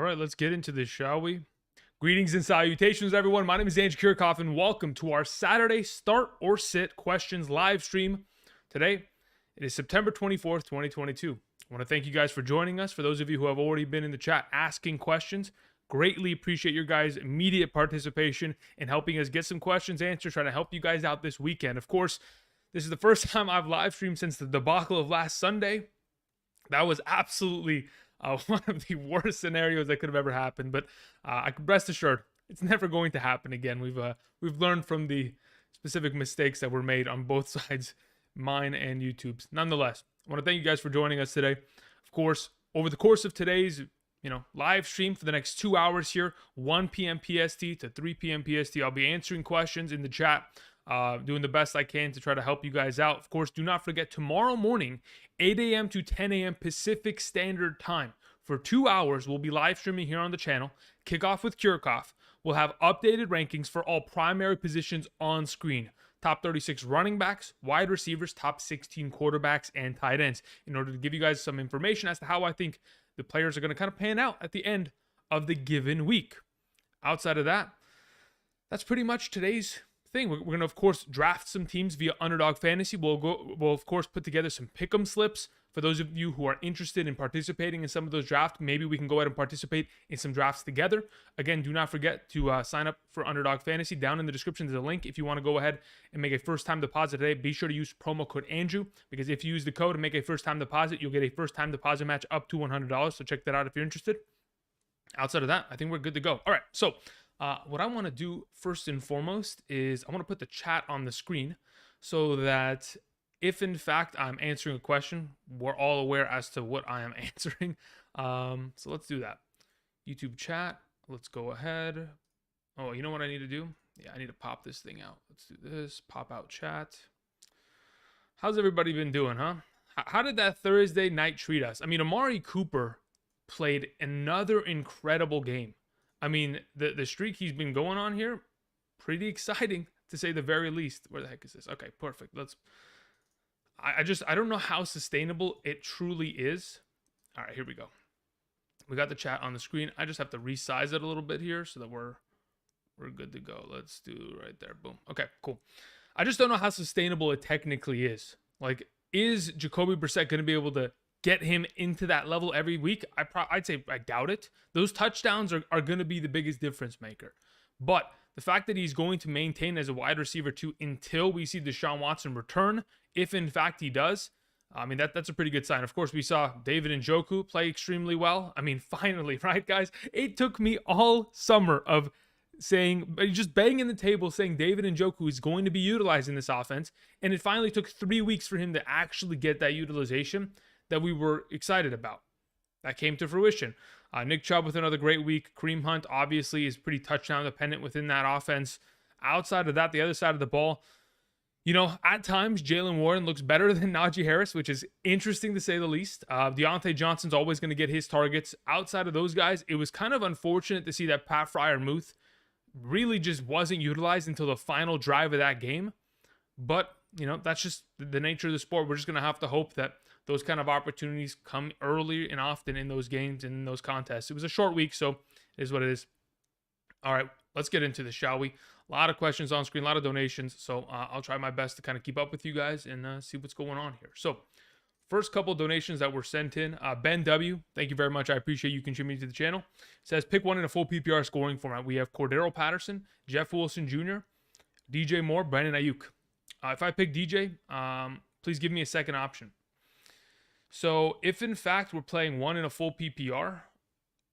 All right, let's get into this, shall we? Greetings and salutations, everyone. My name is Andrew Kirchhoff, and welcome to our Saturday Start or Sit Questions live stream. Today, it is September 24th, 2022. I want to thank you guys for joining us. For those of you who have already been in the chat asking questions, greatly appreciate your guys' immediate participation in helping us get some questions answered, trying to help you guys out this weekend. Of course, this is the first time I've live streamed since the debacle of last Sunday. That was absolutely one of the worst scenarios that could have ever happened. But I can rest assured, it's never going to happen again. We've learned from the specific mistakes that were made on both sides, mine and YouTube's. Nonetheless, I want to thank you guys for joining us today. Of course, over the course of today's live stream for the next 2 hours here, 1 p.m. PST to 3 p.m. PST, I'll be answering questions in the chat. Doing the best I can to try to help you guys out. Of course, do not forget tomorrow morning, 8 a.m. to 10 a.m. Pacific Standard Time. For 2 hours, we'll be live streaming here on the channel. Kick off with Kirchhoff. We'll have updated rankings for all primary positions on screen. Top 36 running backs, wide receivers, top 16 quarterbacks, and tight ends, in order to give you guys some information as to how I think the players are going to kind of pan out at the end of the given week. Outside of that, that's pretty much today's thing. We're going to, of course, draft some teams via Underdog Fantasy. We'll of course put together some pick'em slips for those of you who are interested in participating in some of those drafts. Maybe we can go ahead and participate in some drafts together. Again, do not forget to sign up for Underdog Fantasy. Down in the description there's a link if you want to go ahead and make a first-time deposit today. Be sure to use promo code Andrew, because if you use the code and make a first-time deposit, you'll get a first-time deposit match up to $100. So check that out if you're interested. Outside of that, I think we're good to go. All right, so what I want to do first and foremost is I want to put the chat on the screen so that if in fact I'm answering a question, we're all aware as to what I am answering. So let's do that. YouTube chat. Let's go ahead. Oh, you know what I need to do? Yeah, I need to pop this thing out. Let's do this. Pop out chat. How's everybody been doing, huh? How did that Thursday night treat us? I mean, Amari Cooper played another incredible game. I mean, the streak he's been going on here, pretty exciting to say the very least. Where the heck is this? Okay, perfect. I don't know how sustainable it truly is. All right, here we go. We got the chat on the screen. I just have to resize it a little bit here so that we're good to go. Let's do right there. Boom. Okay, cool. I just don't know how sustainable it technically is. Like, is Jacoby Brissett going to be able to get him into that level every week? I'd say I doubt it. Those touchdowns are going to be the biggest difference maker. But the fact that he's going to maintain as a wide receiver too until we see Deshaun Watson return, if in fact he does, I mean, that's a pretty good sign. Of course, we saw David Njoku play extremely well. I mean, finally, right, guys? It took me all summer of saying, just banging the table saying David Njoku is going to be utilized in this offense. And it finally took 3 weeks for him to actually get that utilization that we were excited about. That came to fruition. Nick Chubb with another great week. Kareem Hunt obviously is pretty touchdown dependent within that offense. Outside of that, the other side of the ball, at times Jalen Warren looks better than Najee Harris, which is interesting to say the least. Deontay Johnson's always going to get his targets. Outside of those guys, it was kind of unfortunate to see that Pat Freiermuth really just wasn't utilized until the final drive of that game. But, that's just the nature of the sport. We're just going to have to hope that those kind of opportunities come early and often in those games and in those contests. It was a short week, so it is what it is. All right, let's get into this, shall we? A lot of questions on screen, a lot of donations, so I'll try my best to kind of keep up with you guys and see what's going on here. So, first couple donations that were sent in. Ben W., thank you very much. I appreciate you contributing to the channel. Says, pick one in a full PPR scoring format. We have Cordero Patterson, Jeff Wilson Jr., DJ Moore, Brandon Ayuk. If I pick DJ, please give me a second option. So if in fact we're playing one in a full PPR,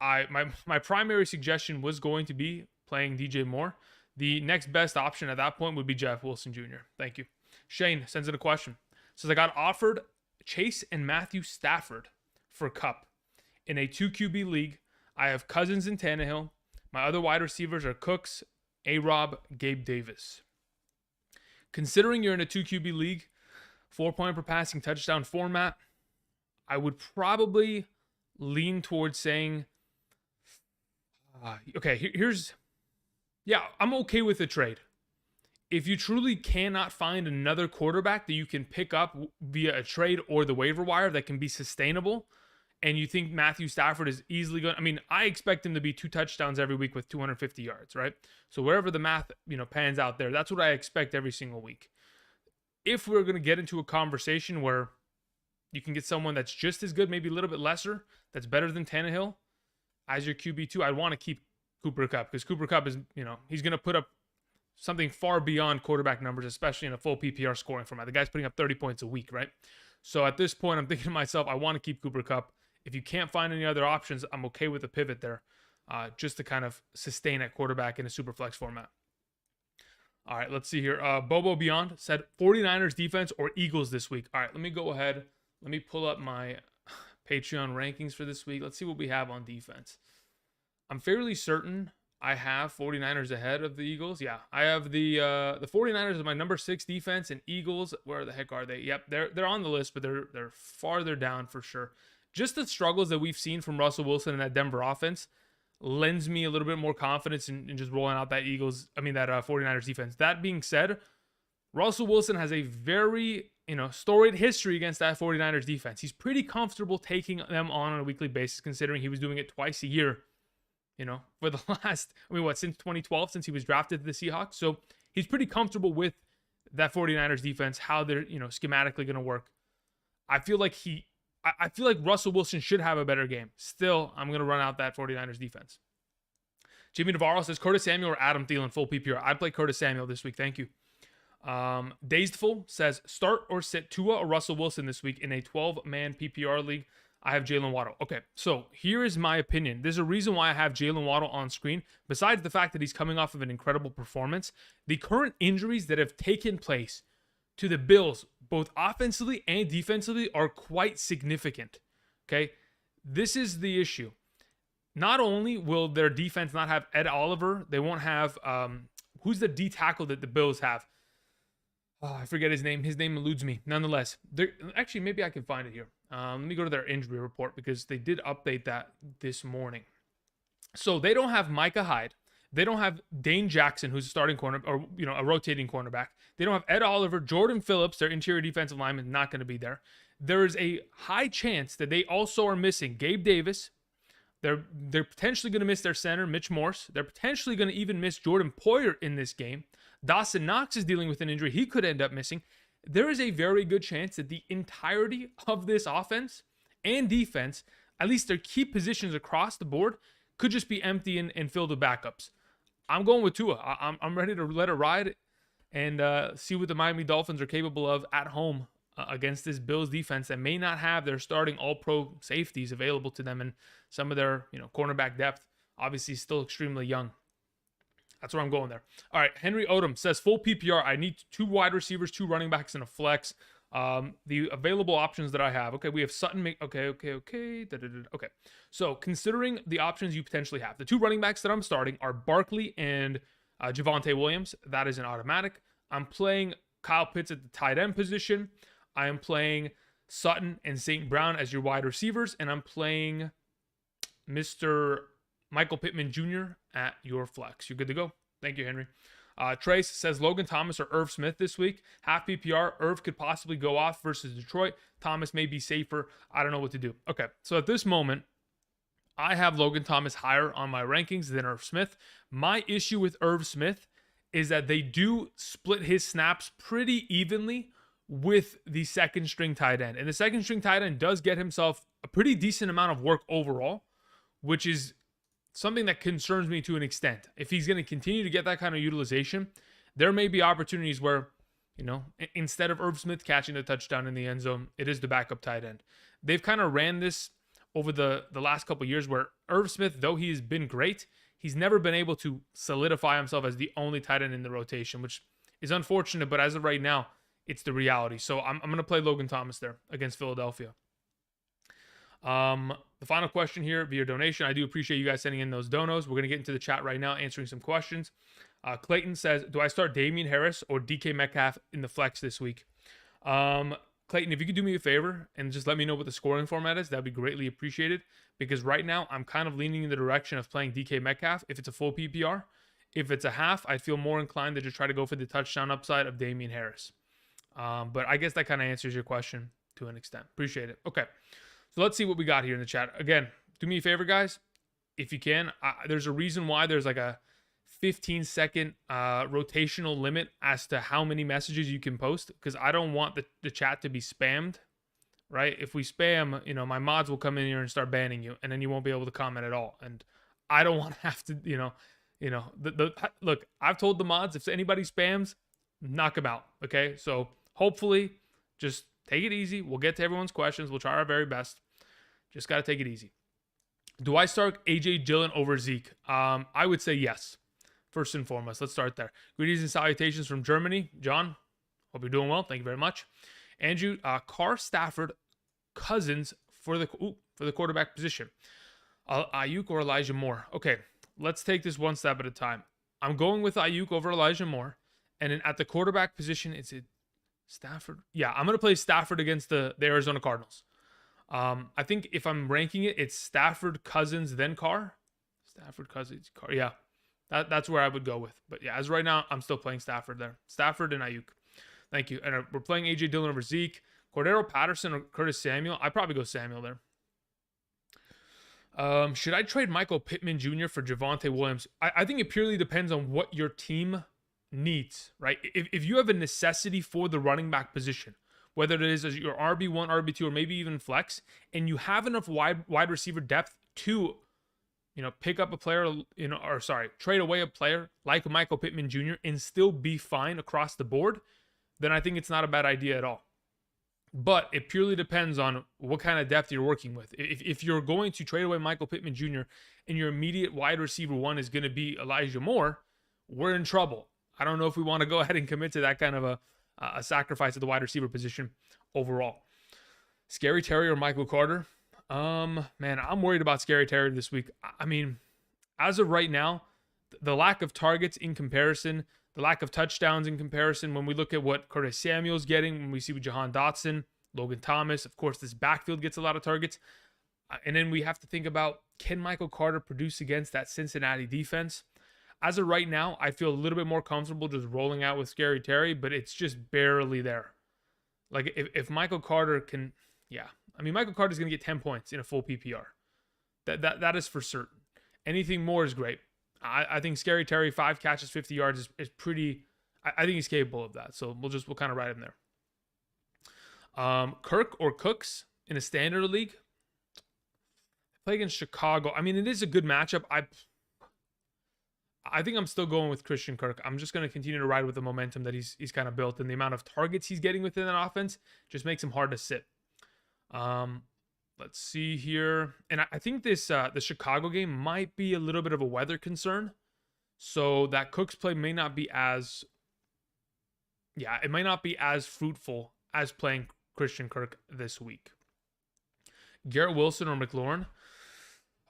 my primary suggestion was going to be playing DJ Moore. The next best option at that point would be Jeff Wilson Jr. Thank you. Shane sends in a question. Says, I got offered Chase and Matthew Stafford for Cup. In a 2 QB league, I have Cousins and Tannehill. My other wide receivers are Cooks, A-Rob, Gabe Davis. Considering you're in a 2 QB league, 4-point per passing touchdown format, I would probably lean towards saying, okay, I'm okay with the trade. If you truly cannot find another quarterback that you can pick up via a trade or the waiver wire that can be sustainable and you think Matthew Stafford is easily going, I mean, I expect him to be 2 touchdowns every week with 250 yards, right? So wherever the math, pans out there, that's what I expect every single week. If we're going to get into a conversation where you can get someone that's just as good, maybe a little bit lesser, that's better than Tannehill as your QB2, I'd want to keep Cooper Kupp, because Cooper Kupp is, he's going to put up something far beyond quarterback numbers, especially in a full PPR scoring format. The guy's putting up 30 points a week, right? So at this point, I'm thinking to myself, I want to keep Cooper Kupp. If you can't find any other options, I'm okay with a pivot there, just to kind of sustain at quarterback in a super flex format. All right, let's see here. Bobo Beyond said 49ers defense or Eagles this week. All right, let me go ahead. Let me pull up my Patreon rankings for this week. Let's see what we have on defense. I'm fairly certain I have 49ers ahead of the Eagles. Yeah, I have the 49ers as my number 6 defense, and Eagles, where the heck are they? Yep, they're on the list, but they're farther down for sure. Just the struggles that we've seen from Russell Wilson in that Denver offense lends me a little bit more confidence in just rolling out that 49ers defense. That being said, Russell Wilson has a very, storied history against that 49ers defense. He's pretty comfortable taking them on a weekly basis, considering he was doing it twice a year, for the last, since 2012, since he was drafted to the Seahawks. So he's pretty comfortable with that 49ers defense, how they're, schematically going to work. I feel like Russell Wilson should have a better game. Still, I'm going to run out that 49ers defense. Jimmy Navarro says Curtis Samuel or Adam Thielen full PPR. I'd play Curtis Samuel this week. Thank you. Dazedful says start or sit Tua or Russell Wilson this week in a 12-man PPR league. I have Jalen Waddle. Okay, so here is my opinion. There's a reason why I have Jalen Waddle on screen. Besides the fact that he's coming off of an incredible performance, the current injuries that have taken place to the Bills, both offensively and defensively, are quite significant. Okay, this is the issue. Not only will their defense not have Ed Oliver, they won't have, who's the D tackle that the Bills have? Oh, I forget his name. His name eludes me. Nonetheless, actually, maybe I can find it here. Let me go to their injury report, because they did update that this morning. So they don't have Micah Hyde. They don't have Dane Jackson, who's a starting corner, or a rotating cornerback. They don't have Ed Oliver. Jordan Phillips, their interior defensive lineman, not going to be there. There is a high chance that they also are missing Gabe Davis. They're potentially going to miss their center, Mitch Morse. They're potentially going to even miss Jordan Poyer in this game. Dawson Knox is dealing with an injury. He could end up missing. There is a very good chance that the entirety of this offense and defense, at least their key positions across the board, could just be empty and filled with backups. I'm going with Tua. I'm ready to let it ride and see what the Miami Dolphins are capable of at home against this Bills defense that may not have their starting all-pro safeties available to them, and some of their cornerback depth obviously still extremely young. That's where I'm going there. All right, Henry Odom says full PPR. I need 2 wide receivers, 2 running backs, and a flex. The available options that I have. Okay, we have Sutton. Okay. Okay. So considering the options you potentially have, the 2 running backs that I'm starting are Barkley and Javonte Williams. That is an automatic. I'm playing Kyle Pitts at the tight end position. I am playing Sutton and St. Brown as your wide receivers, and I'm playing Mr. Michael Pittman Jr. at your flex. You're good to go. Thank you, Henry. Trace says Logan Thomas or Irv Smith this week. Half PPR. Irv could possibly go off versus Detroit. Thomas may be safer. I don't know what to do. Okay, so at this moment, I have Logan Thomas higher on my rankings than Irv Smith. My issue with Irv Smith is that they do split his snaps pretty evenly with the second string tight end. And the second string tight end does get himself a pretty decent amount of work overall, which is something that concerns me to an extent. If he's going to continue to get that kind of utilization, there may be opportunities where, instead of Irv Smith catching the touchdown in the end zone, it is the backup tight end. They've kind of ran this over the last couple of years where Irv Smith, though he has been great, he's never been able to solidify himself as the only tight end in the rotation, which is unfortunate, but as of right now, it's the reality. So I'm going to play Logan Thomas there against Philadelphia. The final question here via donation. I do appreciate you guys sending in those donos. We're going to get into the chat right now, answering some questions. Clayton says, do I start Damian Harris or DK Metcalf in the flex this week? Clayton, if you could do me a favor and just let me know what the scoring format is, that'd be greatly appreciated, because right now I'm kind of leaning in the direction of playing DK Metcalf if it's a full PPR. If it's a half, I'd feel more inclined to just try to go for the touchdown upside of Damian Harris. But I guess that kind of answers your question to an extent. Appreciate it. Okay. So let's see what we got here in the chat. Again, do me a favor, guys. If you can, there's a reason why there's like a 15-second rotational limit as to how many messages you can post, because I don't want the chat to be spammed, right? If we spam, you know, my mods will come in here and start banning you, and then you won't be able to comment at all. And I don't want to have to, look, I've told the mods, if anybody spams, knock them out, okay? So hopefully, just take it easy. We'll get to everyone's questions. We'll try our very best. Just got to take it easy. Do I start AJ Dillon over Zeke? I would say yes. First and foremost, let's start there. Greetings and salutations from Germany. John, hope you're doing well. Thank you very much. Andrew, Carr, Stafford, Cousins for the quarterback position. Ayuk or Elijah Moore? Okay, let's take this one step at a time. I'm going with Ayuk over Elijah Moore. And then at the quarterback position, it's Stafford. Yeah, I'm going to play Stafford against the Arizona Cardinals. I think if I'm ranking it, it's Stafford, Cousins, then Carr. Stafford, Cousins, Carr. Yeah, that's where I would go with. But yeah, as right now, I'm still playing Stafford there. Stafford and Ayuk. Thank you. And we're playing AJ Dillon over Zeke. Cordero Patterson or Curtis Samuel. I'd probably go Samuel there. Should I trade Michael Pittman Jr. for Javonte Williams? I think it purely depends on what your team needs, right? If you have a necessity for the running back position, whether it is as your RB1, RB2, or maybe even flex, and you have enough wide receiver depth to, pick up a player, trade away a player like Michael Pittman Jr. and still be fine across the board, then I think it's not a bad idea at all. But it purely depends on what kind of depth you're working with. If you're going to trade away Michael Pittman Jr. and your immediate wide receiver one is going to be Elijah Moore, we're in trouble. I don't know if we want to go ahead and commit to that kind of a sacrifice at the wide receiver position overall. Scary Terry or Michael Carter? Man, I'm worried about Scary Terry this week. I mean, as of right now, the lack of targets in comparison, the lack of touchdowns in comparison, when we look at what Curtis Samuel's getting, when we see with Jahan Dotson, Logan Thomas, of course, this backfield gets a lot of targets. And then we have to think about, can Michael Carter produce against that Cincinnati defense? As of right now, I feel a little bit more comfortable just rolling out with Scary Terry, but it's just barely there. Like, if Michael Carter can, Michael Carter's going to get 10 points in a full PPR. That is for certain. Anything more is great. I think Scary Terry, 5 catches, 50 yards is pretty, I think he's capable of that. So we'll kind of ride him there. Kirk or Cooks in a standard league? Play against Chicago. I mean, it is a good matchup. I think I'm still going with Christian Kirk. I'm just going to continue to ride with the momentum that he's kind of built, and the amount of targets he's getting within that offense just makes him hard to sit. Let's see here. And I think this the Chicago game might be a little bit of a weather concern. So that Cooks play may not be as fruitful as playing Christian Kirk this week. Garrett Wilson or McLaurin?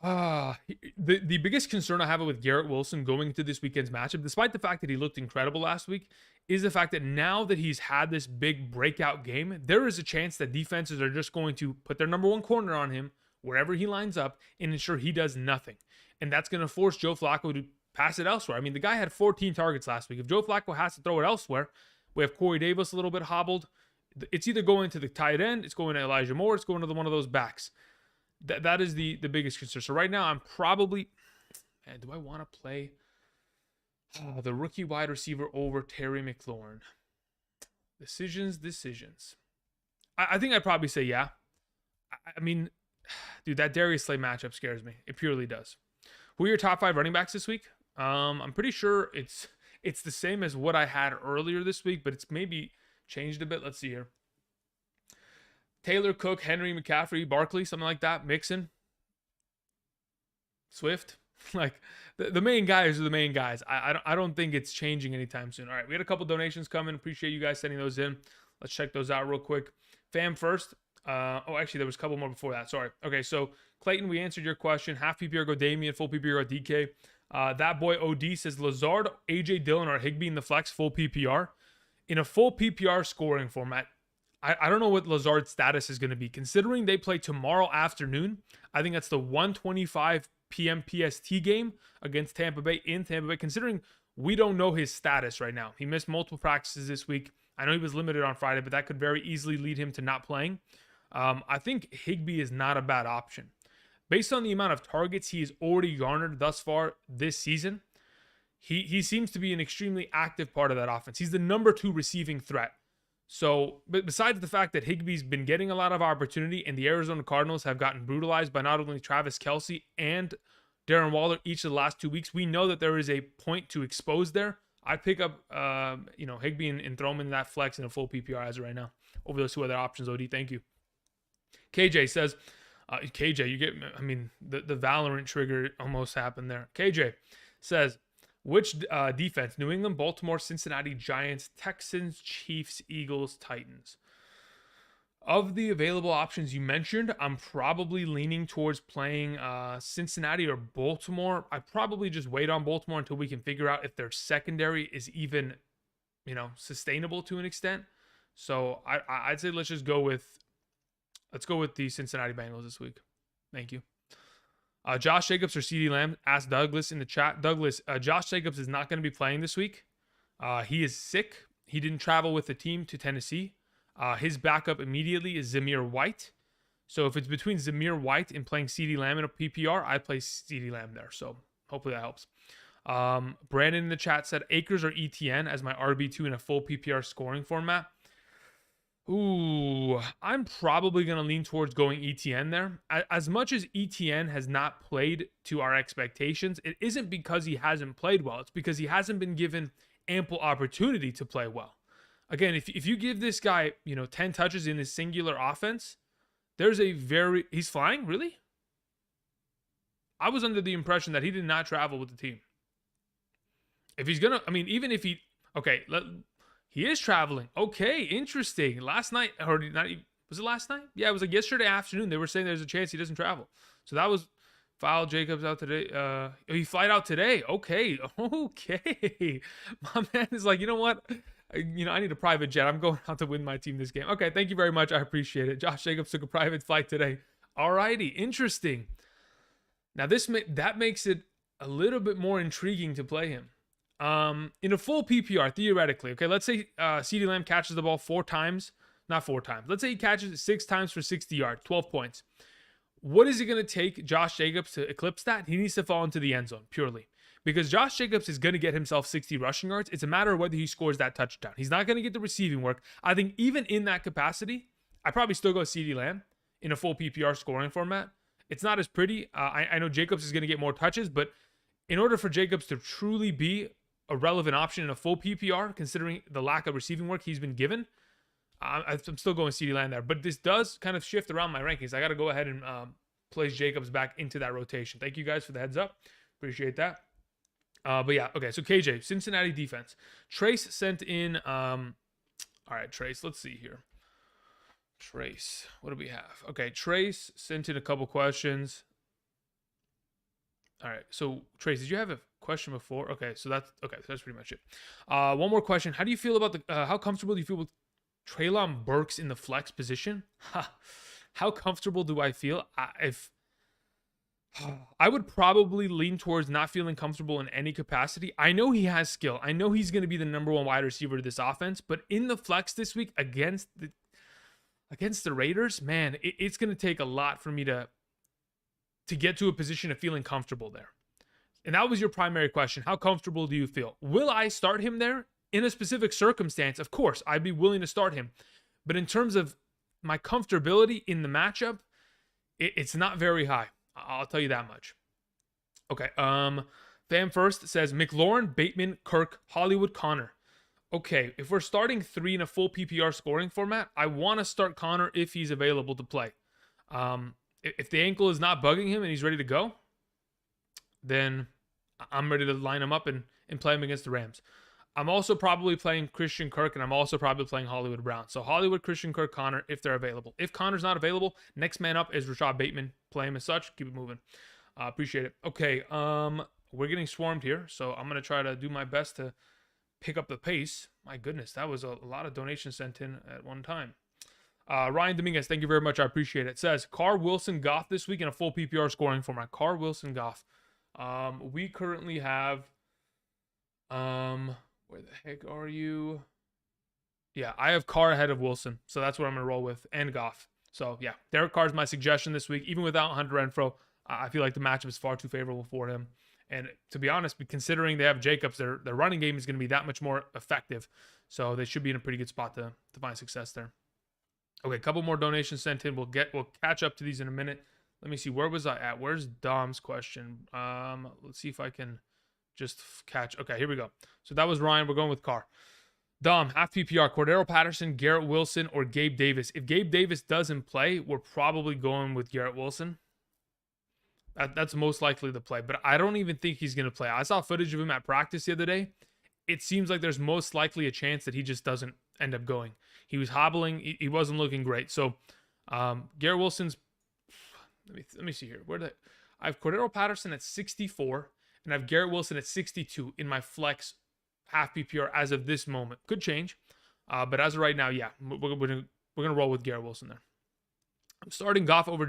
The biggest concern I have with Garrett Wilson going into this weekend's matchup, despite the fact that he looked incredible last week, is the fact that now that he's had this big breakout game, there is a chance that defenses are just going to put their number one corner on him wherever he lines up and ensure he does nothing. And that's going to force Joe Flacco to pass it elsewhere. I mean, the guy had 14 targets last week. If Joe Flacco has to throw it elsewhere, we have Corey Davis a little bit hobbled. It's either going to the tight end, it's going to Elijah Moore, it's going to one of those backs. That is the biggest concern. So right now, I'm probably, do I want to play the rookie wide receiver over Terry McLaurin? Decisions. I think I'd probably say yeah. I mean, dude, that Darius Slay matchup scares me. It purely does. Who are your top 5 running backs this week? I'm pretty sure it's the same as what I had earlier this week, but it's maybe changed a bit. Let's see here. Taylor, Cook, Henry, McCaffrey, Barkley, something like that. Mixon, Swift. Like, the main guys are the main guys. I don't think it's changing anytime soon. All right, we had a couple donations coming. Appreciate you guys sending those in. Let's check those out real quick. Fam first. Actually, there was a couple more before that. Sorry. Okay, so Clayton, we answered your question. Half PPR go Damian, full PPR go DK. That boy OD says Lazard, AJ Dillon, or Higbee in the flex, full PPR. In a full PPR scoring format, I don't know what Lazard's status is going to be. Considering they play tomorrow afternoon, I think that's the 1:25 p.m. PST game against Tampa Bay in Tampa Bay. Considering we don't know his status right now. He missed multiple practices this week. I know he was limited on Friday, but that could very easily lead him to not playing. I think Higbee is not a bad option. Based on the amount of targets he has already garnered thus far this season, he seems to be an extremely active part of that offense. He's the number 2 receiving threat. So, but besides the fact that Higbee's been getting a lot of opportunity and the Arizona Cardinals have gotten brutalized by not only Travis Kelce and Darren Waller each of the last 2 weeks, we know that there is a point to expose there. I'd pick up, Higbee and throw him in that flex in a full PPR as of right now over those 2 other options. OD, thank you. KJ says, KJ, you get, the Valorant trigger almost happened there. KJ says, which defense? New England, Baltimore, Cincinnati, Giants, Texans, Chiefs, Eagles, Titans. Of the available options you mentioned, I'm probably leaning towards playing Cincinnati or Baltimore. I probably just wait on Baltimore until we can figure out if their secondary is even, sustainable to an extent. So I'd say let's go with the Cincinnati Bengals this week. Thank you. Josh Jacobs or CeeDee Lamb? Asked Douglas in the chat. Douglas, Josh Jacobs is not going to be playing this week. He is sick. He didn't travel with the team to Tennessee. His backup immediately is Zamir White. So if it's between Zamir White and playing CeeDee Lamb in a PPR, I play CeeDee Lamb there. So hopefully that helps. Brandon in the chat said Akers or ETN as my RB2 in a full PPR scoring format. Ooh, I'm probably going to lean towards going ETN there. As much as ETN has not played to our expectations, it isn't because he hasn't played well. It's because he hasn't been given ample opportunity to play well. Again, if you give this guy, 10 touches in this singular offense, he's flying? Really? I was under the impression that he did not travel with the team. If he's going to, even if he, okay, he is traveling. Okay, interesting. Last night, or not, was it last night? Yeah, it was like yesterday afternoon. They were saying there's a chance he doesn't travel. So that was File Jacobs out today. He flight out today. Okay. My man is like, you know what? I need a private jet. I'm going out to win my team this game. Okay, thank you very much. I appreciate it. Josh Jacobs took a private flight today. Alrighty, interesting. Now that makes it a little bit more intriguing to play him. In a full PPR, theoretically, okay, let's say CeeDee Lamb catches the ball 4 times. Not 4 times. Let's say he catches it 6 times for 60 yards, 12 points. What is it going to take Josh Jacobs to eclipse that? He needs to fall into the end zone, purely. Because Josh Jacobs is going to get himself 60 rushing yards. It's a matter of whether he scores that touchdown. He's not going to get the receiving work. I think even in that capacity, I probably still go CeeDee Lamb in a full PPR scoring format. It's not as pretty. I know Jacobs is going to get more touches, but in order for Jacobs to truly be a relevant option in a full PPR, considering the lack of receiving work he's been given, I'm still going CeeDee Lamb there. But this does kind of shift around my rankings. I got to go ahead and place Jacobs back into that rotation. Thank you guys for the heads up. Appreciate that. But yeah, okay. So KJ, Cincinnati defense. Trace sent in. All right, Trace. Let's see here. Trace, what do we have? Okay, Trace sent in a couple questions. All right, so Trace, did you have a question before? Okay, so that's pretty much it. One more question. How do you feel about how comfortable do you feel with Treylon Burks in the flex position? How comfortable do I feel? I would probably lean towards not feeling comfortable in any capacity. I know he has skill. I know he's going to be the number 1 wide receiver to this offense, but in the flex this week against the Raiders, man, it's going to take a lot for me to get to a position of feeling comfortable there. And that was your primary question. How comfortable do you feel? Will I start him there? In a specific circumstance, of course, I'd be willing to start him. But in terms of my comfortability in the matchup, it's not very high. I'll tell you that much. Okay. Fam First says McLaurin, Bateman, Kirk, Hollywood, Connor. Okay, if we're starting 3 in a full PPR scoring format, I want to start Connor if he's available to play. If the ankle is not bugging him and he's ready to go, then I'm ready to line him up and play him against the Rams. I'm also probably playing Christian Kirk, and I'm also probably playing Hollywood Brown. So Hollywood, Christian Kirk, Connor, if they're available. If Connor's not available, next man up is Rashad Bateman. Play him as such. Keep it moving. Appreciate it. Okay, we're getting swarmed here, so I'm going to try to do my best to pick up the pace. My goodness, that was a lot of donations sent in at one time. Ryan Dominguez, thank you very much. I appreciate it. Says, Carr, Wilson, Goff this week in a full PPR scoring format. Carr, Wilson, Goff. We currently have... where the heck are you? Yeah, I have Carr ahead of Wilson, so that's what I'm going to roll with, and Goff. So yeah, Derek Carr is my suggestion this week. Even without Hunter Renfrow, I feel like the matchup is far too favorable for him. And to be honest, considering they have Jacobs, their running game is going to be that much more effective. So they should be in a pretty good spot to find success there. Okay, a couple more donations sent in. We'll catch up to these in a minute. Let me see. Where was I at? Where's Dom's question? Let's see if I can just catch. Okay, here we go. So that was Ryan. We're going with Carr. Dom, half PPR, Cordero Patterson, Garrett Wilson, or Gabe Davis. If Gabe Davis doesn't play, we're probably going with Garrett Wilson. That's most likely the play, but I don't even think he's going to play. I saw footage of him at practice the other day. It seems like there's most likely a chance that he just doesn't end up going. He was hobbling. He wasn't looking great. So Garrett Wilson's, let me see here. I have Cordero Patterson at 64, and I have Garrett Wilson at 62 in my flex half PPR as of this moment. Could change, but as of right now, yeah, we're gonna roll with Garrett Wilson there. I'm starting Goff over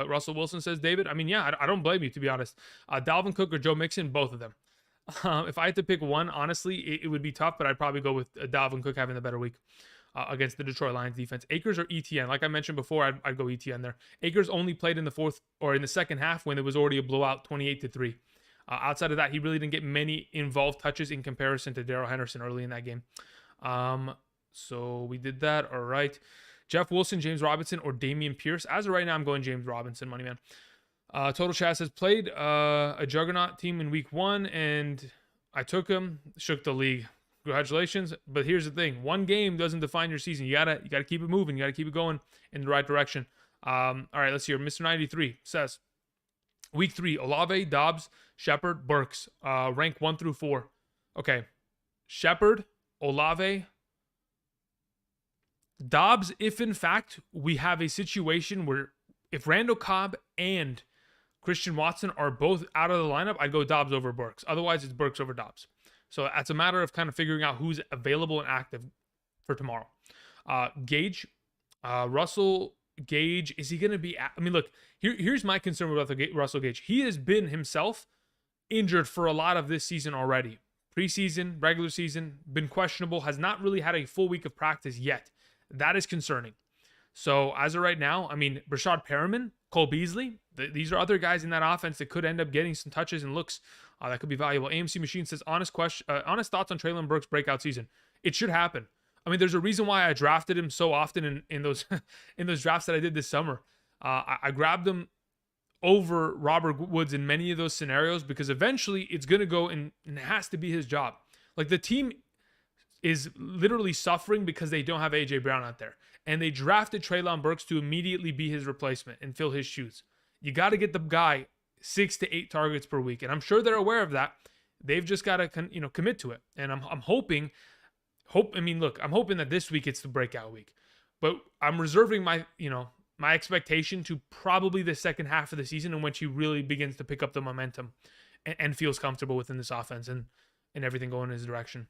Russell Wilson, says David. I mean, yeah, I don't blame you, to be honest. Dalvin Cook or Joe Mixon, both of them. If I had to pick one, honestly, it would be tough, but I'd probably go with Dalvin Cook having the better week against the Detroit Lions defense. Akers or ETN? Like I mentioned before, I'd go ETN there. Akers only played in the fourth or in the second half when it was already a blowout, 28-3. Outside of that, he really didn't get many involved touches in comparison to Darrell Henderson early in that game. So we did that. All right. Jeff Wilson, James Robinson, or Damian Pierce. As of right now, I'm going James Robinson, money man. Total Chat says, played a juggernaut team in week 1, and I took him, shook the league. Congratulations. But here's the thing. One game doesn't define your season. You gotta keep it moving. You gotta keep it going in the right direction. All right, let's hear. Mr. 93 says, week 3, Olave, Dobbs, Shepard, Burks. Rank 1 through 4. Okay. Shepard, Olave, Dobbs, if in fact we have a situation where if Randall Cobb and Christian Watson are both out of the lineup, I'd go Dobbs over Burks. Otherwise, it's Burks over Dobbs. So that's a matter of kind of figuring out who's available and active for tomorrow. Gage, Russell Gage, is he going to be... I mean, look, here's my concern with Russell Gage. He has been himself injured for a lot of this season already. Preseason, regular season, been questionable, has not really had a full week of practice yet. That is concerning. So as of right now, I mean, Brashad Perriman, Cole Beasley, these are other guys in that offense that could end up getting some touches and looks that could be valuable. AMC Machine says, honest thoughts on Treylon Burks' breakout season. It should happen. I mean, there's a reason why I drafted him so often in those in those drafts that I did this summer. I grabbed him over Robert Woods in many of those scenarios because eventually it's going to go and it has to be his job. Like, the team is literally suffering because they don't have A.J. Brown out there. And they drafted Treylon Burks to immediately be his replacement and fill his shoes. You got to get the guy 6 to 8 targets per week. And I'm sure they're aware of that. They've just got to commit to it. And I'm hoping that this week it's the breakout week. But I'm reserving my expectation to probably the second half of the season in which he really begins to pick up the momentum and feels comfortable within this offense and everything going in his direction.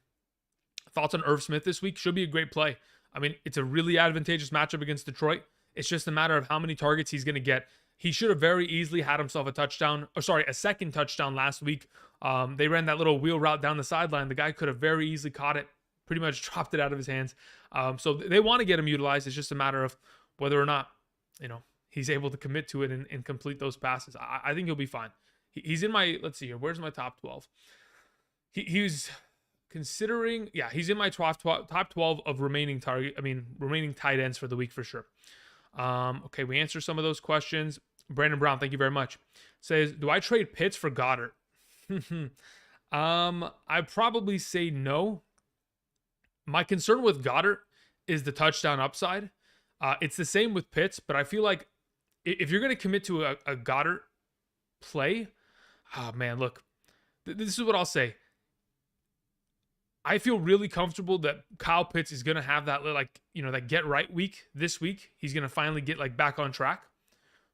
Thoughts on Irv Smith this week? Should be a great play. I mean, it's a really advantageous matchup against Detroit. It's just a matter of how many targets he's going to get. He should have very easily had himself a second touchdown last week. They ran that little wheel route down the sideline. The guy could have very easily caught it, pretty much dropped it out of his hands. So they want to get him utilized. It's just a matter of whether or not, he's able to commit to it and complete those passes. I think he'll be fine. He's in my, let's see here. Where's my top 12? He's considering, he's in my top 12 of remaining tight ends for the week for sure. Okay, we answer some of those questions. Brandon Brown, thank you very much. Says, do I trade Pitts for Goddard? I'd probably say no. My concern with Goddard is the touchdown upside. It's the same with Pitts, but I feel like if you're going to commit to a Goddard play, oh man, look, this is what I'll say. I feel really comfortable that Kyle Pitts is going to have that, that get right week this week. He's going to finally get back on track.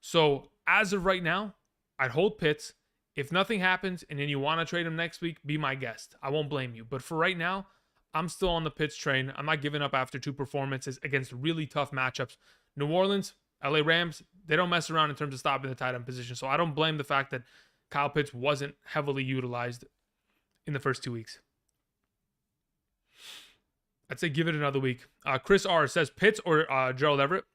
So as of right now, I'd hold Pitts. If nothing happens and then you want to trade him next week, be my guest. I won't blame you. But for right now, I'm still on the Pitts train. I'm not giving up after 2 performances against really tough matchups. New Orleans, LA Rams, they don't mess around in terms of stopping the tight end position. So I don't blame the fact that Kyle Pitts wasn't heavily utilized in the first 2 weeks. I'd say give it another week. Chris R says Pitts or Gerald Everett.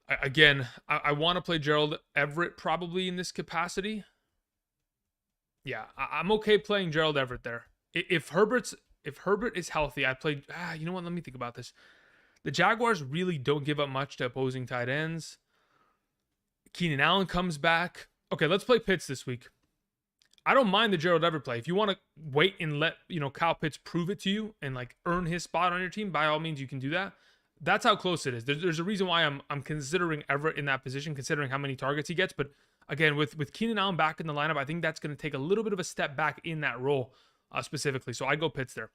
I want to play Gerald Everett probably in this capacity. Yeah, I'm okay playing Gerald Everett there. If Herbert is healthy, I play. You know what? Let me think about this. The Jaguars really don't give up much to opposing tight ends. Keenan Allen comes back. Okay, let's play Pitts this week. I don't mind the Gerald Everett play. If you want to wait and let Kyle Pitts prove it to you and like earn his spot on your team, by all means you can do that. That's how close it is. There's a reason why I'm considering Everett in that position, considering how many targets he gets. But again, with Keenan Allen back in the lineup, I think that's going to take a little bit of a step back in that role specifically. So I go Pitts there.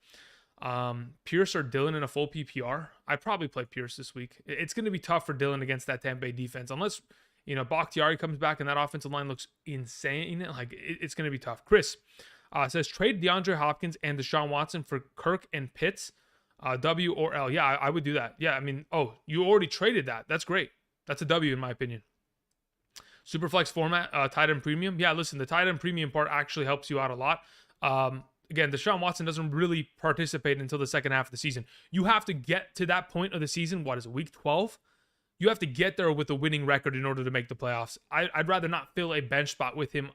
Pierce or Dillon in a full PPR. I'd probably play Pierce this week. It's going to be tough for Dillon against that Tampa Bay defense, unless Bakhtiari comes back and that offensive line looks insane. Like it's going to be tough. Chris says trade DeAndre Hopkins and Deshaun Watson for Kirk and Pitts. W or L. Yeah, I would do that. Yeah, I mean, you already traded that. That's great. That's a W in my opinion. Superflex format, tight end premium. Yeah, listen, the tight end premium part actually helps you out a lot. Again, Deshaun Watson doesn't really participate until the second half of the season. You have to get to that point of the season. What is it, week 12? You have to get there with a winning record in order to make the playoffs. I'd rather not fill a bench spot with him,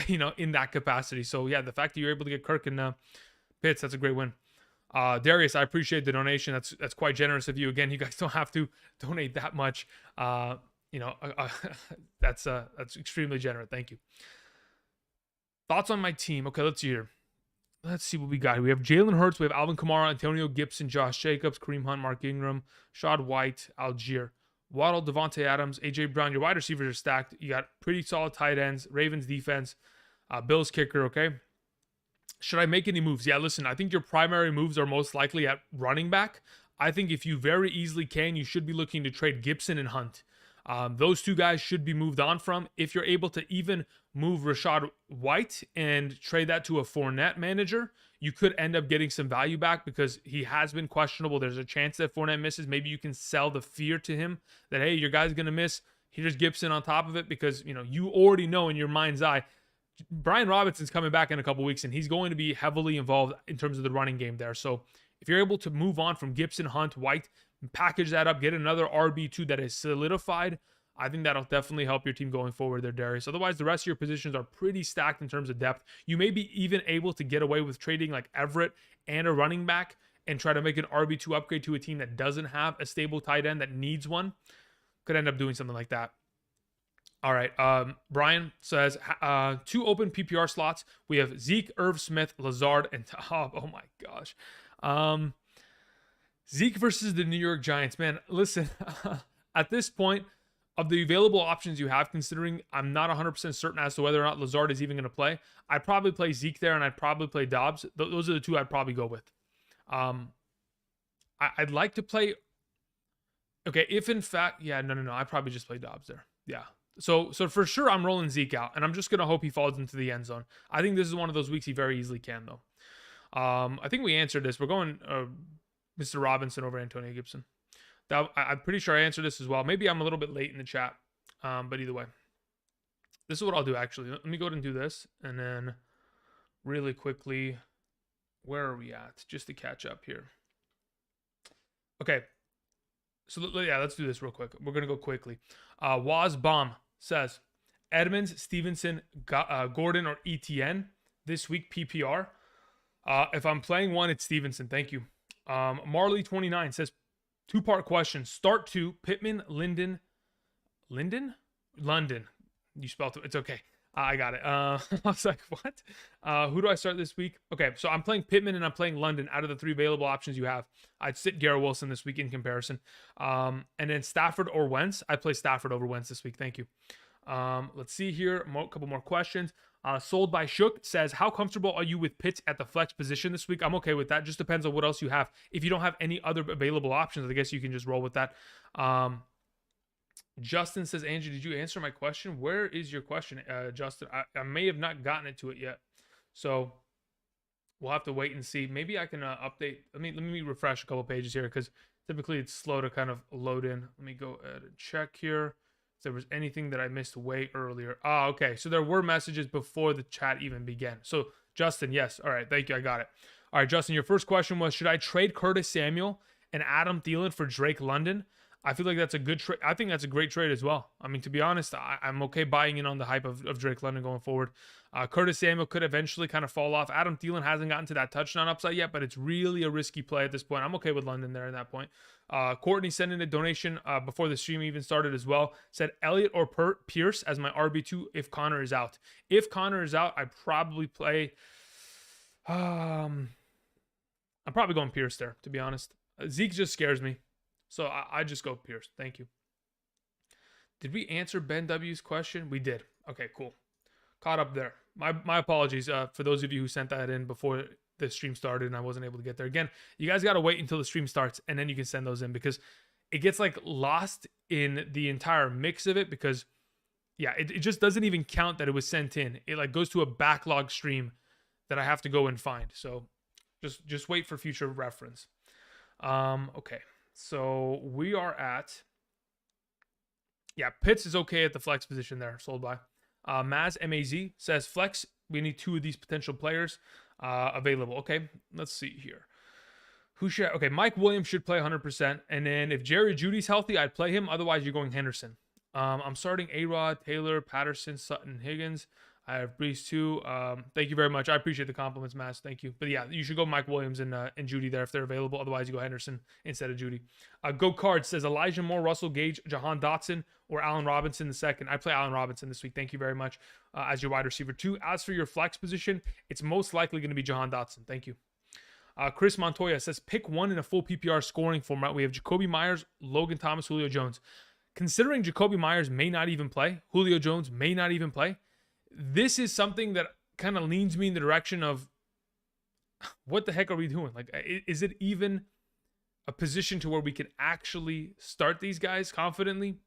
in that capacity. So yeah, the fact that you're able to get Kirk and Pitts, that's a great win. Darius, I appreciate the donation. That's quite generous of you. Again, you guys don't have to donate that much. That's extremely generous. Thank you. Thoughts on my team? Okay, let's see here. Let's see what we got. We have Jalen Hurts, we have Alvin Kamara, Antonio Gibson, Josh Jacobs, Kareem Hunt, Mark Ingram, Shad White, Algier, Waddle, Devontae Adams, AJ Brown. Your wide receivers are stacked. You got pretty solid tight ends. Ravens defense, Bills kicker. Okay. Should I make any moves? Yeah, listen, I think your primary moves are most likely at running back. I think if you very easily can, you should be looking to trade Gibson and Hunt. Those two guys should be moved on from. If you're able to even move Rashad White and trade that to a Fournette manager, you could end up getting some value back because he has been questionable. There's a chance that Fournette misses. Maybe you can sell the fear to him that, hey, your guy's going to miss. Here's Gibson on top of it because, you already know in your mind's eye, Brian Robinson's coming back in a couple weeks, and he's going to be heavily involved in terms of the running game there. So if you're able to move on from Gibson, Hunt, White, package that up, get another RB2 that is solidified, I think that'll definitely help your team going forward there, Darius. Otherwise, the rest of your positions are pretty stacked in terms of depth. You may be even able to get away with trading like Everett and a running back and try to make an RB2 upgrade to a team that doesn't have a stable tight end that needs one. Could end up doing something like that. All right. Brian says 2 open PPR slots. We have Zeke, Irv Smith, Lazard, and oh my gosh. Zeke versus the New York Giants. Man, listen, at this point, of the available options you have, considering I'm not 100% certain as to whether or not Lazard is even going to play, I'd probably play Zeke there and I'd probably play Dobbs. Those are the two I'd probably go with. I'd like to play. Okay, if in fact, yeah, no, I'd probably just play Dobbs there. Yeah. So for sure, I'm rolling Zeke out, and I'm just going to hope he falls into the end zone. I think this is one of those weeks he very easily can, though. I think we answered this. We're going Mr. Robinson over Antonio Gibson. I'm pretty sure I answered this as well. Maybe I'm a little bit late in the chat, but either way. This is what I'll do, actually. Let me go ahead and do this, and then really quickly, where are we at? Just to catch up here. Okay. So, yeah, let's do this real quick. We're going to go quickly. Waz Bomb says, Edmonds, Stevenson, Gordon, or ETN this week, PPR. If I'm playing one, it's Stevenson. Thank you. Marley29 says, 2-part question. Start 2, Pittman, London. You spelled it. It's okay. I got it. I was like, what? Who do I start this week? Okay, so I'm playing Pittman and I'm playing London out of the 3 available options you have. I'd sit Garrett Wilson this week in comparison. And then Stafford or Wentz. I play Stafford over Wentz this week. Thank you. Let's see here. A couple more questions. Sold by Shook says, how comfortable are you with Pitts at the flex position this week? I'm okay with that. Just depends on what else you have. If you don't have any other available options, I guess you can just roll with that. Justin says, Angie, did you answer my question? Where is your question, Justin? I may have not gotten it to it yet. So we'll have to wait and see. Maybe I can update. Let me refresh a couple pages here because typically it's slow to kind of load in. Let me go ahead and check here. If there was anything that I missed way earlier. Okay. So there were messages before the chat even began. So Justin, yes. All right. Thank you. I got it. All right, Justin, your first question was, should I trade Curtis Samuel and Adam Thielen for Drake London? I feel like that's a good trade. I think that's a great trade as well. I mean, to be honest, I'm okay buying in on the hype of Drake London going forward. Curtis Samuel could eventually kind of fall off. Adam Thielen hasn't gotten to that touchdown upside yet, but it's really a risky play at this point. I'm okay with London there at that point. Courtney sent in a donation before the stream even started as well. Said Elliott or Pierce as my RB2 if Connor is out. If Connor is out, I'd probably play... I'm probably going Pierce there, to be honest. Zeke just scares me. So I just go Pierce. Thank you. Did we answer Ben W's question? We did. Okay, cool. Caught up there. My apologies for those of you who sent that in before the stream started and I wasn't able to get there. Again, you guys got to wait until the stream starts and then you can send those in because it gets like lost in the entire mix of it because, yeah, it just doesn't even count that it was sent in. It like goes to a backlog stream that I have to go and find. So just wait for future reference. Okay. So we are at, yeah, Pitts is okay at the flex position there, sold by. Maz MAZ says flex, we need 2 of these potential players available. Okay, let's see here. Who should, okay, Mike Williams should play 100%. And then if Jerry Judy's healthy, I'd play him. Otherwise, you're going Henderson. I'm starting A-Rod, Taylor, Patterson, Sutton, Higgins. I have Brees too. Thank you very much. I appreciate the compliments, Mass. Thank you. But yeah, you should go Mike Williams and Judy there if they're available. Otherwise, you go Henderson instead of Judy. Go Cards says Elijah Moore, Russell Gage, Jahan Dotson, or Allen Robinson the second. I play Allen Robinson this week. Thank you very much as your wide receiver too. As for your flex position, it's most likely going to be Jahan Dotson. Thank you. Chris Montoya says pick one in a full PPR scoring format. We have Jacoby Myers, Logan Thomas, Julio Jones. Considering Jacoby Myers may not even play, Julio Jones may not even play, this is something that kind of leans me in the direction of what the heck are we doing? Like, is it even a position to where we can actually start these guys confidently?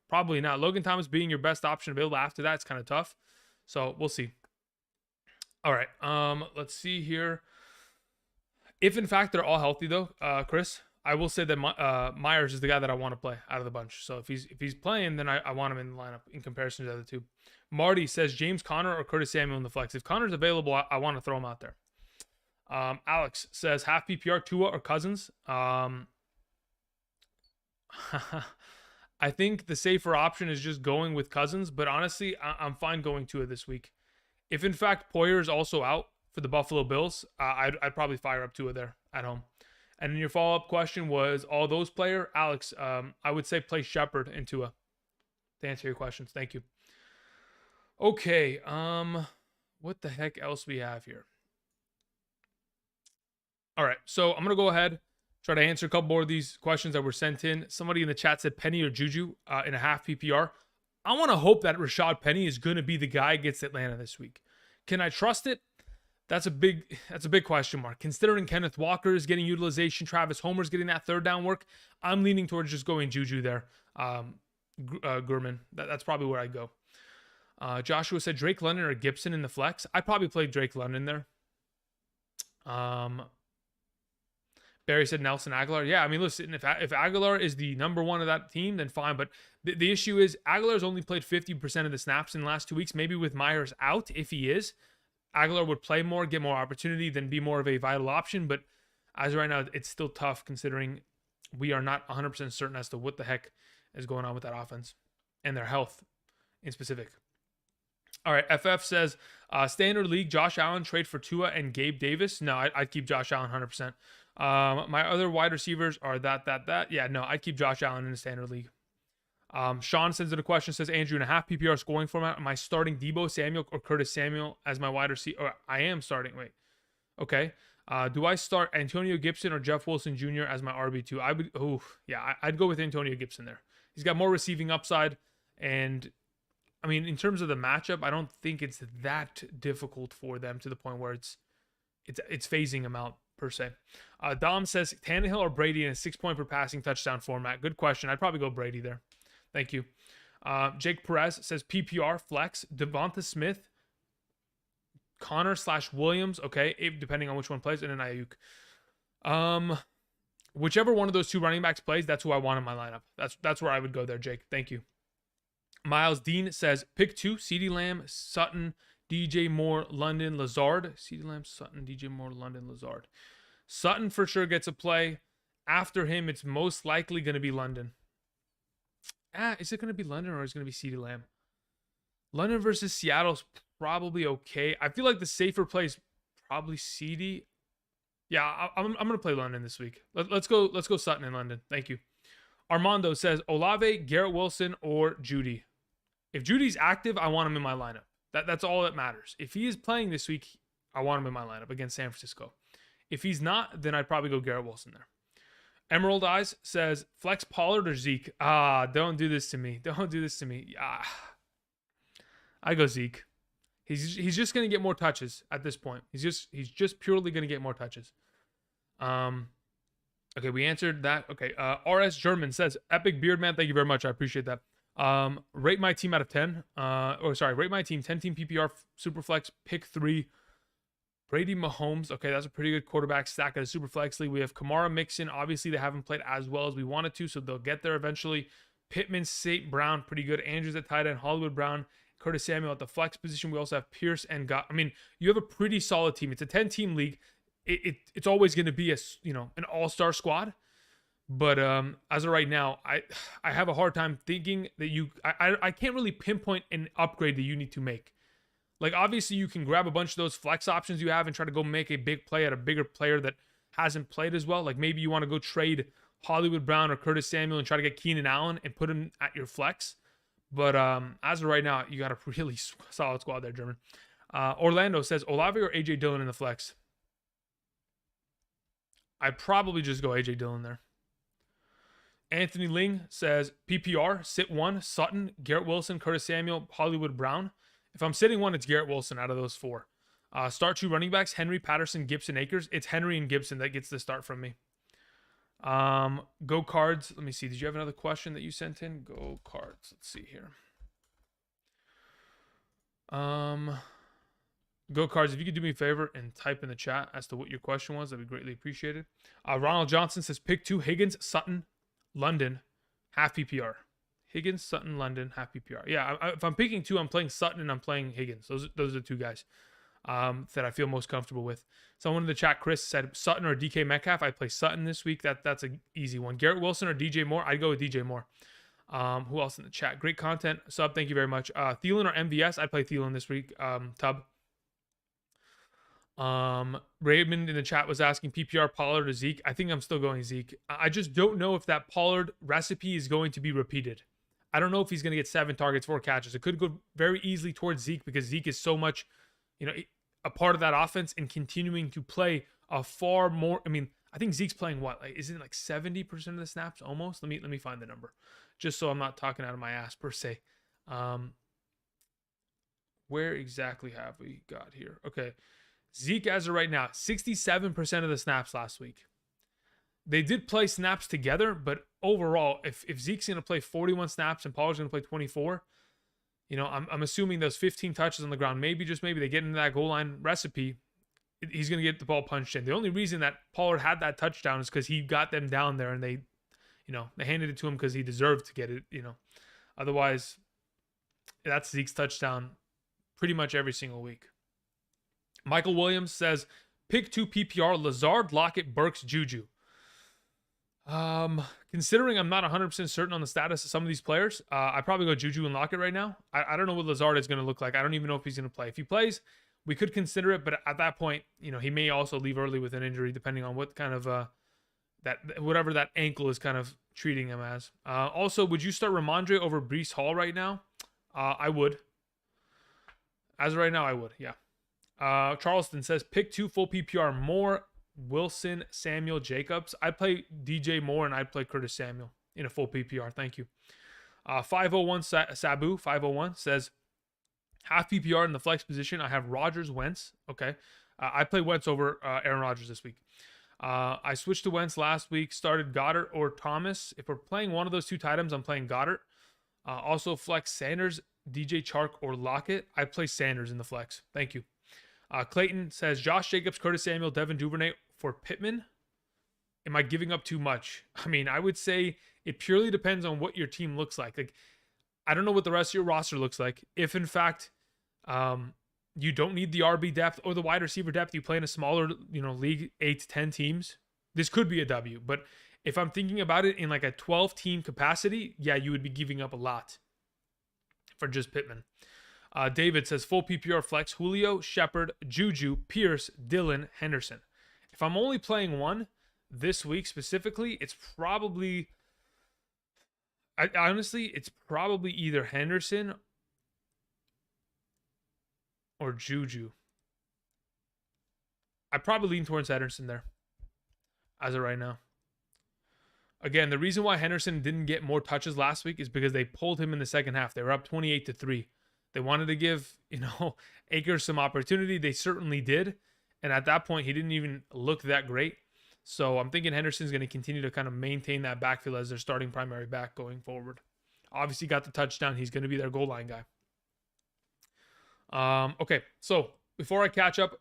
Probably not. Logan Thomas being your best option available after that, it's kind of tough. So we'll see. All right. Let's see here. If in fact they're all healthy though, Chris, I will say that Myers is the guy that I want to play out of the bunch. So if he's playing, then I want him in the lineup in comparison to the other two. Marty says James Conner or Curtis Samuel in the flex. If Conner's available, I want to throw him out there. Alex says half PPR, Tua or Cousins. I think the safer option is just going with Cousins, but honestly, I'm fine going Tua this week. If in fact Poyer is also out for the Buffalo Bills, I'd probably fire up Tua there at home. And then your follow-up question was all those player, Alex. I would say play Shepard and Tua to answer your questions. Thank you. Okay, what the heck else we have here? All right, so I'm gonna go ahead, try to answer a couple more of these questions that were sent in. Somebody in the chat said Penny or Juju in a half PPR. I want to hope that Rashad Penny is going to be the guy against Atlanta this week. Can I trust it? That's a big question mark. Considering Kenneth Walker is getting utilization, Travis Homer's getting that third down work, I'm leaning towards just going Juju there. Gurman, that's probably where I'd go. Joshua said Drake London or Gibson in the flex. I'd probably play Drake London there. Barry said Nelson Aguilar. Yeah, I mean, listen, if Aguilar is the number one of that team, then fine. But the issue is Aguilar's only played 50% of the snaps in the last 2 weeks. Maybe with Myers out, if he is, Aguilar would play more, get more opportunity, then be more of a vital option. But as of right now, it's still tough considering we are not 100% certain as to what the heck is going on with that offense and their health in specific. All right, FF says, standard league, Josh Allen, trade for Tua and Gabe Davis. No, I'd keep Josh Allen 100%. My other wide receivers are that. Yeah, no, I'd keep Josh Allen in the standard league. Sean sends in a question, says, Andrew, in a half PPR scoring format, am I starting Deebo Samuel or Curtis Samuel as my wide receiver? Or I am starting, wait. Okay. Do I start Antonio Gibson or Jeff Wilson Jr. as my RB2? I'd go with Antonio Gibson there. He's got more receiving upside, and I mean, in terms of the matchup, I don't think it's that difficult for them to the point where it's phasing them out per se. Dom says Tannehill or Brady in a 6 point per passing touchdown format. Good question. I'd probably go Brady there. Thank you. Jake Perez says PPR flex Devonta Smith, Connor/Williams. Okay, depending on which one plays, and then Ayuk. Whichever one of those two running backs plays, that's who I want in my lineup. That's where I would go there, Jake. Thank you. Miles Dean says pick 2, CeeDee Lamb, Sutton, DJ Moore, London, Lazard. CeeDee Lamb, Sutton, DJ Moore, London, Lazard. Sutton for sure gets a play. After him, it's most likely going to be London. Is it going to be London or is it going to be CeeDee Lamb? London versus Seattle's probably okay. I feel like the safer play is probably CeeDee. Yeah, I'm going to play London this week. Let's go Sutton in London. Thank you. Armando says Olave, Garrett Wilson, or Judy. If Judy's active, I want him in my lineup. That's all that matters. If he is playing this week, I want him in my lineup against San Francisco. If he's not, then I'd probably go Garrett Wilson there. Emerald Eyes says flex Pollard or Zeke. Don't do this to me. Don't do this to me. I go Zeke. He's just gonna get more touches at this point. He's just purely gonna get more touches. Okay, we answered that. Okay, RS German says epic beard man. Thank you very much. I appreciate that. Rate my team out of 10. Rate my team 10 team PPR Superflex pick 3. Brady Mahomes. Okay, that's a pretty good quarterback stack at a Superflex league. We have Kamara, Mixon. Obviously, they haven't played as well as we wanted to, so they'll get there eventually. Pittman, St. Brown, pretty good. Andrews at tight end. Hollywood Brown, Curtis Samuel at the flex position. We also have Pierce and you have a pretty solid team. It's a 10-team league. It's always going to be an all-star squad. But as of right now, I have a hard time thinking that I can't really pinpoint an upgrade that you need to make. Like, obviously, you can grab a bunch of those flex options you have and try to go make a big play at a bigger player that hasn't played as well. Like, maybe you want to go trade Hollywood Brown or Curtis Samuel and try to get Keenan Allen and put him at your flex. But as of right now, you got a really solid squad there, German. Orlando says, Olave or A.J. Dillon in the flex? I'd probably just go A.J. Dillon there. Anthony Ling says, PPR, sit 1, Sutton, Garrett Wilson, Curtis Samuel, Hollywood Brown. If I'm sitting 1, it's Garrett Wilson out of those 4. Start 2 running backs, Henry, Patterson, Gibson, Akers. It's Henry and Gibson that gets the start from me. Go Cards. Let me see. Did you have another question that you sent in? Go Cards. Let's see here. Go Cards, if you could do me a favor and type in the chat as to what your question was, that'd be greatly appreciated. Ronald Johnson says, pick 2, Higgins, Sutton, London, half PPR. Higgins, Sutton, London, half PPR. Yeah, if I'm picking 2, I'm playing Sutton and I'm playing Higgins. Those are the 2 guys that I feel most comfortable with. Someone in the chat, Chris, said Sutton or DK Metcalf. I play Sutton this week. That's an easy one. Garrett Wilson or DJ Moore? I'd go with DJ Moore. Who else in the chat? Great content. Sub, thank you very much. Thielen or MVS? I'd play Thielen this week. Tub. Raymond in the chat was asking PPR Pollard or Zeke. I think I'm still going Zeke. I just don't know if that Pollard recipe is going to be repeated. I don't know if he's going to get 7 targets, 4 catches. It could go very easily towards Zeke because Zeke is so much, a part of that offense and continuing to play a far more. I think Zeke's playing what? Like, isn't it like 70% of the snaps almost? Let me find the number, just so I'm not talking out of my ass per se. Where exactly have we got here? Okay. Zeke, as of right now, 67% of the snaps last week. They did play snaps together, but overall, if Zeke's going to play 41 snaps and Pollard's going to play 24, I'm assuming those 15 touches on the ground, maybe they get into that goal line recipe, he's going to get the ball punched in. The only reason that Pollard had that touchdown is because he got them down there and they handed it to him because he deserved to get it, Otherwise, that's Zeke's touchdown pretty much every single week. Michael Williams says, pick 2 PPR, Lazard, Lockett, Burks, Juju. Considering I'm not 100% certain on the status of some of these players, I probably go Juju and Lockett right now. I don't know what Lazard is going to look like. I don't even know if he's going to play. If he plays, we could consider it, but at that point, he may also leave early with an injury, depending on what kind of whatever that ankle is kind of treating him as. Also, would you start Ramondre over Breece Hall right now? I would. As of right now, I would. Yeah. Charleston says pick 2 full PPR, Moore, Wilson, Samuel, Jacobs. I'd play DJ Moore and I'd play Curtis Samuel in a full PPR. Thank you. 501 Sabu 501 says half PPR in the flex position. I have Rodgers, Wentz. Okay. I play Wentz over Aaron Rodgers this week. I switched to Wentz last week, started Goddard or Thomas. If we're playing one of those 2 tight ends, I'm playing Goddard. Also flex Sanders, DJ Chark, or Lockett. I play Sanders in the flex. Thank you. Clayton says Josh Jacobs, Curtis Samuel, Devin Duvernay for Pittman. Am I giving up too much? I would say it purely depends on what your team looks like. Like, I don't know what the rest of your roster looks like. If in fact, you don't need the RB depth or the wide receiver depth, you play in a smaller, league, 8 to 10 teams. This could be a W. But If I'm thinking about it in like a 12-team capacity, yeah, you would be giving up a lot for just Pittman. David says full PPR flex: Julio, Shepard, Juju, Pierce, Dylan, Henderson. If I'm only playing one this week specifically, it's probably, honestly, it's probably either Henderson or Juju. I probably lean towards Henderson there as of right now. Again, the reason why Henderson didn't get more touches last week is because they pulled him in the second half. They were up 28-3. They wanted to give, Akers some opportunity. They certainly did. And at that point, he didn't even look that great. So I'm thinking Henderson's going to continue to kind of maintain that backfield as their starting primary back going forward. Obviously got the touchdown. He's going to be their goal line guy. Okay, so before I catch up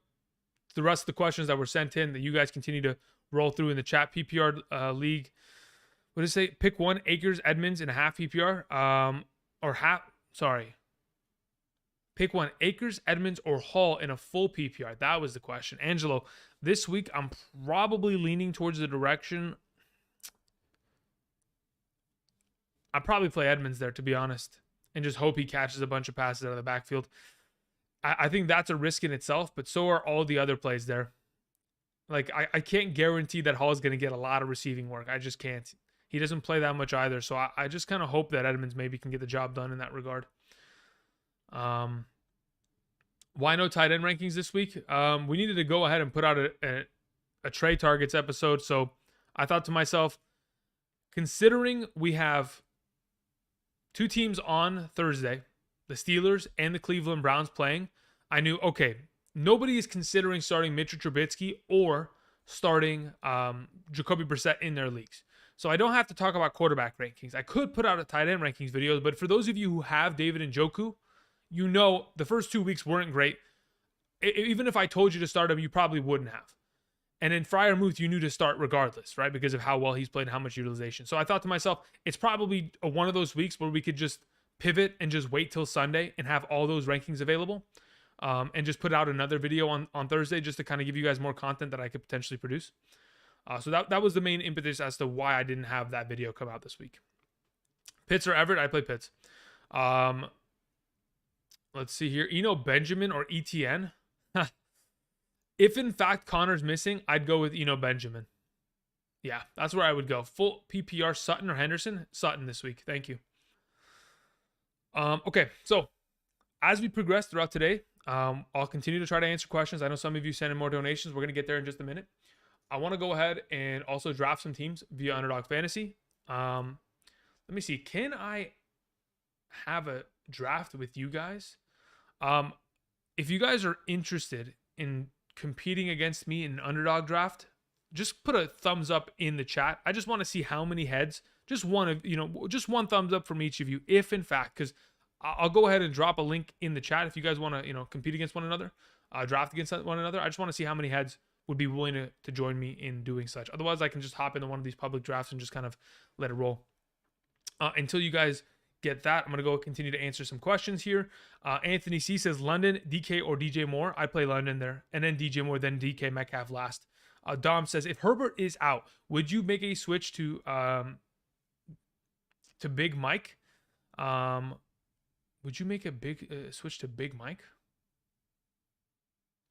the rest of the questions that were sent in that you guys continue to roll through in the chat, PPR league. What did it say? Pick one, Akers, Edmonds in a half PPR. Pick one, Akers, Edmonds, or Hall in a full PPR. That was the question. Angelo, this week I'm probably leaning towards the direction. I'd probably play Edmonds there, to be honest, and just hope he catches a bunch of passes out of the backfield. I think that's a risk in itself, but so are all the other plays there. Like, I can't guarantee that Hall is going to get a lot of receiving work. I just can't. He doesn't play that much either, so I just kind of hope that Edmonds maybe can get the job done in that regard. Why no tight end rankings this week? We needed to go ahead and put out a Trey Targets episode, so I thought to myself, considering we have two teams on Thursday, the Steelers and the Cleveland Browns playing, I knew, okay, nobody is considering starting Mitchell Trubisky or starting Jacoby Brissett in their leagues. So I don't have to talk about quarterback rankings. I could put out a tight end rankings video, but for those of you who have David Njoku, the first 2 weeks weren't great. Even if I told you to start him, you probably wouldn't have. And in Freiermuth, you knew to start regardless, right? Because of how well he's played and how much utilization. So I thought to myself, it's probably one of those weeks where we could just pivot and just wait till Sunday and have all those rankings available. And just put out another video on Thursday just to kind of give you guys more content that I could potentially produce. So that was the main impetus as to why I didn't have that video come out this week. Pitts or Everett? I play Pitts. Let's see here. Eno Benjamin or ETN? If in fact Connor's missing, I'd go with Eno Benjamin. Yeah, that's where I would go. Full PPR, Sutton or Henderson? Sutton this week. Thank you. Okay, so as we progress throughout today, I'll continue to try to answer questions. I know some of you sent in more donations. We're going to get there in just a minute. I want to go ahead and also draft some teams via Underdog Fantasy. Let me see. Can I have a draft with you guys? If you guys are interested in competing against me in an Underdog draft, just put a thumbs up in the chat. I just want to see how many heads. Just one thumbs up from each of you, if in fact, because I'll go ahead and drop a link in the chat if you guys want to, compete against one another, draft against one another. I just want to see how many heads would be willing to join me in doing such. Otherwise, I can just hop into one of these public drafts and just kind of let it roll. Until you guys get that, I'm going to go continue to answer some questions here. Anthony C says, London, DK or DJ Moore? I play London there. And then DJ Moore, then DK Metcalf last. Dom says, if Herbert is out, would you make a switch to Big Mike? Would you make a big switch to Big Mike?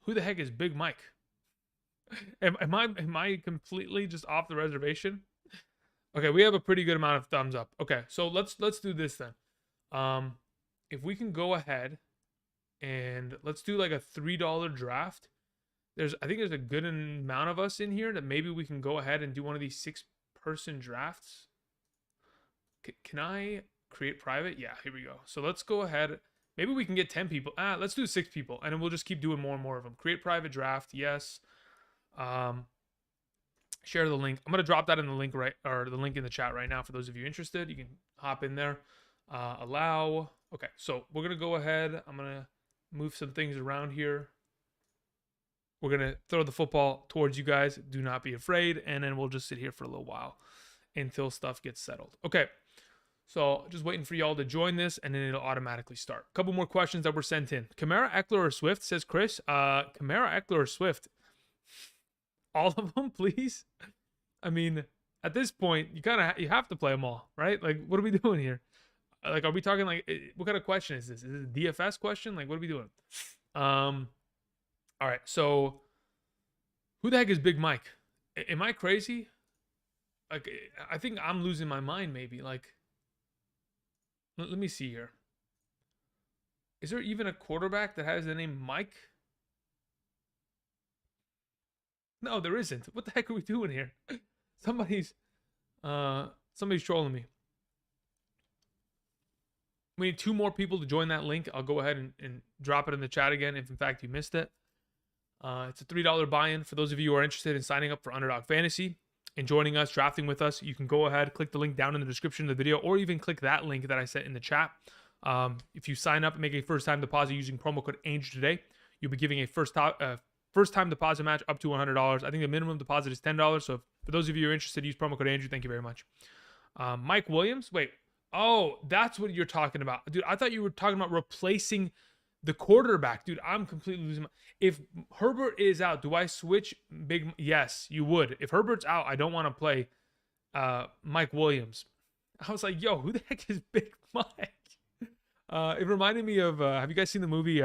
Who the heck is Big Mike? Am I completely just off the reservation? Okay, we have a pretty good amount of thumbs up. Okay, so let's do this then. If we can go ahead and let's do like a $3 draft. I think there's a good amount of us in here that maybe we can go ahead and do one of these 6-person drafts. Can I create private? Yeah, here we go. So let's go ahead. Maybe we can get 10 people. Let's do 6 people, and then we'll just keep doing more and more of them. Create private draft. Yes. Share the link. I'm gonna drop that in the link the link in the chat right now for those of you interested. You can hop in there. Allow. Okay, so we're gonna go ahead. I'm gonna move some things around here. We're gonna throw the football towards you guys. Do not be afraid, and then we'll just sit here for a little while until stuff gets settled. Okay. So just waiting for y'all to join this, and then it'll automatically start. A couple more questions that were sent in. Kamara, Eckler, or Swift, says Chris. Kamara, Eckler, or Swift? All of them, please. I mean, at this point, you have to play them all, right? Like, what are we doing here? Like, are we talking like what kind of question is this? Is it a DFS question? Like, what are we doing? All right. So, who the heck is Big Mike? Am I crazy? Like, I think I'm losing my mind. Maybe. Like, let me see here. Is there even a quarterback that has the name Mike? No, there isn't. What the heck are we doing here? Somebody's somebody's trolling me. We need 2 more people to join that link. I'll go ahead and drop it in the chat again if in fact you missed it. It's a $3 buy-in for those of you who are interested in signing up for Underdog Fantasy and joining us, drafting with us. You can go ahead, click the link down in the description of the video, or even click that link that I sent in the chat. If you sign up and make a first-time deposit using promo code ANGE today, you'll be giving a first-time deposit match up to $100. I think the minimum deposit is $10. So for those of you who are interested, use promo code Andrew. Thank you very much. Mike Williams. Wait. Oh, that's what you're talking about. Dude, I thought you were talking about replacing the quarterback. Dude, I'm completely losing my... If Herbert is out, do I switch Big... Yes, you would. If Herbert's out, I don't want to play Mike Williams. I was like, yo, who the heck is Big Mike? It reminded me of... have you guys seen the movie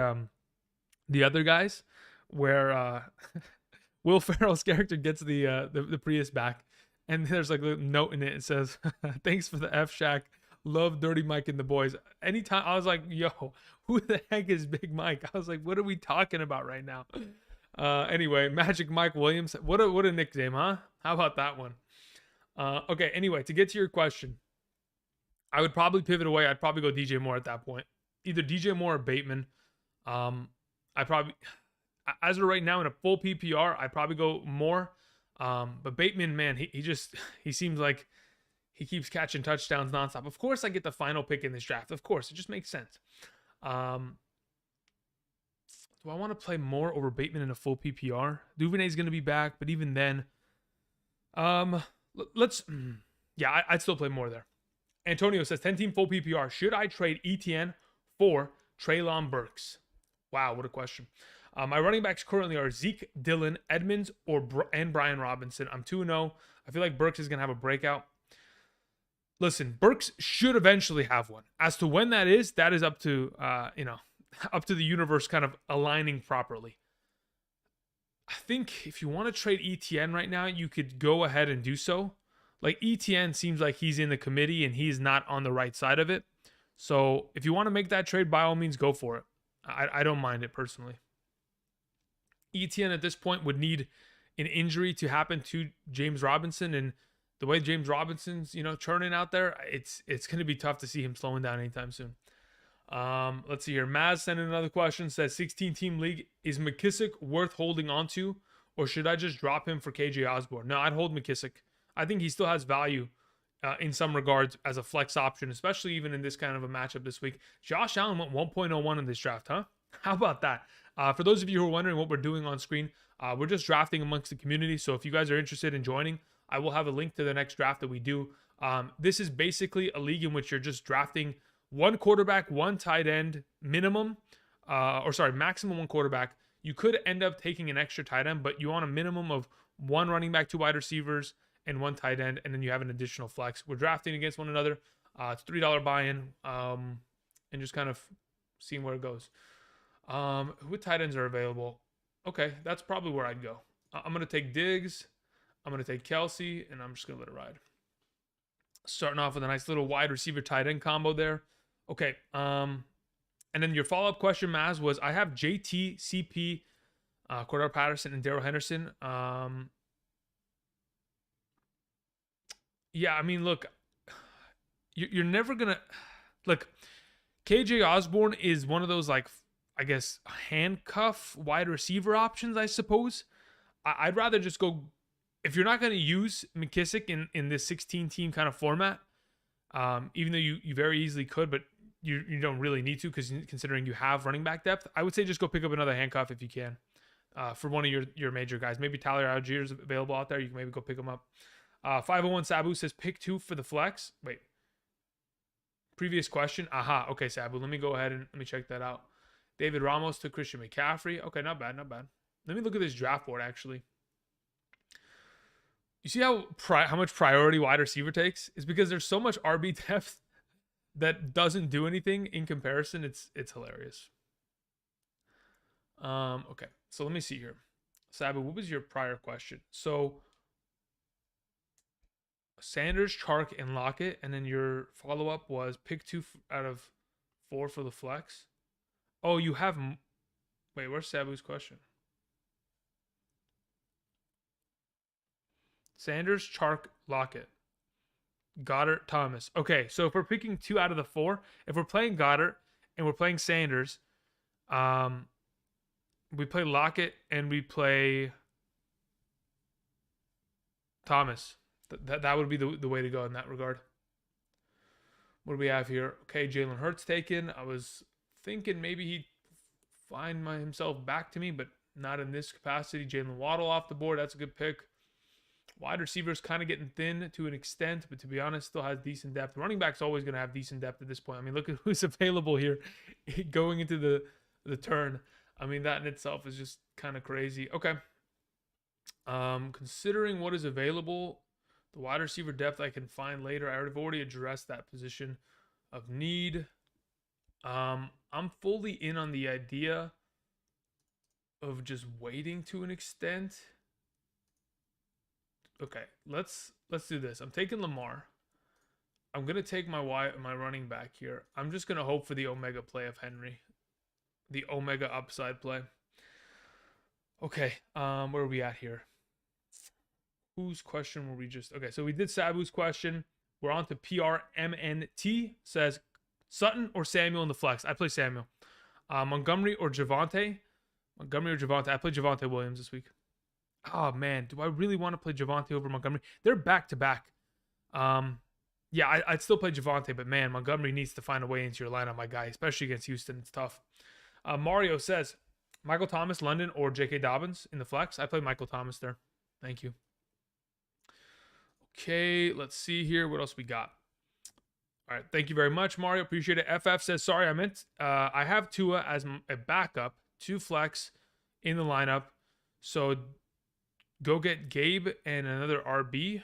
The Other Guys? Where Will Ferrell's character gets the Prius back. And there's like a note in it. It says, thanks for the F Shack. Love Dirty Mike and the boys. Anytime I was like, yo, who the heck is Big Mike? I was like, what are we talking about right now? Anyway, Magic Mike Williams. What a nickname, huh? How about that one? Okay, anyway, to get to your question, I would probably pivot away. I'd probably go DJ Moore at that point. Either DJ Moore or Bateman. I probably, as of right now in a full PPR, I'd probably go Moore. But Bateman, man, he seems like he keeps catching touchdowns nonstop. Of course, I get the final pick in this draft. Of course, it just makes sense. Do I want to play Moore over Bateman in a full PPR? Duvernay's going to be back, but even then, I'd still play Moore there. Antonio says 10-team full PPR. Should I trade ETN for Treylon Burks? Wow, what a question. My running backs currently are Zeke, Dillon, Edmonds, and Brian Robinson. I'm 2-0. I feel like Burks is going to have a breakout. Listen, Burks should eventually have one. As to when that is up to, up to the universe kind of aligning properly. I think if you want to trade ETN right now, you could go ahead and do so. Like, ETN seems like he's in the committee and he's not on the right side of it. So if you want to make that trade, by all means, go for it. I don't mind it personally. ETN at this point would need an injury to happen to James Robinson, and the way James Robinson's, churning out there, it's going to be tough to see him slowing down anytime soon. Let's see here. Maz sent in another question. Says 16-team league, is McKissick worth holding on to, or should I just drop him for KJ Osborne? No, I'd hold McKissick. I think he still has value in some regards as a flex option, especially even in this kind of a matchup this week. Josh Allen went 1.01 in this draft, huh? How about that? For those of you who are wondering what we're doing on screen, we're just drafting amongst the community. So if you guys are interested in joining, I will have a link to the next draft that we do. This is basically a league in which you're just drafting one quarterback, one tight end minimum, maximum one quarterback. You could end up taking an extra tight end, but you want a minimum of one running back, 2 wide receivers, and 1 tight end, and then you have an additional flex. We're drafting against one another. It's $3 buy-in, and just kind of seeing where it goes. What tight ends are available? Okay, that's probably where I'd go. I'm going to take Diggs. I'm going to take Kelsey, and I'm just going to let it ride. Starting off with a nice little wide receiver tight end combo there. Okay, and then your follow-up question, Maz, was I have JT, CP, Cordell Patterson, and Darrell Henderson. Yeah, I mean, look, you're never going to... Look, KJ Osborne is one of those, like, I guess, handcuff wide receiver options, I suppose. I'd rather just go... If you're not going to use McKissick in this 16-team kind of format, even though you very easily could, but you don't really need to because considering you have running back depth, I would say just go pick up another handcuff if you can for one of your major guys. Maybe Tyler Algier is available out there. You can maybe go pick him up. 501 Sabu says pick 2 for the flex. Wait. Previous question. Aha. Okay, Sabu. Let me go ahead and let me check that out. David Ramos to Christian McCaffrey. Okay, not bad, not bad. Let me look at this draft board, actually. You see how much priority wide receiver takes? It's because there's so much RB depth that doesn't do anything in comparison. It's hilarious. Okay, so let me see here. Sabu, what was your prior question? So Sanders, Chark, and Lockett, and then your follow up was pick 2 out of 4 for the flex. Oh, you have. Wait, where's Sabu's question? Sanders, Chark, Lockett, Goddard, Thomas. Okay, so if we're picking 2 out of the 4, if we're playing Goddard and we're playing Sanders, we play Lockett and we play Thomas. That would be the way to go in that regard. What do we have here? Okay, Jalen Hurts taken. I was thinking maybe he'd find himself back to me, but not in this capacity. Jalen Waddle off the board. That's a good pick. Wide receivers kind of getting thin to an extent, but to be honest, still has decent depth. Running back's always going to have decent depth at this point. I mean, look at who's available here going into the turn. I mean, that in itself is just kind of crazy. Okay. Considering what is available, the wide receiver depth I can find later. I've already addressed that position of need. I'm fully in on the idea of just waiting to an extent. Okay, let's do this. I'm taking Lamar. I'm gonna take my running back here. I'm just gonna hope for the Omega play of Henry, the Omega upside play. Okay, where are we at here? Whose question were we just? Okay, so we did Sabu's question. We're on to PRMNT. Says Sutton or Samuel in the flex. I play Samuel. Montgomery or Javonte. Montgomery or Javonte. I play Javonte Williams this week. Oh man, do I really want to play Javonte over Montgomery? They're back to back. Yeah, I'd still play Javonte, but man, Montgomery needs to find a way into your lineup, my guy, especially against Houston. It's tough. Mario says Michael Thomas, London, or J.K. Dobbins in the flex. I play Michael Thomas there. Thank you. Okay, let's see here. What else we got? All right, thank you very much, Mario. Appreciate it. FF says, sorry, I have Tua as a backup, 2 flex in the lineup. So go get Gabe and another RB.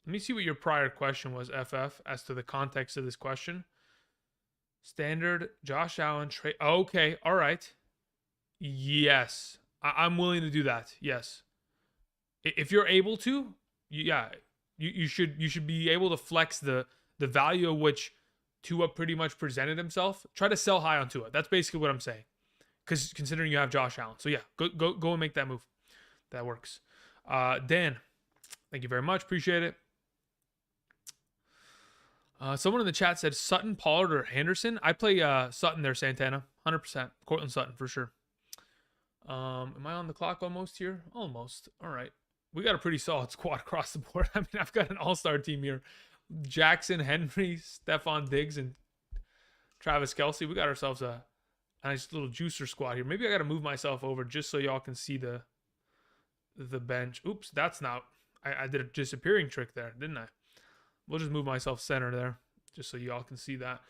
Let me see what your prior question was, FF, as to the context of this question. Standard, Josh Allen, Trey. Okay, all right. Yes, I'm willing to do that. Yes. If you're able to, yeah, you should be able to flex the value of which Tua pretty much presented himself. Try to sell high on Tua. That's basically what I'm saying. Because considering you have Josh Allen. So yeah, go and make that move. That works. Dan, thank you very much. Appreciate it. Someone in the chat said Sutton, Pollard, or Henderson. I play Sutton there, Santana. 100%. Cortland Sutton for sure. Am I on the clock almost here? Almost. All right. We got a pretty solid squad across the board. I mean, I've got an all-star team here. Jackson, Henry, Stephon Diggs, and Travis Kelce. We got ourselves a nice little juicer squad here. Maybe I got to move myself over just so y'all can see the bench. Oops, that's not. I did a disappearing trick there, didn't I? We'll just move myself center there just so y'all can see that.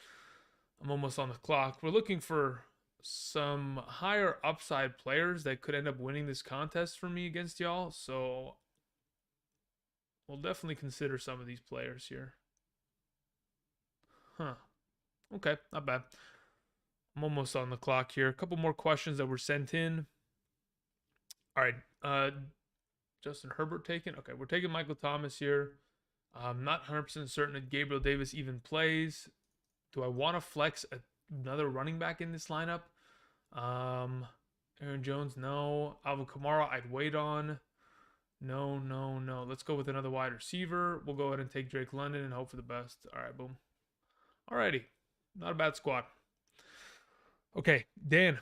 I'm almost on the clock. We're looking for some higher upside players that could end up winning this contest for me against y'all. So we'll definitely consider some of these players here. Huh. Okay, not bad. I'm almost on the clock here. A couple more questions that were sent in. All right. Justin Herbert taken. Okay, we're taking Michael Thomas here. I'm not 100% certain that Gabriel Davis even plays. Do I want to flex another running back in this lineup? Aaron Jones, no. Alvin Kamara, I'd wait on. No. Let's go with another wide receiver. We'll go ahead and take Drake London and hope for the best. All right, boom. Alrighty. Not a bad squad. Okay, Dan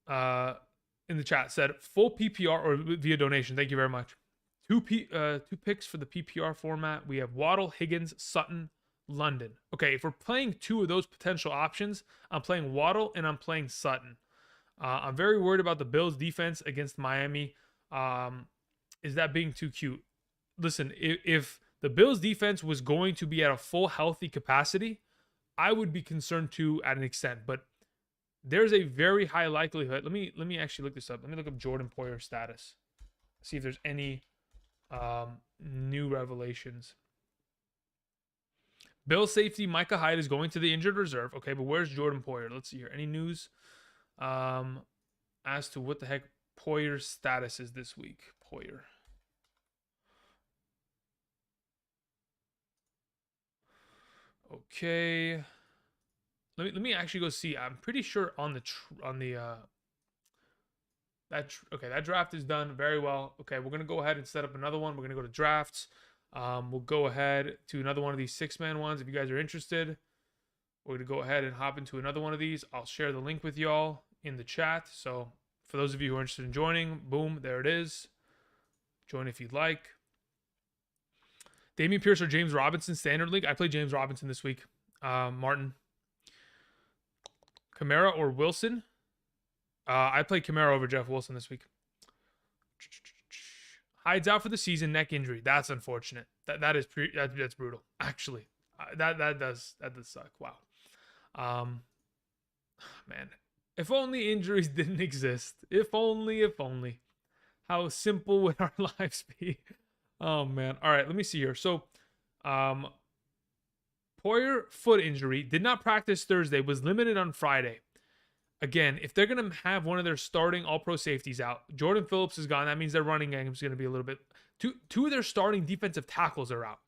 in the chat said full PPR or via donation. Thank you very much. Two picks for the PPR format. We have Waddle, Higgins, Sutton, London. Okay, if we're playing 2 of those potential options, I'm playing Waddle and I'm playing Sutton. I'm very worried about the Bills' defense against Miami. Is that being too cute? Listen, if the Bills' defense was going to be at a full healthy capacity, I would be concerned too at an extent. But there's a very high likelihood. Let me actually look this up. Let me look up Jordan Poyer's status. See if there's any new revelations. Bill safety Micah Hyde is going to the injured reserve. Okay, but where's Jordan Poyer? Let's see here. Any news as to what the heck Poyer's status is this week? Poyer. Okay. Let me actually go see. I'm pretty sure on the that draft is done very well. Okay, we're gonna go ahead and set up another one. We're gonna go to drafts. We'll go ahead to another one of these 6-man ones if you guys are interested. We're gonna go ahead and hop into another one of these. I'll share the link with y'all in the chat. So for those of you who are interested in joining, boom, there it is. Join if you'd like. Damian Pierce or James Robinson Standard League. I played James Robinson this week. Martin. Kamara or Wilson. I played Kamara over Jeff Wilson this week. Hides out for the season, neck injury. That's unfortunate. That's brutal. Actually, that does suck. Wow. Man, if only injuries didn't exist. If only. How simple would our lives be? Oh man. All right, let me see here. So, Poyer foot injury, did not practice Thursday, was limited on Friday. Again, if they're going to have one of their starting all-pro safeties out, Jordan Phillips is gone. That means their running game is going to be a little bit... Two of their starting defensive tackles are out.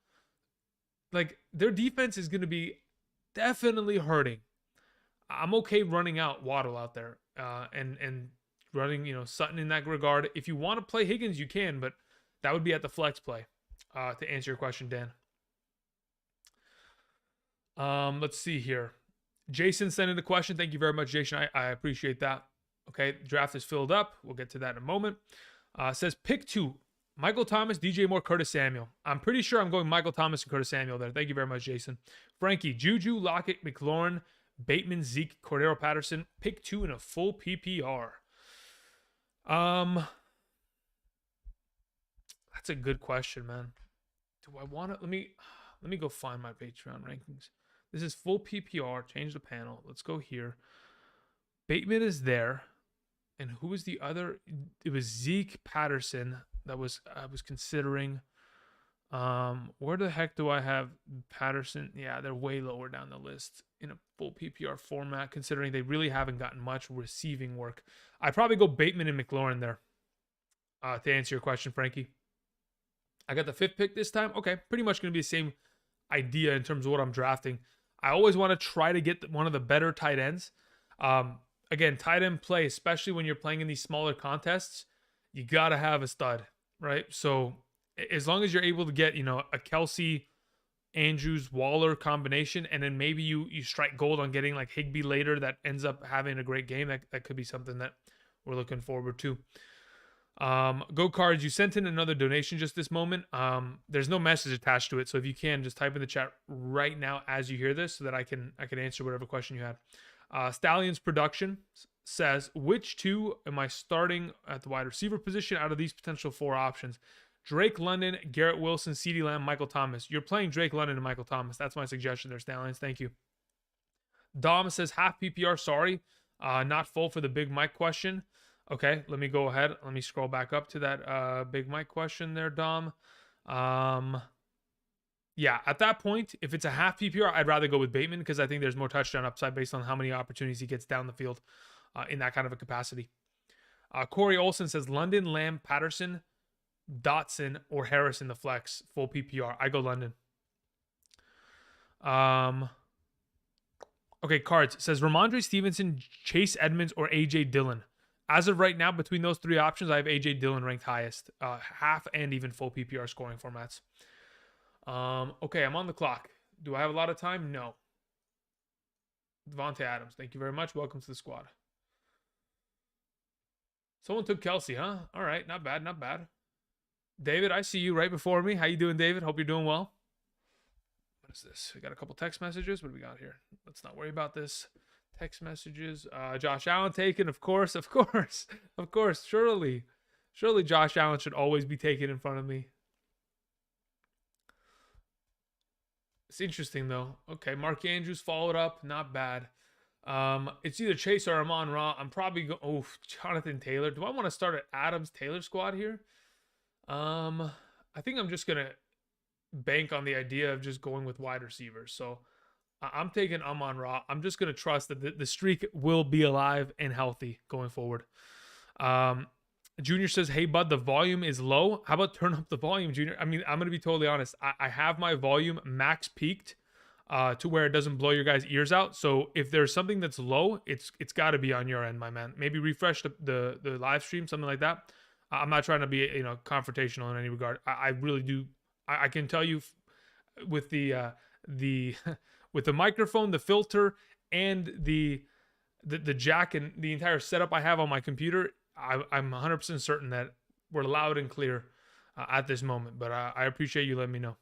Like, their defense is going to be definitely hurting. I'm okay running out Waddle out there and running, Sutton in that regard. If you want to play Higgins, you can, but that would be at the flex play, to answer your question, Dan. Let's see here. Jason sent in a question. Thank you very much, Jason. I appreciate that. Okay, draft is filled up. We'll get to that in a moment. Says pick 2. Michael Thomas, DJ Moore, Curtis Samuel. I'm pretty sure I'm going Michael Thomas and Curtis Samuel there. Thank you very much, Jason. Frankie, Juju, Lockett, McLaurin, Bateman, Zeke, Cordero Patterson. Pick 2 in a full PPR. That's a good question, man. Do I want to... Let me go find my Patreon rankings. This is full PPR. Change the panel. Let's go here. Bateman is there. And who was the other? It was Zeke Patterson that I was considering. Where the heck do I have Patterson? Yeah, they're way lower down the list in a full PPR format, considering they really haven't gotten much receiving work. I'd probably go Bateman and McLaurin there, to answer your question, Frankie. I got the 5th pick this time. Okay, pretty much going to be the same idea in terms of what I'm drafting. I always want to try to get one of the better tight ends. Again, tight end play, especially when you're playing in these smaller contests, you got to have a stud, right? So as long as you're able to get, a Kelsey, Andrews, Waller combination, and then maybe you strike gold on getting like Higbee later that ends up having a great game, that could be something that we're looking forward to. Go Cards, you sent in another donation just this moment. There's no message attached to it, so if you can, just type in the chat right now as you hear this so that I can answer whatever question you had. Stallions Production says, which 2 am I starting at the wide receiver position out of these potential 4 options? Drake London, Garrett Wilson, CeeDee Lamb, Michael Thomas. You're playing Drake London and Michael Thomas. That's my suggestion there, Stallions. Thank you. Dom says, half PPR, sorry. Not full for the Big Mike question. Okay, let me go ahead. Let me scroll back up to that Big Mike question there, Dom. Yeah, at that point, if it's a half PPR, I'd rather go with Bateman because I think there's more touchdown upside based on how many opportunities he gets down the field in that kind of a capacity. Corey Olson says London, Lamb, Patterson, Dotson, or Harris in the flex, full PPR. I go London. Okay, Cards says Ramondre Stevenson, Chase Edmonds, or A.J. Dillon. As of right now, between those 3 options, I have A.J. Dillon ranked highest. Half and even full PPR scoring formats. Okay, I'm on the clock. Do I have a lot of time? No. Devontae Adams, thank you very much. Welcome to the squad. Someone took Kelsey, huh? All right, not bad, not bad. David, I see you right before me. How you doing, David? Hope you're doing well. What is this? We got a couple text messages. What do we got here? Let's not worry about this. Text messages. Josh Allen taken, of course. Surely Josh Allen should always be taken in front of me. It's interesting though. Okay, Mark Andrews followed up, not bad. It's either Chase or Amon-Ra. I'm probably going. Oh, Jonathan Taylor. Do I want to start an Adams Taylor squad here? I think I'm just gonna bank on the idea of just going with wide receivers. So I'm taking Amon Ra. I'm just gonna trust that the streak will be alive and healthy going forward. Um, Junior says, "Hey bud, the volume is low. How about turn up the volume, Junior?" I mean, I'm gonna be totally honest. I have my volume max peaked to where it doesn't blow your guys' ears out. So if there's something that's low, it's got to be on your end, my man. Maybe refresh the live stream, something like that. I'm not trying to be confrontational in any regard. I really do. I can tell you with the with the microphone, the filter, and the jack and the entire setup I have on my computer, I'm 100% certain that we're loud and clear at this moment. But I appreciate you letting me know.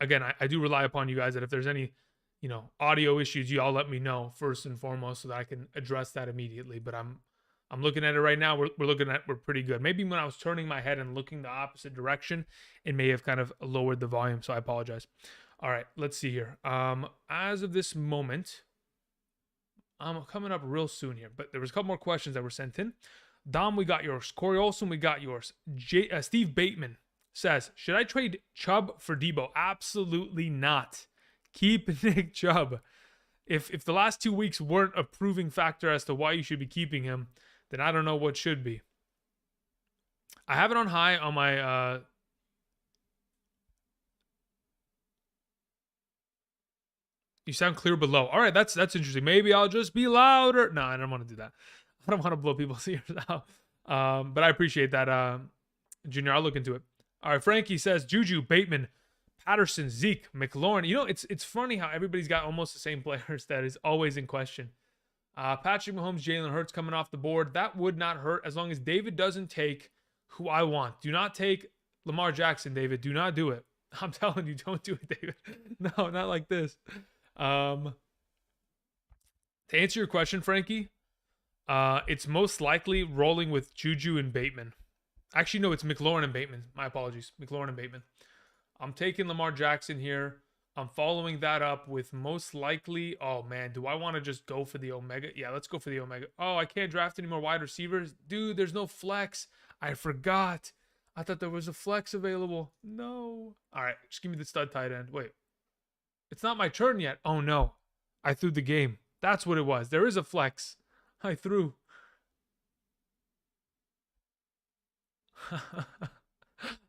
Again, I do rely upon you guys that if there's any, audio issues, you all let me know first and foremost so that I can address that immediately. But I'm looking at it right now. We're pretty good. Maybe when I was turning my head and looking the opposite direction, it may have kind of lowered the volume. So I apologize. All right, let's see here. As of this moment, I'm coming up real soon here, but there was a couple more questions that were sent in. Dom, we got yours. Corey Olson, we got yours. Steve Bateman says, should I trade Chubb for Debo? Absolutely not. Keep Nick Chubb. If the last 2 weeks weren't a proving factor as to why you should be keeping him, then I don't know what should be. I have it on high on my You sound clear below. All right, that's interesting. Maybe I'll just be louder. No, I don't want to do that. I don't want to blow people's ears out. But I appreciate that, Junior. I'll look into it. All right, Frankie says Juju, Bateman, Patterson, Zeke, McLaurin. It's funny how everybody's got almost the same players that is always in question. Patrick Mahomes, Jalen Hurts coming off the board. That would not hurt as long as David doesn't take who I want. Do not take Lamar Jackson, David. Do not do it. I'm telling you, don't do it, David. No, not like this. To answer your question, Frankie, it's most likely rolling with Juju and Bateman. Actually, no, it's McLaurin and Bateman. My apologies. McLaurin and Bateman. I'm taking Lamar Jackson here. I'm following that up with most likely. Oh, man. Do I want to just go for the Omega? Yeah, let's go for the Omega. Oh, I can't draft any more wide receivers. Dude, there's no flex. I forgot. I thought there was a flex available. No. All right. Just give me the stud tight end. Wait. It's not my turn yet. Oh, no. I threw the game. That's what it was. There is a flex. I threw.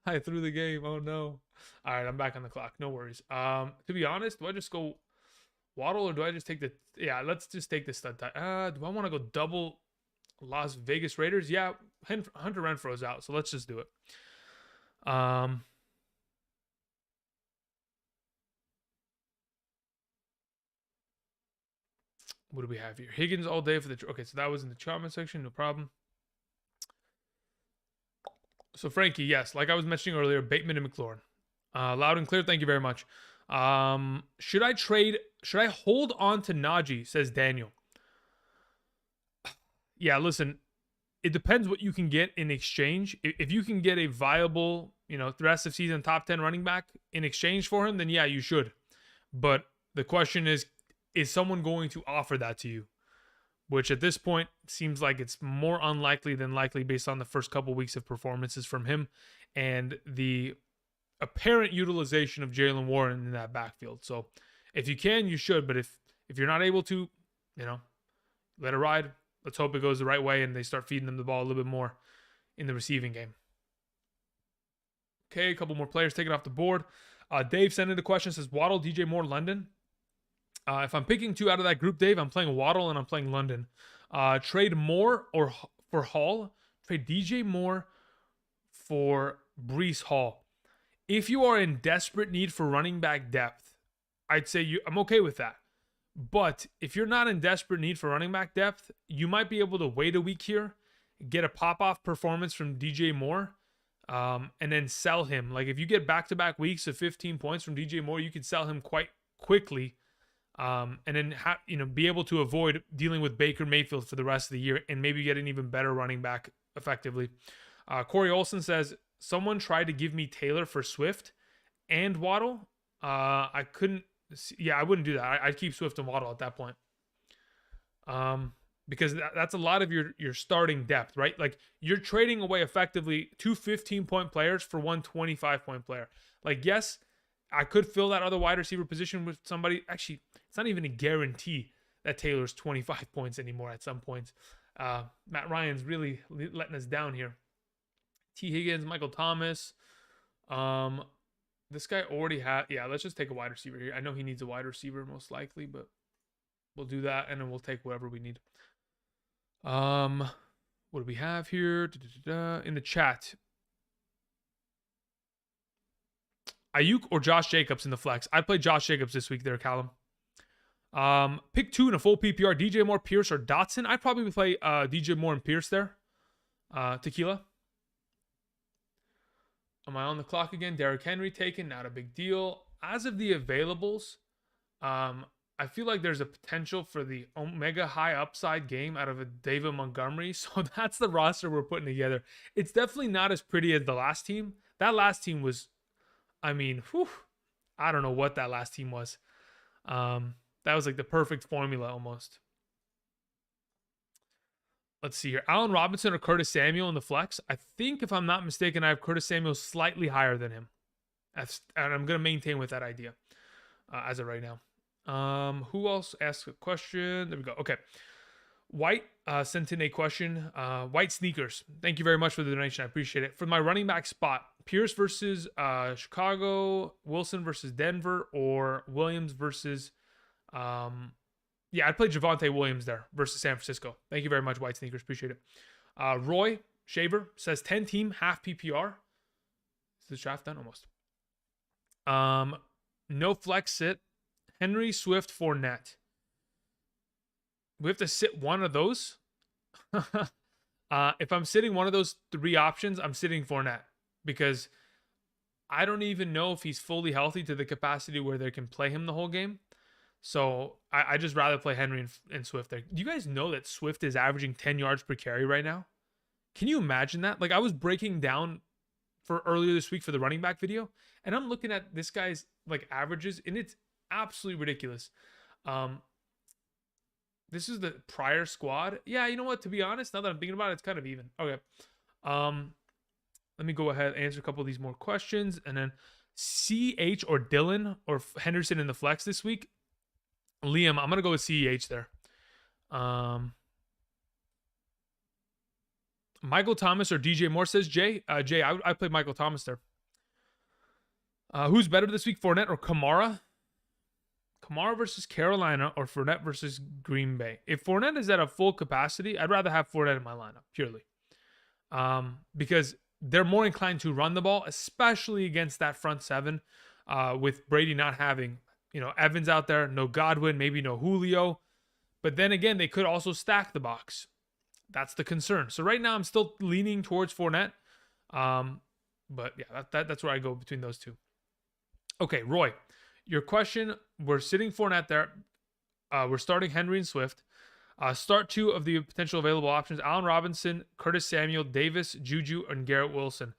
I threw the game. Oh no. All right, I'm back on the clock. No worries. To be honest, do I just go Waddle or do I just take the? Yeah, let's just take the stud tight. Do I want to go double Las Vegas Raiders? Yeah, Hunter Renfro's out, so let's just do it. What do we have here? Higgins all day for the. Okay, so that was in the Chalmers section. No problem. So Frankie, yes, like I was mentioning earlier, Bateman and McLaurin. Loud and clear, thank you very much. Should I hold on to Najee, says Daniel. Yeah, listen, it depends what you can get in exchange. If you can get a viable, the rest of season top 10 running back in exchange for him, then yeah, you should. But the question is someone going to offer that to you? Which at this point seems like it's more unlikely than likely based on the first couple weeks of performances from him and the apparent utilization of Jaylen Warren in that backfield. So if you can, you should. But if you're not able to, let it ride. Let's hope it goes the right way and they start feeding them the ball a little bit more in the receiving game. Okay, a couple more players taken off the board. Dave sent in a question, says Waddle, DJ Moore, London. If I'm picking two out of that group, Dave, I'm playing Waddle and I'm playing London. Trade Moore for Hall. Trade DJ Moore for Breece Hall. If you are in desperate need for running back depth, I'd say I'm okay with that. But if you're not in desperate need for running back depth, you might be able to wait a week here, get a pop-off performance from DJ Moore, and then sell him. Like if you get back-to-back weeks of 15 points from DJ Moore, you could sell him quite quickly. And then be able to avoid dealing with Baker Mayfield for the rest of the year and maybe get an even better running back effectively. Corey Olson says, someone tried to give me Taylor for Swift and Waddle. I couldn't. I wouldn't do that. I'd keep Swift and Waddle at that point. because that's a lot of your starting depth, right? Like you're trading away effectively 2 15-point players for one 25-point player. Like, yes, I could fill that other wide receiver position with somebody. Actually, it's not even a guarantee that Taylor's 25 points anymore at some points. Matt Ryan's really letting us down here. T. Higgins, Michael Thomas. This guy already had. Yeah, let's just take a wide receiver here. I know he needs a wide receiver most likely, but we'll do that, and then we'll take whatever we need. What do we have here? In the chat. Ayuk or Josh Jacobs in the flex? I'd play Josh Jacobs this week there, Callum. Pick 2 in a full PPR. DJ Moore, Pierce, or Dotson. I'd probably play DJ Moore and Pierce there. Tequila. Am I on the clock again? Derrick Henry taken. Not a big deal. As of the availables, I feel like there's a potential for the omega high upside game out of a David Montgomery. So that's the roster we're putting together. It's definitely not as pretty as the last team. That last team was, I mean, whew, I don't know what that last team was. That was like the perfect formula almost. Let's see here. Allen Robinson or Curtis Samuel in the flex. I think if I'm not mistaken, I have Curtis Samuel slightly higher than him. And I'm going to maintain with that idea as of right now. Who else asked a question? There we go. Okay. White sent in a question. White Sneakers. Thank you very much for the donation. I appreciate it. For my running back spot, Pierce versus Chicago, Wilson versus Denver, or Williams versus I'd play Javonte Williams there versus San Francisco. Thank you very much, White Sneakers. Appreciate it. Roy Shaver says 10 team, half PPR. Is the draft done? Almost. No flex sit. Henry, Swift, Fournette. We have to sit one of those. If I'm sitting one of those 3 options, I'm sitting Fournette because I don't even know if he's fully healthy to the capacity where they can play him the whole game. So I just rather play Henry and Swift there. Do you guys know that Swift is averaging 10 yards per carry right now? Can you imagine that? Like I was breaking down for earlier this week for the running back video, and I'm looking at this guy's like averages, and it's absolutely ridiculous. This is the prior squad. Yeah, you know what? To be honest, now that I'm thinking about it, it's kind of even. Okay. Let me go ahead and answer a couple of these more questions, and then CH or Dylan or Henderson in the flex this week. Liam, I'm gonna go with CEH there. Michael Thomas or DJ Moore, says Jay. Jay, I played Michael Thomas there. Who's better this week, Fournette or Kamara? Kamara versus Carolina or Fournette versus Green Bay? If Fournette is at a full capacity, I'd rather have Fournette in my lineup, purely. Because they're more inclined to run the ball, especially against that front seven, with Brady not having, Evans out there, no Godwin, maybe no Julio. But then again, they could also stack the box. That's the concern. So right now, I'm still leaning towards Fournette. But yeah, that's where I go between those two. Okay, Roy, your question, we're sitting Fournette there. We're starting Henry and Swift. Start 2 of the potential available options: Allen Robinson, Curtis Samuel, Davis, Juju, and Garrett Wilson.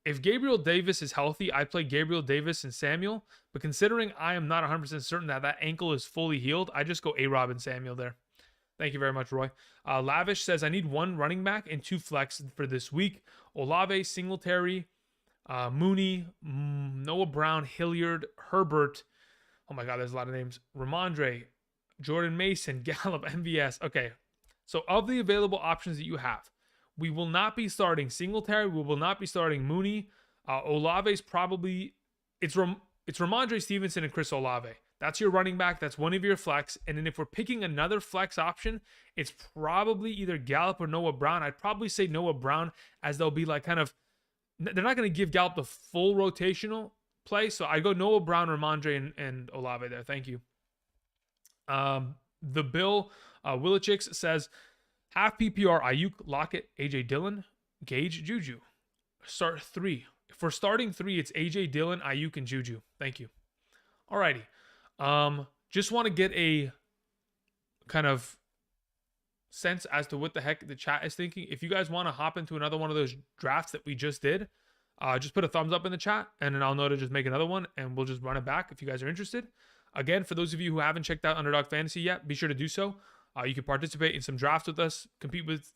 If Gabriel Davis is healthy, I'd play Gabriel Davis and Samuel. But considering I am not 100% certain that ankle is fully healed, I just go A-Rob and Samuel there. Thank you very much, Roy. Lavish says, I need 1 running back and 2 flex for this week. Olave, Singletary, Mooney, Noah Brown, Hilliard, Herbert. Oh my God, there's a lot of names. Ramondre, Jordan Mason, Gallup, MVS. Okay, so of the available options that you have, we will not be starting Singletary. We will not be starting Mooney. Olave's probably, it's Ramondre Stevenson and Chris Olave. That's your running back. That's one of your flex. And then if we're picking another flex option, it's probably either Gallup or Noah Brown. I'd probably say Noah Brown, as they'll be like kind of, they're not going to give Gallup the full rotational play. So I go Noah Brown, Ramondre, and Olave there. Thank you. The Bill Willichix says, half PPR, Ayuk, Lockett, AJ Dillon, Gage, Juju. Start 3. If we're starting 3, it's AJ Dillon, Ayuk, and Juju. Thank you. Alrighty. Just want to get a kind of sense as to what the heck the chat is thinking. If you guys want to hop into another one of those drafts that we just did, just put a thumbs up in the chat, and then I'll know to just make another one, and we'll just run it back if you guys are interested. Again, for those of you who haven't checked out Underdog Fantasy yet, be sure to do so. You can participate in some drafts with us, compete with,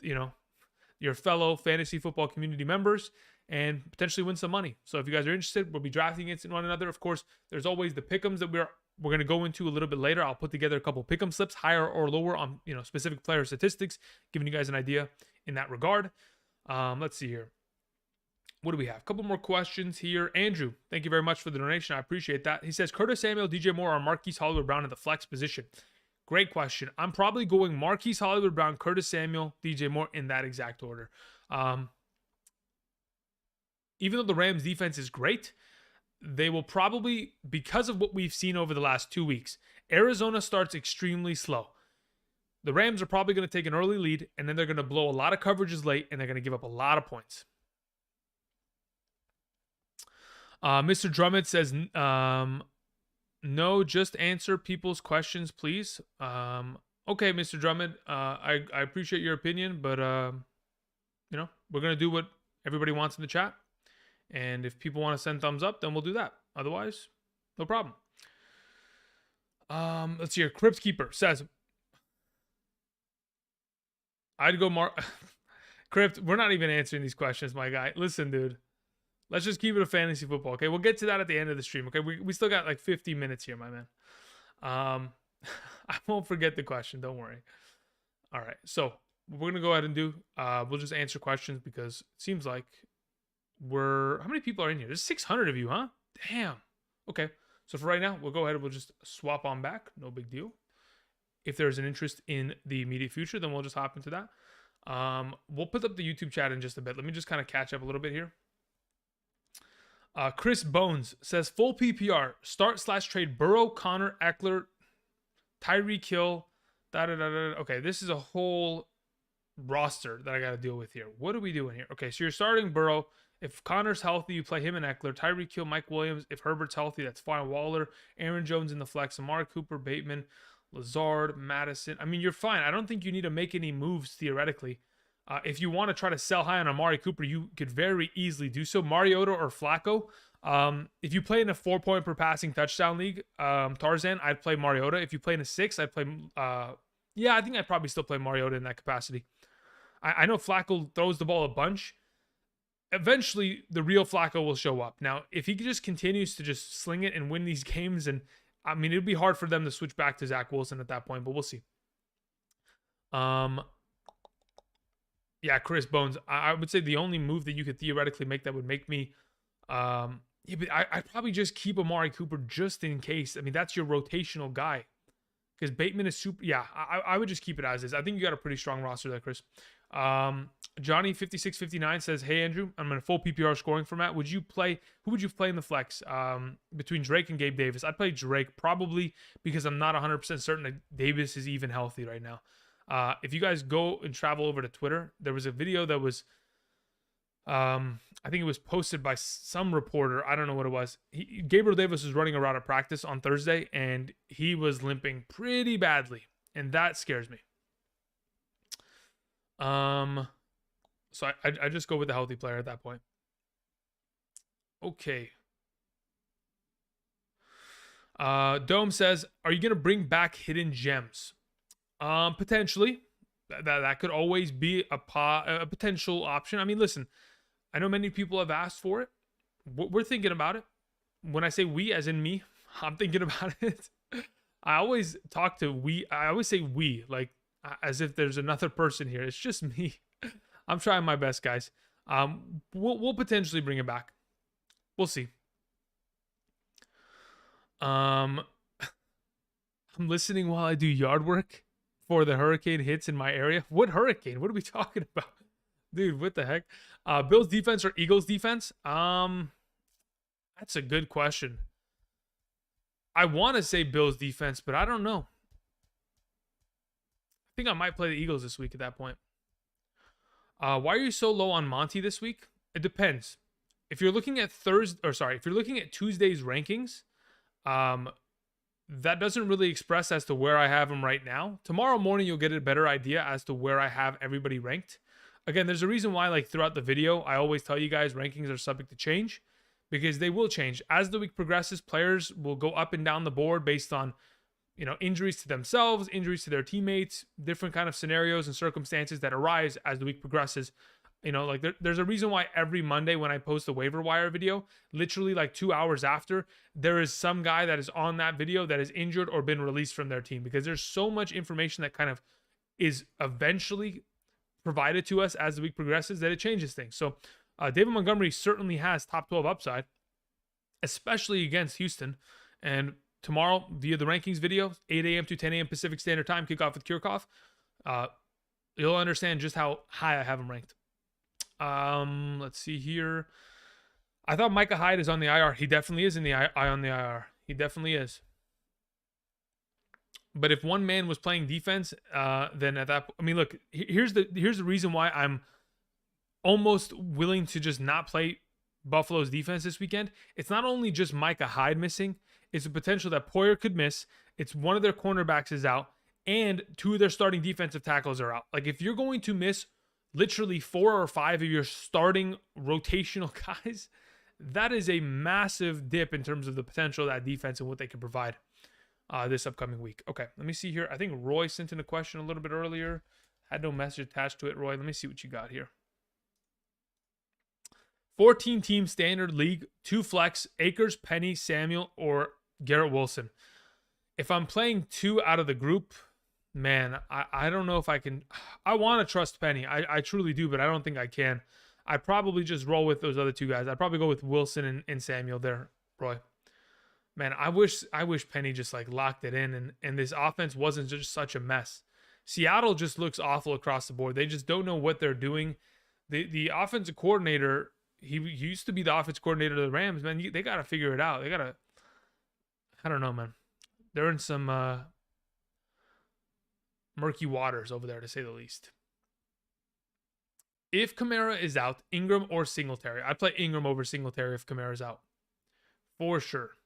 your fellow fantasy football community members, and potentially win some money. So if you guys are interested, we'll be drafting against one another. Of course, there's always the pick'ems that we're going to go into a little bit later. I'll put together a couple pick'em slips, higher or lower on specific player statistics, giving you guys an idea in that regard. Let's see here. What do we have? A couple more questions here. Andrew, thank you very much for the donation. I appreciate that. He says, Curtis Samuel, DJ Moore, or Marquise Hollywood Brown in the flex position. Great question. I'm probably going Marquise Hollywood Brown, Curtis Samuel, DJ Moore in that exact order. Even though the Rams defense is great, they will probably, because of what we've seen over the last 2 weeks, Arizona starts extremely slow. The Rams are probably going to take an early lead, and then they're going to blow a lot of coverages late, and they're going to give up a lot of points. Mr. Drummond says, no, just answer people's questions, please. Okay, Mr. Drummond, I appreciate your opinion, but, we're going to do what everybody wants in the chat. And if people want to send thumbs up, then we'll do that. Otherwise, no problem. Let's see here. Crips Keeper says, I'd go Crypt, we're not even answering these questions, my guy. Listen, dude. Let's just keep it a fantasy football, okay? We'll get to that at the end of the stream, okay? We still got like 50 minutes here, my man. I won't forget the question. Don't worry. All right. So what we're going to go ahead and do, we'll just answer questions because it seems like how many people are in here? There's 600 of you, huh? Damn. Okay. So for right now, we'll go ahead and we'll just swap on back. No big deal. If there's an interest in the immediate future, then we'll just hop into that. We'll put up the YouTube chat in just a bit. Let me just kind of catch up a little bit here. Chris Bones says, full PPR, start/trade Burrow, Connor, Eckler, Tyreek Hill, Okay, this is a whole roster that I got to deal with here. What are we doing here? Okay, so you're starting Burrow. If Connor's healthy, you play him and Eckler. Tyreek Hill, Mike Williams. If Herbert's healthy, that's fine. Waller, Aaron Jones in the flex, Amari Cooper, Bateman, Lazard, Madison. I mean, you're fine. I don't think you need to make any moves theoretically. If you want to try to sell high on Amari Cooper, you could very easily do so. Mariota or Flacco. If you play in a 4-point per passing touchdown league, Tarzan, I'd play Mariota. If you play in a 6, I'd play, I think I'd probably still play Mariota in that capacity. I know Flacco throws the ball a bunch. Eventually, the real Flacco will show up. Now, if he just continues to just sling it and win these games, and I mean, it'd be hard for them to switch back to Zach Wilson at that point, but we'll see. Yeah, Chris Bones. I would say the only move that you could theoretically make that would make me, but I'd probably just keep Amari Cooper just in case. I mean, that's your rotational guy, because Bateman is super. Yeah, I would just keep it as is. I think you got a pretty strong roster there, Chris. Johnny5659 says, "Hey Andrew, I'm in a full PPR scoring format. Who would you play in the flex between Drake and Gabe Davis?" I'd play Drake probably because I'm not 100% certain that Davis is even healthy right now. If you guys go and travel over to Twitter, there was a video that was, I think it was posted by some reporter. I don't know what it was. Gabriel Davis was running around at practice on Thursday, and he was limping pretty badly, and that scares me. So I just go with the healthy player at that point. Okay. Dome says, "Are you gonna bring back hidden gems?" Potentially. That could always be a potential option. I mean, listen, I know many people have asked for it. We're thinking about it. When I say we, as in me, I'm thinking about it. I always say we, like as if there's another person here. It's just me. I'm trying my best, guys. We'll potentially bring it back. We'll see. I'm listening while I do yard work for the hurricane hits in my area. What hurricane? What are we talking about? Dude, what the heck? Bills defense or Eagles defense? That's a good question. I want to say Bills defense, but I don't know. I think I might play the Eagles this week at that point. Why are you so low on Monty this week? It depends. If you're looking at if you're looking at Tuesday's rankings, that doesn't really express as to where I have him right now. Tomorrow morning, you'll get a better idea as to where I have everybody ranked. Again, there's a reason why, like, throughout the video, I always tell you guys rankings are subject to change, because they will change. As the week progresses, players will go up and down the board based on injuries to themselves, injuries to their teammates, different kind of scenarios and circumstances that arise as the week progresses. Like there's a reason why every Monday when I post the waiver wire video, literally like 2 hours after, there is some guy that is on that video that is injured or been released from their team, because there's so much information that kind of is eventually provided to us as the week progresses that it changes things. So David Montgomery certainly has top 12 upside, especially against Houston. And tomorrow, via the rankings video, 8 a.m. to 10 a.m. Pacific Standard Time, kickoff with Kirchhoff, you'll understand just how high I have him ranked. Let's see here. I thought Micah Hyde is on the IR. He definitely is on the IR. He definitely is. But if one man was playing defense, then at that, look, here's the reason why I'm almost willing to just not play Buffalo's defense this weekend. It's not only just Micah Hyde missing, it's the potential that Poyer could miss. It's one of their cornerbacks is out, and 2 of their starting defensive tackles are out. Like, if you're going to miss literally 4 or 5 of your starting rotational guys, that is a massive dip in terms of the potential of that defense and what they can provide this upcoming week. Okay, let me see here. I think Roy sent in a question a little bit earlier. Had no message attached to it, Roy. Let me see what you got here. 14-team standard league, 2 flex, Akers, Penny, Samuel, or Garrett Wilson. If I'm playing 2 out of the group, man, I don't know if I can. I want to trust Penny. I truly do, but I don't think I can. I probably just roll with those other 2 guys. I'd probably go with Wilson and Samuel there, Roy. Man, I wish Penny just like locked it in and this offense wasn't just such a mess. Seattle just looks awful across the board. They just don't know what they're doing. The offensive coordinator, he used to be the offensive coordinator of the Rams, man. They got to figure it out. I don't know, man. They're in some murky waters over there, to say the least. If Kamara is out, Ingram or Singletary. I'd play Ingram over Singletary if Kamara's out. For sure.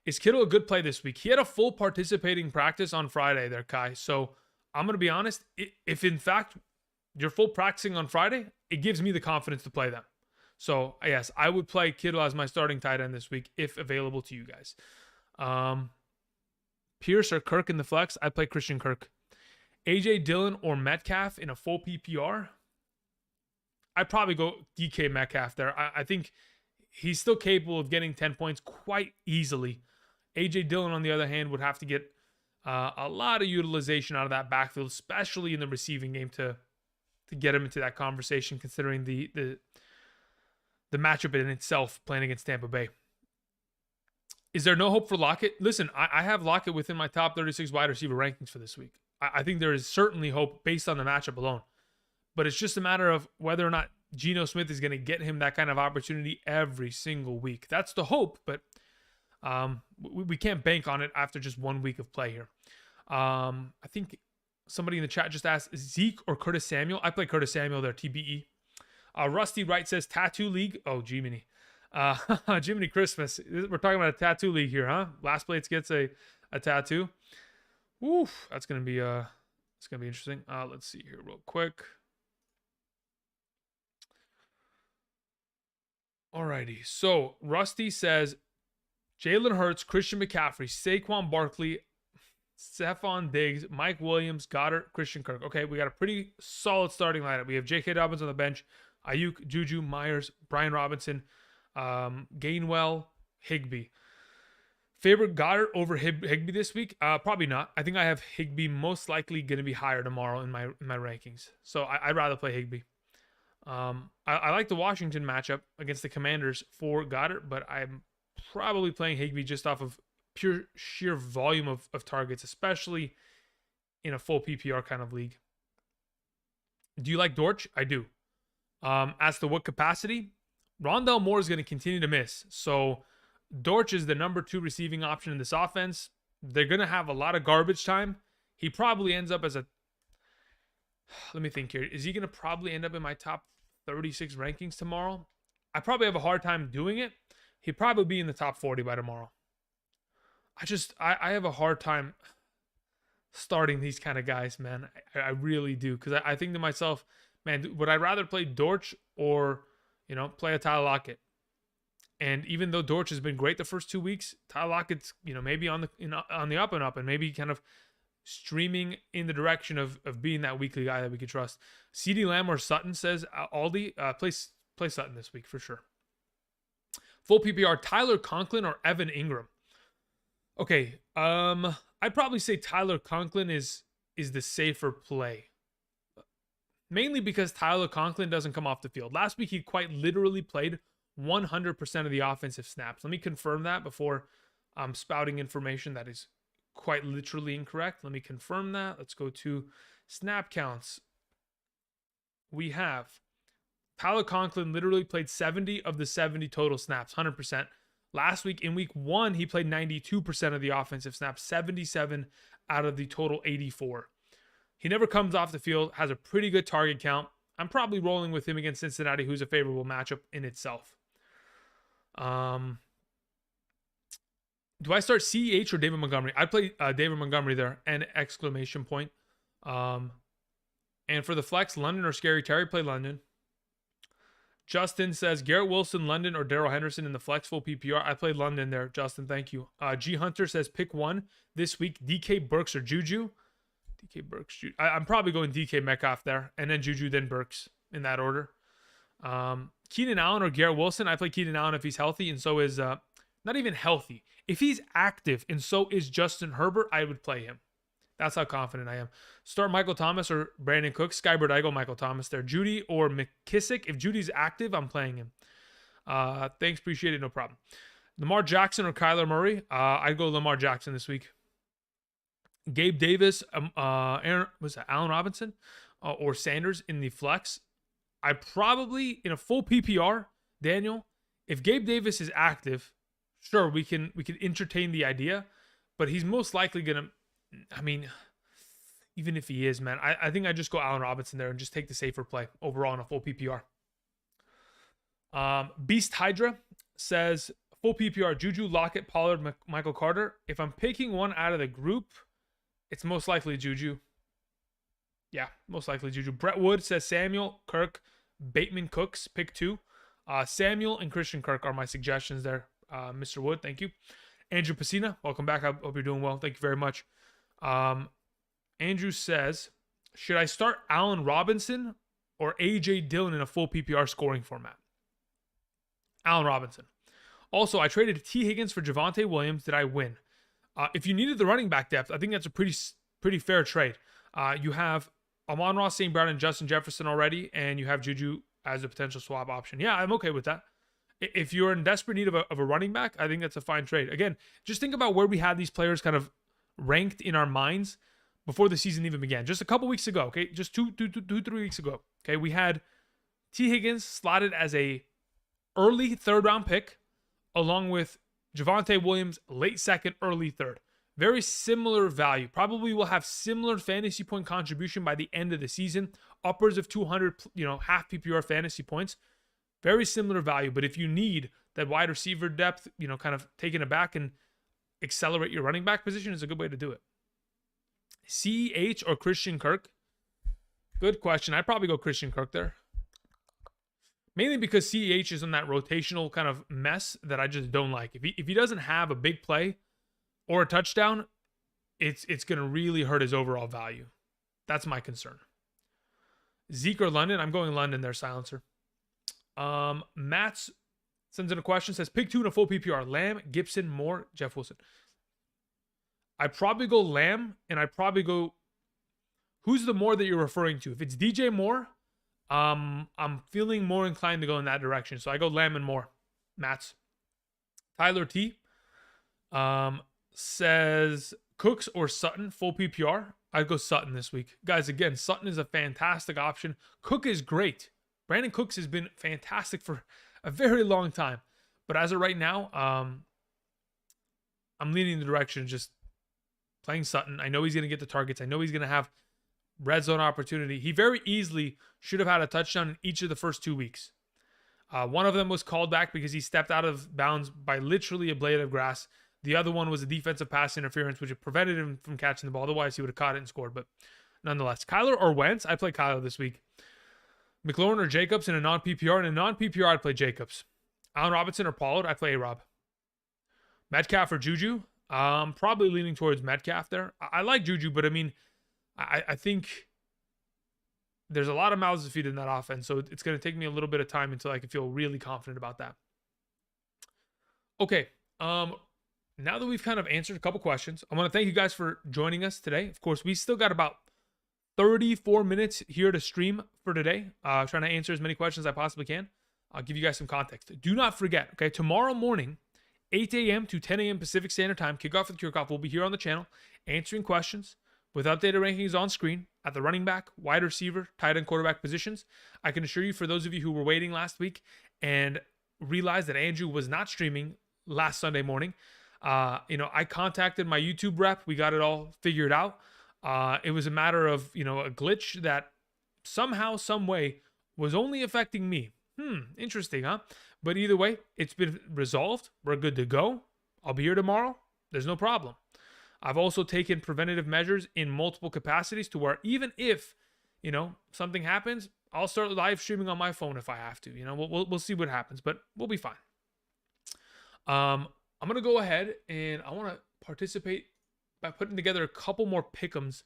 Is Kittle a good play this week? He had a full participating practice on Friday there, Kai. So I'm going to be honest. If in fact you're full practicing on Friday, it gives me the confidence to play them. So yes, I would play Kittle as my starting tight end this week if available to you guys. Pierce or Kirk in the flex. I'd play Christian Kirk. AJ Dillon or Metcalf in a full PPR. I'd probably go DK Metcalf there. I think he's still capable of getting 10 points quite easily. AJ Dillon, on the other hand, would have to get a lot of utilization out of that backfield, especially in the receiving game, to get him into that conversation, considering the matchup in itself playing against Tampa Bay. Is there no hope for Lockett? Listen, I have Lockett within my top 36 wide receiver rankings for this week. I think there is certainly hope based on the matchup alone. But it's just a matter of whether or not Geno Smith is going to get him that kind of opportunity every single week. That's the hope, but we can't bank on it after just 1 week of play here. I think somebody in the chat just asked, Zeke or Curtis Samuel? I play Curtis Samuel there, TBE. Rusty Wright says, Tattoo League. Oh, Jiminy. Jiminy Christmas. We're talking about a tattoo league here, huh? Last place gets a tattoo. Oof, that's going to be it's going to be interesting. Let's see here real quick. Alrighty, so Rusty says Jalen Hurts, Christian McCaffrey, Saquon Barkley, Stephon Diggs, Mike Williams, Goddard, Christian Kirk. Okay, we got a pretty solid starting lineup. We have J.K. Dobbins on the bench, Ayuk, Juju, Myers, Brian Robinson, Gainwell, Higbee. Favorite Goddard over Higbee this week? Probably not. I think I have Higbee most likely going to be higher tomorrow in my rankings. So I'd rather play Higbee. I like the Washington matchup against the Commanders for Goddard, but I'm probably playing Higbee just off of pure sheer volume of targets, especially in a full PPR kind of league. Do you like Dortch? I do. As to what capacity, Rondale Moore is going to continue to miss. So Dortch is the number 2 receiving option in this offense. They're going to have a lot of garbage time. He probably ends up as a... Let me think here. Is he going to probably end up in my top 36 rankings tomorrow? I probably have a hard time doing it. He'd probably be in the top 40 by tomorrow. I have a hard time starting these kind of guys, man. I really do. Because I think to myself, man, would I rather play Dortch or, play a Tyler Lockett? And even though Dortch has been great the first 2 weeks, Tyler Lockett's, maybe on the up and up, and maybe kind of streaming in the direction of being that weekly guy that we could trust. CeeDee Lamb or Sutton, says Aldi. Play Sutton this week for sure. Full PPR, Tyler Conklin or Evan Ingram. Okay, I'd probably say Tyler Conklin is the safer play. Mainly because Tyler Conklin doesn't come off the field. Last week, he quite literally played 100% of the offensive snaps. Let me confirm that before I'm spouting information that is quite literally incorrect. Let me confirm that. Let's go to snap counts. We have Tyler Conklin literally played 70 of the 70 total snaps, 100%. Last week in week 1, he played 92% of the offensive snaps, 77 out of the total 84. He never comes off the field, has a pretty good target count. I'm probably rolling with him against Cincinnati, who's a favorable matchup in itself. Do I start CEH or David Montgomery? I'd play David Montgomery there, and exclamation point. And for the flex, London or Scary Terry, play London. Justin says Garrett Wilson, London, or Darrell Henderson in the flex full PPR. I played London there, Justin. Thank you. G Hunter says pick one this week: DK, Burks, or Juju. DK, Burks, Juju. I'm probably going DK Metcalf there, and then Juju, then Burks in that order. Keenan Allen or Garrett Wilson. I play Keenan Allen if he's healthy, and so is not even healthy. If he's active, and so is Justin Herbert, I would play him. That's how confident I am. Start Michael Thomas or Brandon Cooks. Skybird, I go Michael Thomas there. Judy or McKissick. If Judy's active, I'm playing him. Thanks, appreciate it, no problem. Lamar Jackson or Kyler Murray. I'd go Lamar Jackson this week. Gabe Davis, Allen Robinson, or Sanders in the flex. I probably, in a full PPR, Daniel, if Gabe Davis is active, sure, we can entertain the idea, but he's most likely going to, even if he is, man, I think I just go Allen Robinson there and just take the safer play overall in a full PPR. Beast Hydra says, full PPR, Juju, Lockett, Pollard, Michael Carter. If I'm picking one out of the group, it's most likely Juju. Yeah, most likely Juju. Brett Wood says Samuel, Kirk, Bateman, Cooks, pick two. Samuel and Christian Kirk are my suggestions there. Mr. Wood, thank you. Andrew Pacina, welcome back. I hope you're doing well. Thank you very much. Andrew says, should I start Allen Robinson or AJ Dillon in a full PPR scoring format? Allen Robinson. Also, I traded T. Higgins for Javonte Williams. Did I win? If you needed the running back depth, I think that's a pretty fair trade. You have Amon-Ra St. Brown and Justin Jefferson already, and you have Juju as a potential swap option. Yeah, I'm okay with that. If you're in desperate need of a running back, I think that's a fine trade. Again, just think about where we had these players kind of ranked in our minds before the season even began. Just a couple weeks ago, okay? Just 3 weeks ago, okay? We had T. Higgins slotted as a early third-round pick, along with Javonte Williams, late second, early third. Very similar value. Probably will have similar fantasy point contribution by the end of the season. Upwards of 200, half PPR fantasy points. Very similar value. But if you need that wide receiver depth, kind of taking it back and accelerate your running back position, is a good way to do it. CEH or Christian Kirk? Good question. I'd probably go Christian Kirk there. Mainly because CEH is in that rotational kind of mess that I just don't like. If he doesn't have a big play or a touchdown, it's going to really hurt his overall value. That's my concern. Zeke or London? I'm going London there, silencer. Matt sends in a question, says, pick two in a full PPR. Lamb, Gibson, Moore, Jeff Wilson. I'd probably go Lamb, and I'd probably go... Who's the Moore that you're referring to? If it's DJ Moore, I'm feeling more inclined to go in that direction. So I go Lamb and Moore. Matt's. Tyler T says Cooks or Sutton, full PPR. I'd go Sutton this week. Guys, again, Sutton is a fantastic option. Cook is great. Brandon Cooks has been fantastic for a very long time. But as of right now, I'm leaning in the direction of just playing Sutton. I know he's going to get the targets. I know he's going to have red zone opportunity. He very easily should have had a touchdown in each of the first 2 weeks. One of them was called back because he stepped out of bounds by literally a blade of grass. The other one was a defensive pass interference, which prevented him from catching the ball. Otherwise, he would have caught it and scored. But nonetheless, Kyler or Wentz? I play Kyler this week. McLaurin or Jacobs in a non-PPR? In a non-PPR, I'd play Jacobs. Allen Robinson or Pollard? I play A-Rob. Metcalf or Juju? Probably leaning towards Metcalf there. I like Juju, but I mean, I think there's a lot of mouths to feed in that offense, so it's going to take me a little bit of time until I can feel really confident about that. Okay, now that we've kind of answered a couple questions, I want to thank you guys for joining us today. Of course, we still got about 34 minutes here to stream for today. Trying to answer as many questions as I possibly can. I'll give you guys some context. Do not forget, okay, tomorrow morning, 8 a.m. to 10 a.m. Pacific Standard Time, kickoff with Kickoff will be here on the channel answering questions with updated rankings on screen at the running back, wide receiver, tight end, quarterback positions. I can assure you, for those of you who were waiting last week and realized that Andrew was not streaming last Sunday morning, I contacted my YouTube rep. We got it all figured out. It was a matter of, a glitch that somehow, some way was only affecting me. Interesting, huh? But either way, it's been resolved. We're good to go. I'll be here tomorrow. There's no problem. I've also taken preventative measures in multiple capacities to where even if, something happens, I'll start live streaming on my phone if I have to. We'll see what happens, but we'll be fine. I'm going to go ahead and I want to participate by putting together a couple more pick'ems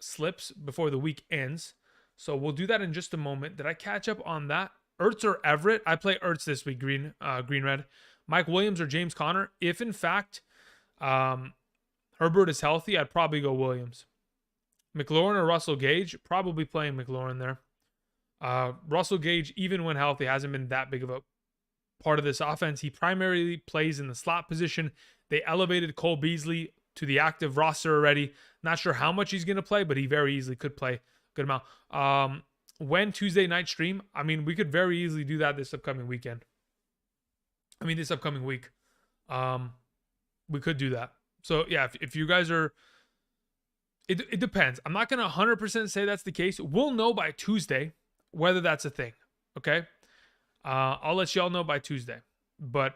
slips before the week ends. So we'll do that in just a moment. Did I catch up on that? Ertz or Everett? I play Ertz this week, green red. Mike Williams or James Conner? If in fact Herbert is healthy, I'd probably go Williams. McLaurin or Russell Gage? Probably playing McLaurin there. Russell Gage, even when healthy, hasn't been that big of a part of this offense. He primarily plays in the slot position. They elevated Cole Beasley to the active roster already. Not sure how much he's going to play, but he very easily could play a good amount. When Tuesday night stream, I mean, we could very easily do that this upcoming weekend. This upcoming week. We could do that. So, yeah, if you guys are... It depends. I'm not going to 100% say that's the case. We'll know by Tuesday whether that's a thing, okay? I'll let y'all know by Tuesday, but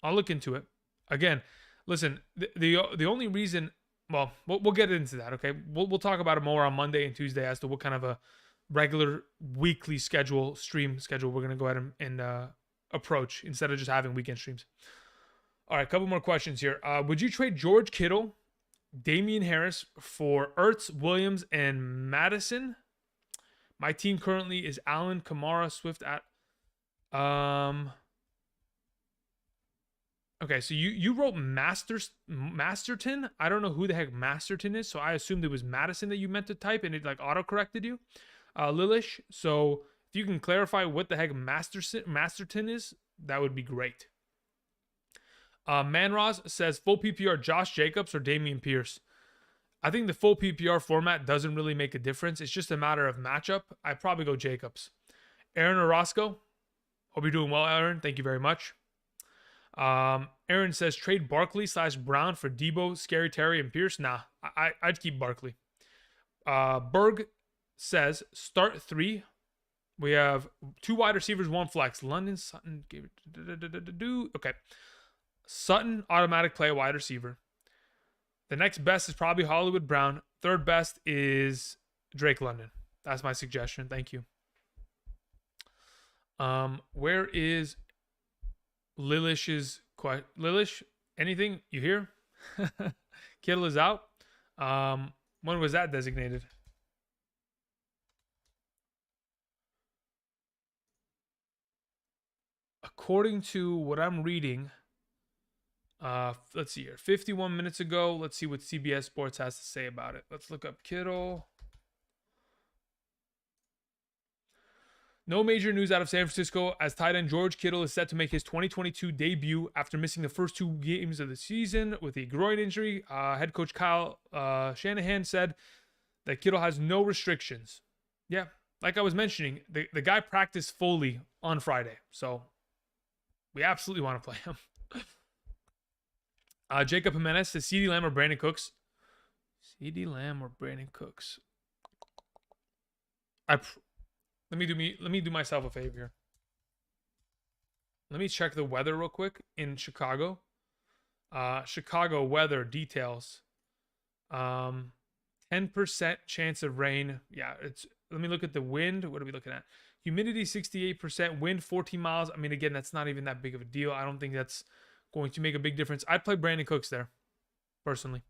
I'll look into it. Again, listen, the only reason... Well, we'll get into that, okay? We'll talk about it more on Monday and Tuesday as to what kind of a regular weekly stream schedule we're going to go ahead and approach instead of just having weekend streams. All right, a couple more questions here. Would you trade George Kittle, Damian Harris for Ertz, Williams, and Madison? My team currently is Allen, Kamara, Swift at... Okay, so you wrote Masterton. I don't know who the heck Masterton is, so I assumed it was Madison that you meant to type, and it like auto-corrected you. Lilish, so if you can clarify what the heck Masterton is, that would be great. Manroz says full PPR Josh Jacobs or Dameon Pierce. I think the full PPR format doesn't really make a difference. It's just a matter of matchup. I'd probably go Jacobs. Aaron Orozco. Hope you're doing well, Aaron. Thank you very much. Aaron says trade Barkley / Brown for Debo, Scary Terry, and Pierce. Nah, I'd keep Barkley. Berg says start 3. We have 2 wide receivers, 1 flex. London, Sutton, okay. Sutton, automatic play wide receiver. The next best is probably Hollywood Brown. Third best is Drake London. That's my suggestion. Thank you. Where is Lilish's question? Lilish, anything you hear? Kittle is out. When was that designated? According to what I'm reading, let's see here, 51 minutes ago. Let's see what CBS Sports has to say about it. Let's look up Kittle. No major news out of San Francisco as tight end George Kittle is set to make his 2022 debut after missing the first 2 games of the season with a groin injury. Head coach Kyle Shanahan said that Kittle has no restrictions. Yeah, like I was mentioning, the guy practiced fully on Friday, so we absolutely want to play him. Jacob Jimenez says CeeDee Lamb or Brandon Cooks. CeeDee Lamb or Brandon Cooks. Let me do myself a favor here. Let me check the weather real quick in Chicago. Chicago weather details. 10% chance of rain. Yeah, let me look at the wind. What are we looking at? Humidity 68%, wind 14 miles. I mean, again, that's not even that big of a deal. I don't think that's going to make a big difference. I'd play Brandon Cooks there, personally.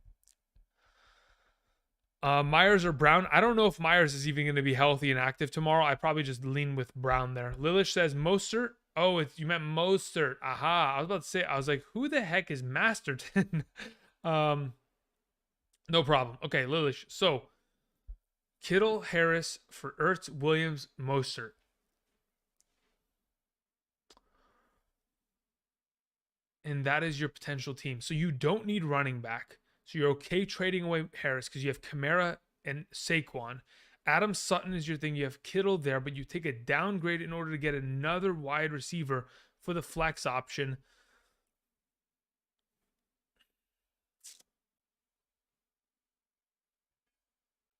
Myers or Brown. I don't know if Myers is even going to be healthy and active tomorrow. I probably just lean with Brown there. Lilish says Mostert. Oh, you meant Mostert. Aha. I was about to say, I was like, who the heck is Masterton? No problem. Okay, Lilish. So, Kittle, Harris for Ertz, Williams, Mostert. And that is your potential team. So you don't need running back. So you're okay trading away Harris because you have Kamara and Saquon. Adam Sutton is your thing. You have Kittle there, but you take a downgrade in order to get another wide receiver for the flex option.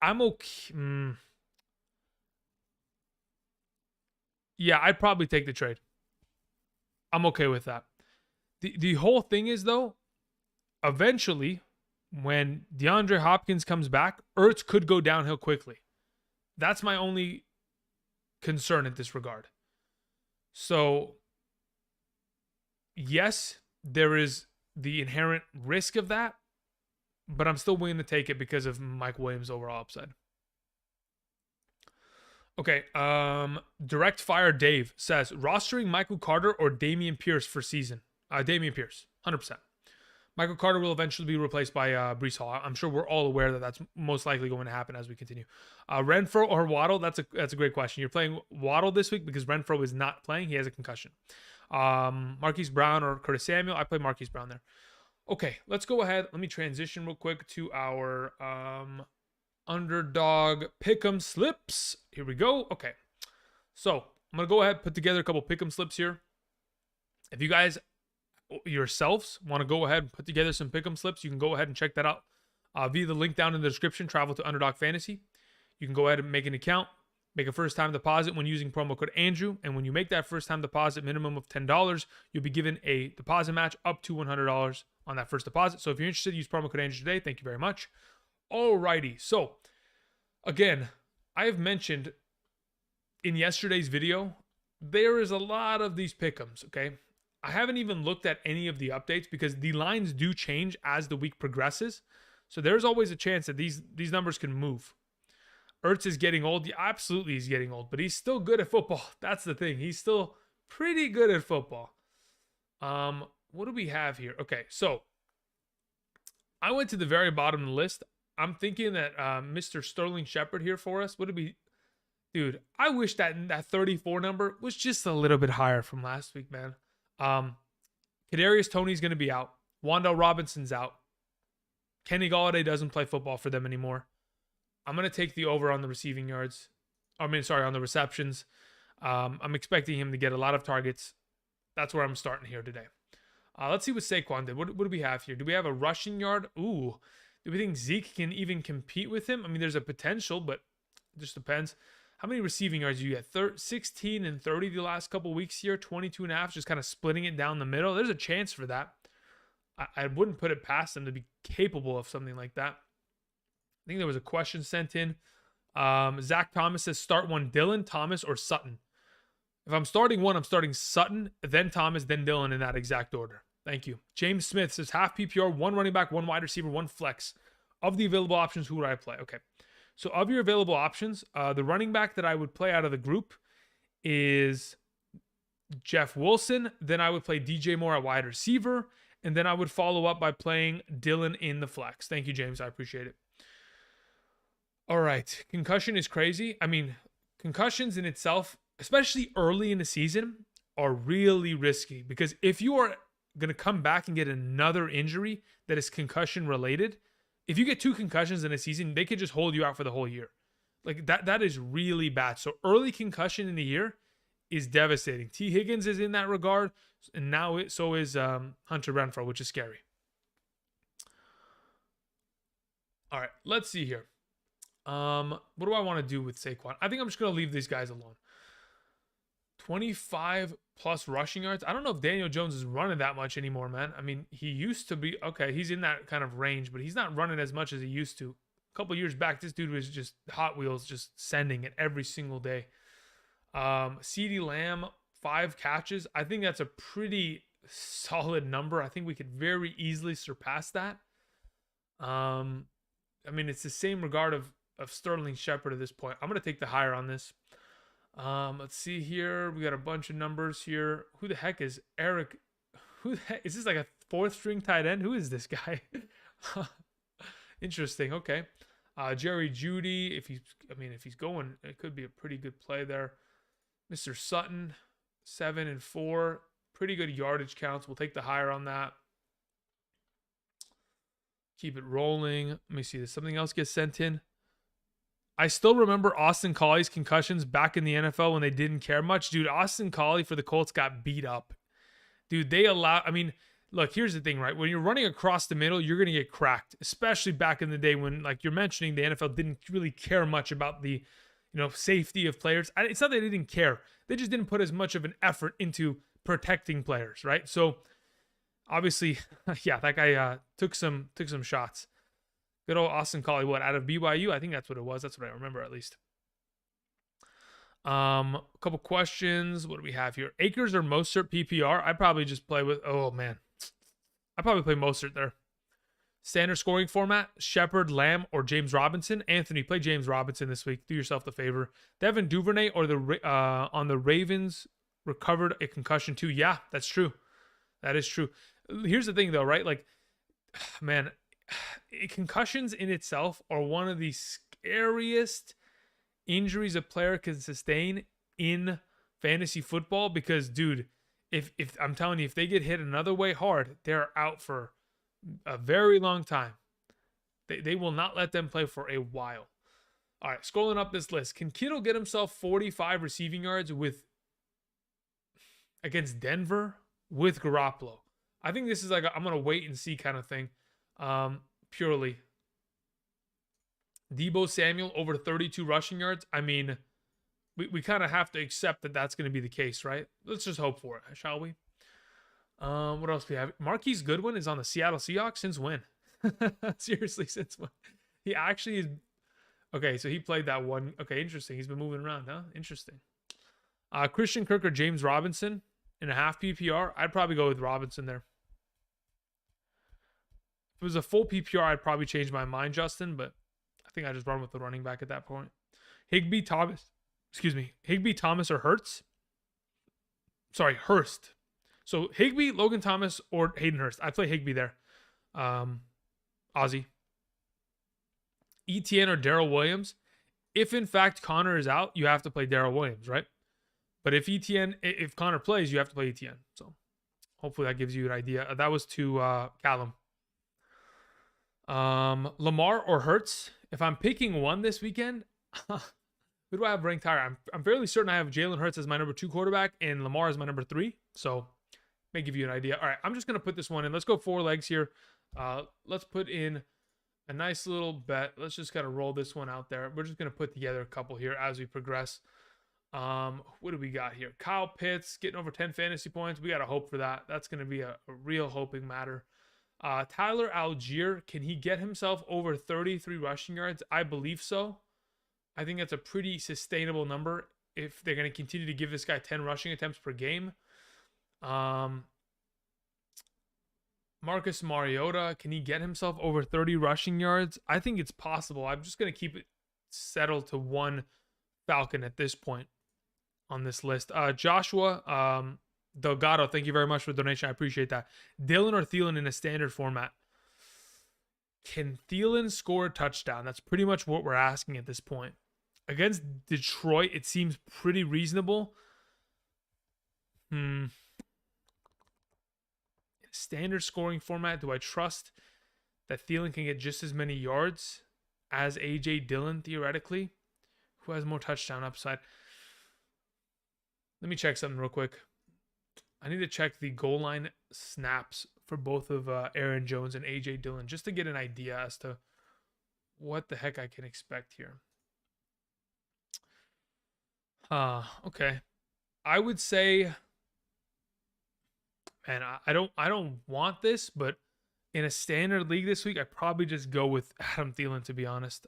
I'm okay. Yeah, I'd probably take the trade. I'm okay with that. The whole thing is, though, eventually, when DeAndre Hopkins comes back, Ertz could go downhill quickly. That's my only concern in this regard. So, yes, there is the inherent risk of that, but I'm still willing to take it because of Mike Williams' overall upside. Okay, Direct Fire Dave says, rostering Michael Carter or Dameon Pierce for season? Dameon Pierce, 100%. Michael Carter will eventually be replaced by Breece Hall. I'm sure we're all aware that that's most likely going to happen as we continue. Renfro or Waddle? That's a great question. You're playing Waddle this week because Renfro is not playing. He has a concussion. Marquise Brown or Curtis Samuel? I play Marquise Brown there. Okay, let's go ahead. Let me transition real quick to our Underdog Pick'em Slips. Here we go. Okay, so I'm going to go ahead and put together a couple Pick'em Slips here. If you guys yourselves want to go ahead and put together some pick'em slips, you can go ahead and check that out via the link down in the description. Travel to Underdog Fantasy. You can go ahead and make an account, make a first-time deposit when using promo code Andrew, and when you make that first-time deposit minimum of $10, you'll be given a deposit match up to $100 on that first deposit. So if you're interested, use promo code Andrew today. Thank you very much. Alrighty, so again, I have mentioned in yesterday's video, there is a lot of these pick'ems, okay? I haven't even looked at any of the updates because the lines do change as the week progresses. So there's always a chance that these numbers can move. Ertz is getting old. Yeah, absolutely he's getting old, but he's still good at football. That's the thing. He's still pretty good at football. What do we have here? Okay, so I went to the very bottom of the list. I'm thinking that Mr. Sterling Shepard here for us. What did we... Dude, I wish that 34 number was just a little bit higher from last week, man. Kadarius Toney's going to be out. Wan'Dale Robinson's out. Kenny Golladay doesn't play football for them anymore. I'm going to take the over on the receiving yards. On the receptions. I'm expecting him to get a lot of targets. That's where I'm starting here today. Let's see what Saquon did. What do we have here? Do we have a rushing yard? Ooh. Do we think Zeke can even compete with him? I mean, there's a potential, but it just depends. How many receiving yards do you get? 16 and 30 the last couple weeks here. 22 and a half, just kind of splitting it down the middle. There's a chance for that. I wouldn't put it past them to be capable of something like that. I think there was a question sent in. Zach Thomas says, start one, Dylan, Thomas, or Sutton. If I'm starting one, I'm starting Sutton, then Thomas, then Dylan in that exact order. Thank you. James Smith says, half PPR, one running back, one wide receiver, one flex. Of the available options, who would I play? Okay. So of your available options, the running back that I would play out of the group is Jeff Wilson. Then I would play DJ Moore at wide receiver. And then I would follow up by playing Dylan in the flex. Thank you, James. I appreciate it. All right. Concussion is crazy. I mean, concussions in itself, especially early in the season, are really risky. Because if you are going to come back and get another injury that is concussion related, if you get 2 concussions in a season, they could just hold you out for the whole year. Like that is really bad. So early concussion in the year is devastating. T. Higgins is in that regard, and now so is Hunter Renfrow, which is scary. All right, let's see here. What do I want to do with Saquon? I think I'm just going to leave these guys alone. 25 plus rushing yards. I don't know if Daniel Jones is running that much anymore, man. I mean, he used to be, okay, he's in that kind of range, but he's not running as much as he used to. A couple years back, this dude was just Hot Wheels, just sending it every single day. CeeDee Lamb, 5 catches. I think that's a pretty solid number. I think we could very easily surpass that. I mean, it's the same regard of Sterling Shepard at this point. I'm gonna take the higher on this. Let's see here. We got a bunch of numbers here. Who the heck is Eric? Who the heck is this? Like a 4th-string tight end? Who is this guy? Interesting. Okay. Jerry Jeudy. If he's going, it could be a pretty good play there. Mr. Sutton, 7 and 4. Pretty good yardage counts. We'll take the higher on that. Keep it rolling. Let me see. Does something else get sent in? I still remember Austin Colly's concussions back in the NFL when they didn't care much. Dude, Austin Collie for the Colts got beat up. Dude, look, here's the thing, right? When you're running across the middle, you're going to get cracked, especially back in the day when, like you're mentioning, the NFL didn't really care much about the, safety of players. It's not that they didn't care. They just didn't put as much of an effort into protecting players, right? So, obviously, yeah, that guy took some shots. Good old Austin Collie, out of BYU? I think that's what it was. That's what I remember, at least. A couple questions. What do we have here? Akers or Mostert PPR? I'd probably just play with, oh, man. I'd probably play Mostert there. Standard scoring format, Shepard, Lamb, or James Robinson. Anthony, play James Robinson this week. Do yourself the favor. Devin Duvernay or on the Ravens recovered a concussion too. Yeah, that's true. That is true. Here's the thing, though, right? Like, man, concussions in itself are one of the scariest injuries a player can sustain in fantasy football because, dude, if I'm telling you, if they get hit another way hard, they're out for a very long time. They will not let them play for a while. All right, scrolling up this list. Can Kittle get himself 45 receiving yards against Denver with Garoppolo? I think this is like I'm going to wait and see kind of thing. Purely. Deebo Samuel over 32 rushing yards. I mean, we kind of have to accept that that's going to be the case, right? Let's just hope for it, shall we? What else do we have? Marquise Goodwin is on the Seattle Seahawks since when? Seriously, since when? He actually is. Okay, so he played that one. Okay, interesting. He's been moving around, huh? Interesting. Christian Kirk or James Robinson in a half PPR? I'd probably go with Robinson there. If it was a full PPR, I'd probably change my mind, Justin, but I think I just run with the running back at that point. Higbee, Thomas, or Hurts? Sorry, Hurst. So Higbee, Logan Thomas, or Hayden Hurst. I'd play Higbee there. Ozzy. ETN or Darrell Williams. If in fact Connor is out, you have to play Darrell Williams, right? But if Connor plays, you have to play ETN. So hopefully that gives you an idea. That was to Callum. Lamar or Hurts. If I'm picking one this weekend, who do I have ranked higher? I'm fairly certain I have Jalen Hurts as my number 2 quarterback and Lamar as my number 3. So may give you an idea. All right, I'm just going to put this one in. Let's go 4 legs here. Let's put in a nice little bet. Let's just kind of roll this one out there. We're just going to put together a couple here as we progress. What do we got here? Kyle Pitts getting over 10 fantasy points. We got to hope for that. That's going to be a real hoping matter. Tyler Algier, can he get himself over 33 rushing yards? I believe so. I think that's a pretty sustainable number if they're going to continue to give this guy 10 rushing attempts per game. Marcus Mariota, can he get himself over 30 rushing yards? I think it's possible. I'm just going to keep it settled to one Falcon at this point on this list. Joshua Delgado, thank you very much for the donation. I appreciate that. Dylan or Thielen in a standard format. Can Thielen score a touchdown? That's pretty much what we're asking at this point. Against Detroit, it seems pretty reasonable. Standard scoring format, do I trust that Thielen can get just as many yards as A.J. Dillon, theoretically? Who has more touchdown upside? Let me check something real quick. I need to check the goal line snaps for both of Aaron Jones and A.J. Dillon just to get an idea as to what the heck I can expect here. Okay. I would say, man, I don't want this, but in a standard league this week, I probably just go with Adam Thielen, to be honest.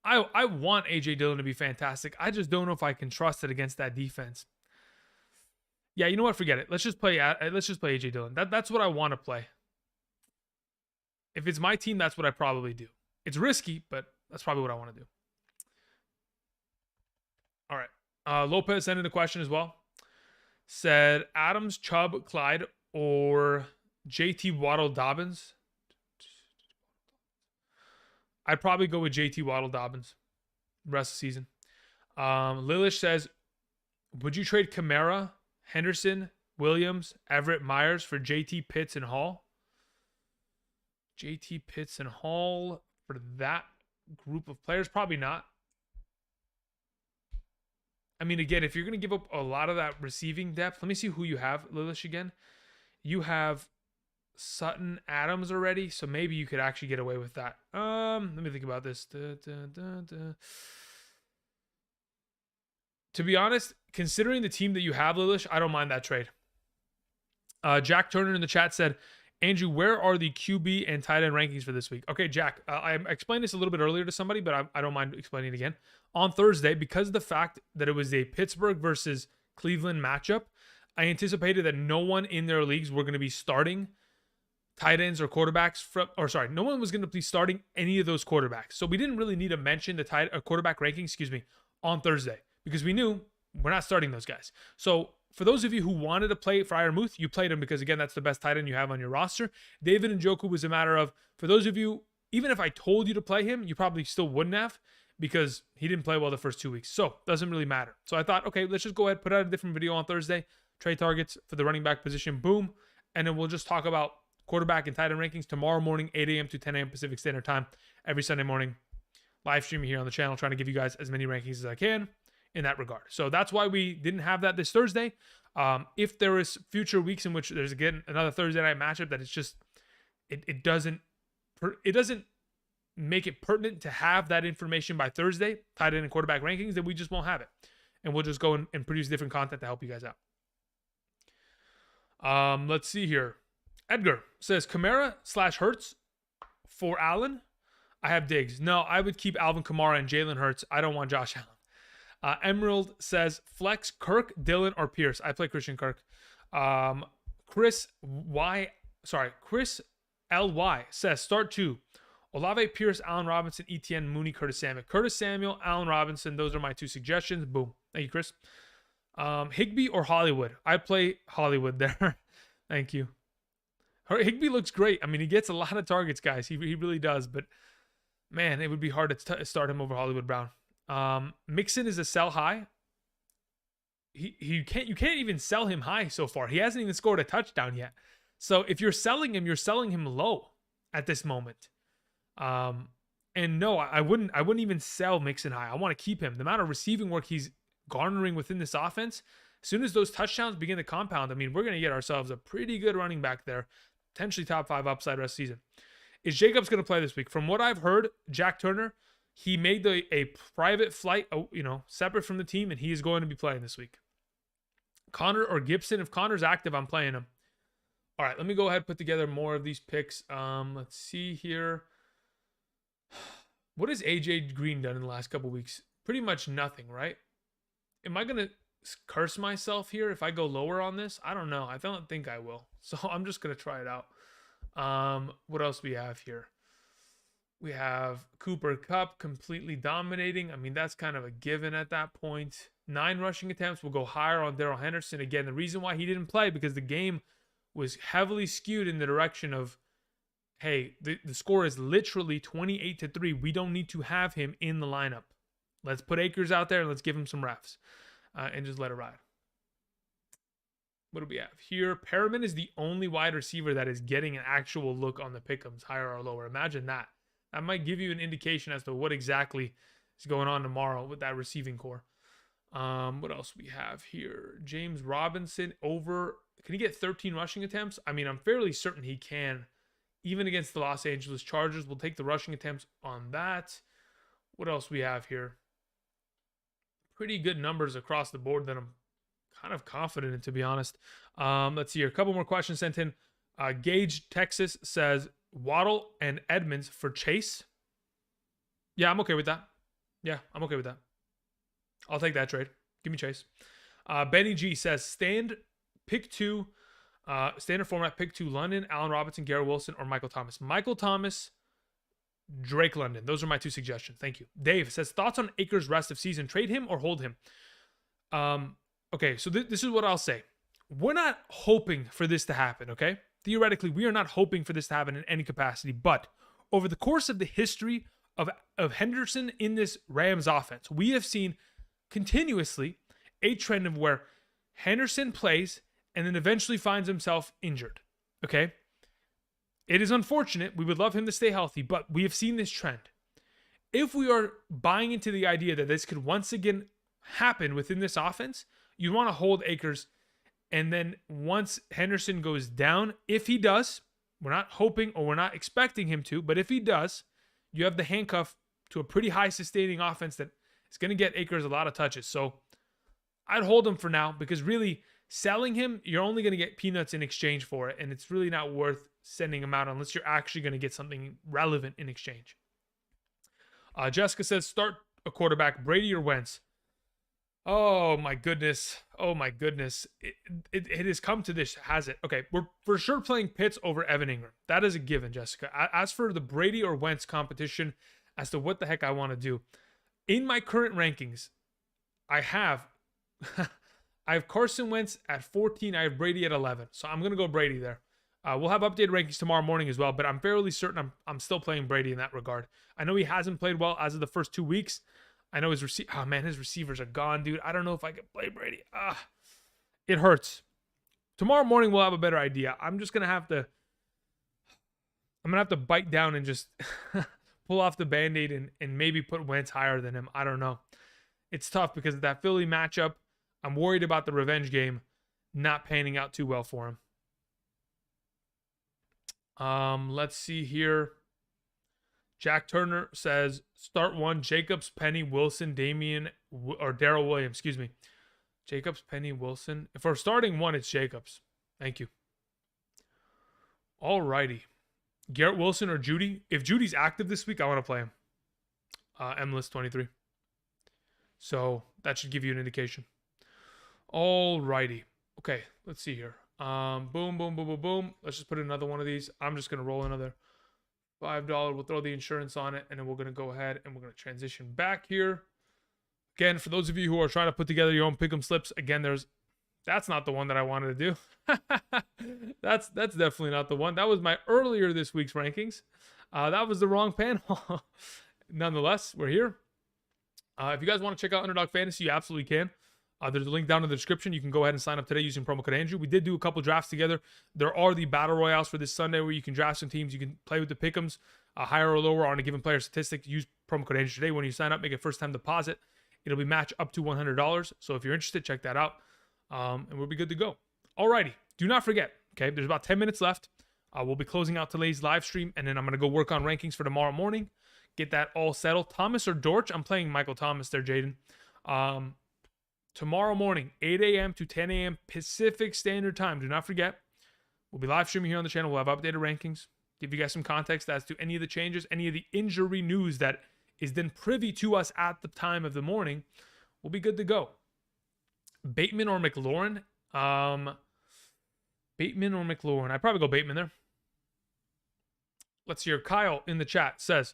I want AJ Dillon to be fantastic. I just don't know if I can trust it against that defense. Yeah, you know what? Forget it. Let's just play AJ Dillon. That's what I want to play. If it's my team, that's what I probably do. It's risky, but that's probably what I want to do. All right. Lopez sent in a question as well. Said Adams, Chubb, Clyde, or JT Waddle Dobbins. I'd probably go with JT Waddle Dobbins rest of the season. Lilish says, would you trade Kamara, Henderson, Williams, Everett, Myers for JT, Pitts, and Hall? JT, Pitts, and Hall for that group of players? Probably not. I mean, again, if you're going to give up a lot of that receiving depth, let me see who you have, Lilish, again. You have Sutton, Adams already, so maybe you could actually get away with that. Let me think about this. To be honest, considering the team that you have, Lilish, I don't mind that trade. Jack Turner in the chat said, Andrew, where are the QB and tight end rankings for this week? Okay, Jack, I explained this a little bit earlier to somebody, but I don't mind explaining it again. On Thursday, because of the fact that it was a Pittsburgh versus Cleveland matchup, I anticipated that no one in their leagues were going to be starting tight ends or quarterbacks no one was going to be starting any of those quarterbacks. So we didn't really need to mention the quarterback ranking, on Thursday, because we knew we're not starting those guys. So for those of you who wanted to play Freiermuth, you played him because, again, that's the best tight end you have on your roster. David Njoku was a matter of, for those of you, even if I told you to play him, you probably still wouldn't have because he didn't play well the first 2 weeks. So doesn't really matter. So I thought, okay, let's just go ahead, put out a different video on Thursday, trade targets for the running back position, boom, and then we'll just talk about quarterback and tight end rankings tomorrow morning, 8 a.m. to 10 a.m. Pacific Standard Time, every Sunday morning, live streaming here on the channel, trying to give you guys as many rankings as I can in that regard. So that's why we didn't have that this Thursday. If there is future weeks in which there's, again, another Thursday night matchup that it's just, it doesn't make it pertinent to have that information by Thursday, tight end and quarterback rankings, then we just won't have it. And we'll just go and produce different content to help you guys out. Let's see here. Edgar says Kamara/Hurts for Allen. I have Diggs. No, I would keep Alvin Kamara and Jalen Hurts. I don't want Josh Allen. Emerald says flex Kirk, Dillon, or Pierce. I play Christian Kirk. Chris LY says start 2. Olave, Pierce, Allen Robinson, Etienne, Mooney, Curtis Samuel. Curtis Samuel, Allen Robinson. Those are my 2 suggestions. Boom. Thank you, Chris. Higbee or Hollywood? I play Hollywood there. Thank you. Higbee looks great. I mean, he gets a lot of targets, guys. He really does. But, man, it would be hard to start him over Hollywood Brown. Mixon is a sell high. You can't even sell him high so far. He hasn't even scored a touchdown yet. So if you're selling him low at this moment. And no, I wouldn't even sell Mixon high. I want to keep him. The amount of receiving work he's garnering within this offense, as soon as those touchdowns begin to compound, I mean, we're going to get ourselves a pretty good running back there, potentially top 5 upside rest of the season. Is Jacobs going to play this week? From what I've heard, Jack Turner, he made a private flight, separate from the team, and he is going to be playing this week. Connor or Gibson? If Connor's active, I'm playing him. All right, let me go ahead and put together more of these picks. Let's see here. What has AJ Green done in the last couple weeks? Pretty much nothing, right? Am I going to curse myself here if I go lower on this? I don't know. I don't think I will. So I'm just going to try it out. What else we have here? We have Cooper Kupp completely dominating. I mean, that's kind of a given at that point. 9 rushing attempts. We'll go higher on Darrell Henderson. Again, the reason why he didn't play because the game was heavily skewed in the direction of, hey, the score is literally 28-3. We don't need to have him in the lineup. Let's put Akers out there and let's give him some reps and just let it ride. What do we have here? Perriman is the only wide receiver that is getting an actual look on the pick'ems, higher or lower. Imagine that. That might give you an indication as to what exactly is going on tomorrow with that receiving core. What else we have here? James Robinson over. Can he get 13 rushing attempts? I mean, I'm fairly certain he can. Even against the Los Angeles Chargers, we'll take the rushing attempts on that. What else we have here? Pretty good numbers across the board that I'm kind of confident in, to be honest. Let's see here. A couple more questions sent in. Gage, Texas says, Waddle and Edmonds for Chase. Yeah, I'm okay with that. Yeah, I'm okay with that. I'll take that trade. Give me Chase. Benny G says standard format pick 2 London, Allen Robinson, Garrett Wilson, or Michael Thomas. Michael Thomas, Drake London. Those are my 2 suggestions. Thank you. Dave says thoughts on Akers rest of season. Trade him or hold him. Okay, so this is what I'll say. We're not hoping for this to happen, okay? Theoretically, we are not hoping for this to happen in any capacity, but over the course of the history of Henderson in this Rams offense, we have seen continuously a trend of where Henderson plays and then eventually finds himself injured, okay? It is unfortunate. We would love him to stay healthy, but we have seen this trend. If we are buying into the idea that this could once again happen within this offense, you want to hold Akers. And then once Henderson goes down, if he does, we're not hoping or we're not expecting him to, but if he does, you have the handcuff to a pretty high sustaining offense that is going to get Akers a lot of touches. So I'd hold him for now because really selling him, you're only going to get peanuts in exchange for it. And it's really not worth sending him out unless you're actually going to get something relevant in exchange. Jessica says, start a quarterback, Brady or Wentz. Oh my goodness. Oh my goodness. It has come to this, has it? Okay, we're for sure playing Pitts over Evan Ingram. That is a given, Jessica. As for the Brady or Wentz competition, as to what the heck I want to do, in my current rankings, I have Carson Wentz at 14. I have Brady at 11. So I'm gonna go Brady there. We'll have updated rankings tomorrow morning as well, but I'm fairly certain I'm still playing Brady in that regard. I know he hasn't played well as of the first 2 weeks. I know his receivers are gone, dude. I don't know if I can play Brady. It hurts. Tomorrow morning we'll have a better idea. I'm gonna have to bite down and just pull off the Band-Aid and maybe put Wentz higher than him. I don't know. It's tough because of that Philly matchup. I'm worried about the revenge game not panning out too well for him. Let's see here. Jack Turner says, start 1, Jacobs, Penny, Wilson, Damian, or Darrell Williams, excuse me. Jacobs, Penny, Wilson. If we're starting 1, it's Jacobs. Thank you. Alrighty. Garrett Wilson or Judy. If Judy's active this week, I want to play him. M-List 23. So that should give you an indication. Alrighty. Okay, let's see here. Boom, boom, boom, boom, boom. Let's just put another one of these. I'm just going to roll another $5. We'll throw the insurance on it, and then we're going to go ahead and we're going to transition back here. Again, for those of you who are trying to put together your own pick'em slips, again, that's not the one that I wanted to do. That's definitely not the one. That was my earlier this week's rankings. That was the wrong panel. Nonetheless, we're here. If you guys want to check out Underdog Fantasy, you absolutely can. There's a link down in the description. You can go ahead and sign up today using promo code Andrew. We did do a couple drafts together. There are the battle royales for this Sunday where you can draft some teams. You can play with the pick'ems, higher or lower on a given player statistic. Use promo code Andrew today. When you sign up, make a first-time deposit. It'll be matched up to $100. So if you're interested, check that out, and we'll be good to go. Alrighty. Do not forget, okay, there's about 10 minutes left. We'll be closing out today's live stream, and then I'm going to go work on rankings for tomorrow morning. Get that all settled. Thomas or Dortch? I'm playing Michael Thomas there, Jaden. Tomorrow morning, 8 a.m. to 10 a.m. Pacific Standard Time. Do not forget, we'll be live streaming here on the channel. We'll have updated rankings, give you guys some context as to any of the changes, any of the injury news that is then privy to us at the time of the morning. We'll be good to go. Bateman or McLaurin? Bateman or McLaurin? I'd probably go Bateman there. Let's hear. Kyle in the chat says,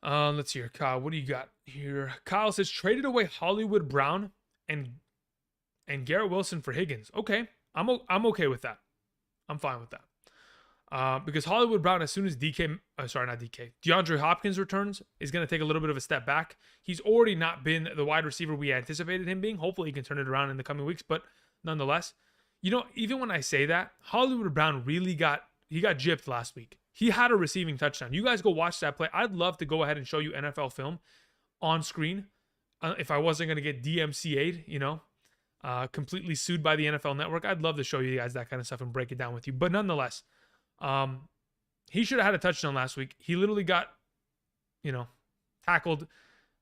let's hear. Kyle, what do you got here? Kyle says, traded away Hollywood Brown and Garrett Wilson for Higgins. Okay, I'm okay with that. I'm fine with that. Because Hollywood Brown, as soon as DeAndre Hopkins returns, is going to take a little bit of a step back. He's already not been the wide receiver we anticipated him being. Hopefully he can turn it around in the coming weeks, but nonetheless, you know, even when I say that, Hollywood Brown really got gypped last week. He had a receiving touchdown. You guys go watch that play. I'd love to go ahead and show you NFL film on screen if I wasn't going to get DMCA'd, you know, completely sued by the NFL Network. I'd love to show you guys that kind of stuff and break it down with you. But nonetheless, he should have had a touchdown last week. He literally got, you know, tackled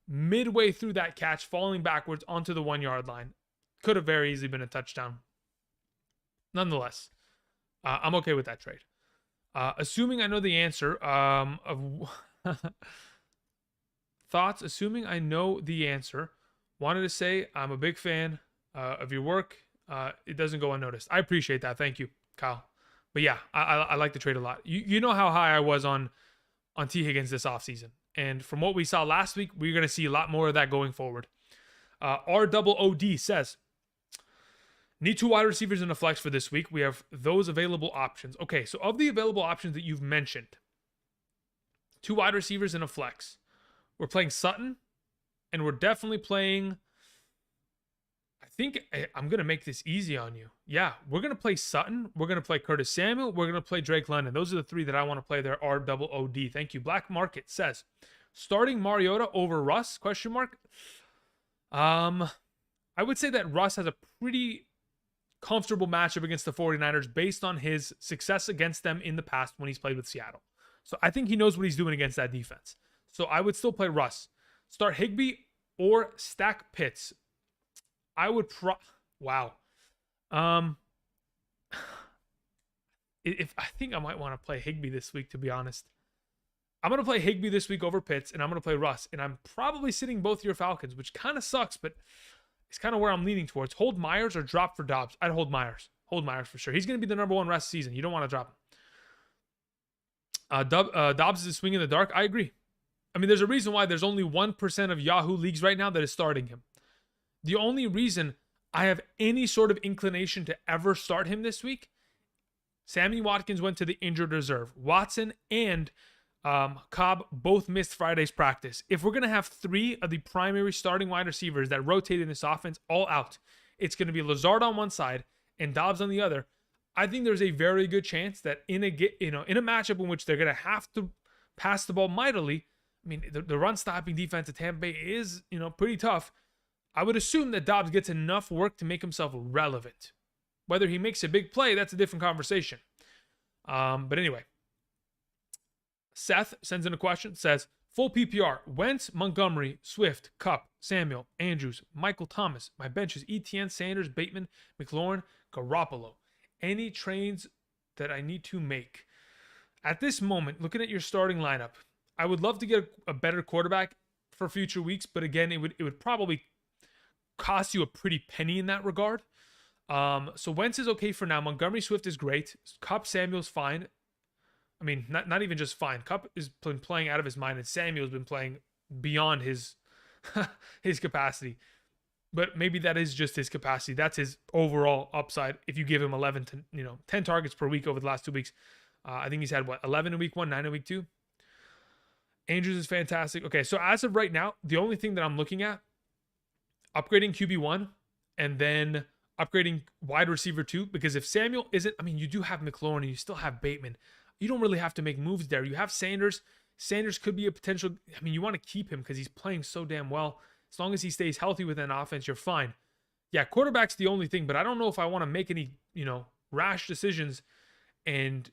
midway through that catch, falling backwards onto the 1-yard line. Could have very easily been a touchdown. Nonetheless, I'm okay with that trade. Assuming I know the answer of thoughts, assuming I know the answer. Wanted to say I'm a big fan of your work. It doesn't go unnoticed. I appreciate that. Thank you, Kyle. But yeah, I like the trade a lot. You know how high I was on T. Higgins this offseason. And from what we saw last week, we're going to see a lot more of that going forward. ROOD says, need 2 wide receivers in a flex for this week. We have those available options. Okay, so of the available options that you've mentioned, 2 wide receivers in a flex. We're playing Sutton, and we're definitely playing... I think I'm going to make this easy on you. Yeah, we're going to play Sutton. We're going to play Curtis Samuel. We're going to play Drake London. Those are the 3 that I want to play there. ROOD. Thank you. Black Market says, starting Mariota over Russ? ? I would say that Russ has a pretty comfortable matchup against the 49ers based on his success against them in the past when he's played with Seattle. So I think he knows what he's doing against that defense. So I would still play Russ. Start Higbee or stack Pitts. I would wow. If I think I might want to play Higbee this week, to be honest. I'm going to play Higbee this week over Pitts, and I'm going to play Russ. And I'm probably sitting both your Falcons, which kind of sucks, but it's kind of where I'm leaning towards. Hold Myers or drop for Dobbs? I'd hold Myers. Hold Myers for sure. He's going to be the number 1 rest season. You don't want to drop him. Dobbs is a swing in the dark. I agree. I mean, there's a reason why there's only 1% of Yahoo leagues right now that is starting him. The only reason I have any sort of inclination to ever start him this week, Sammy Watkins went to the injured reserve. Watson and Cobb both missed Friday's practice. If we're going to have 3 of the primary starting wide receivers that rotate in this offense all out, it's going to be Lazard on one side and Dobbs on the other. I think there's a very good chance that in a matchup in which they're going to have to pass the ball mightily, I mean, the run-stopping defense of Tampa Bay is, pretty tough. I would assume that Dobbs gets enough work to make himself relevant. Whether he makes a big play, that's a different conversation. But anyway, Seth sends in a question, says, full PPR, Wentz, Montgomery, Swift, Kupp, Samuel, Andrews, Michael Thomas. My bench is Etienne, Sanders, Bateman, McLaurin, Garoppolo. Any trades that I need to make? At this moment, looking at your starting lineup, I would love to get a better quarterback for future weeks, but again, it would probably cost you a pretty penny in that regard. So Wentz is okay for now. Montgomery, Swift is great. Kupp, Samuel's fine. I mean, not even just fine. Kupp has been playing out of his mind, and Samuel's been playing beyond his his capacity. But maybe that is just his capacity. That's his overall upside. If you give him 11 to 10 targets per week over the last 2 weeks, I think he's had 11 in week 1, 9 in week 2. Andrews is fantastic. Okay, so as of right now, the only thing that I'm looking at, upgrading QB1 and then upgrading wide receiver 2, because if Samuel isn't, I mean, you do have McLaurin and you still have Bateman. You don't really have to make moves there. You have Sanders. Sanders could be a potential, I mean, you want to keep him because he's playing so damn well. As long as he stays healthy within offense, you're fine. Yeah, quarterback's the only thing, but I don't know if I want to make any, rash decisions, and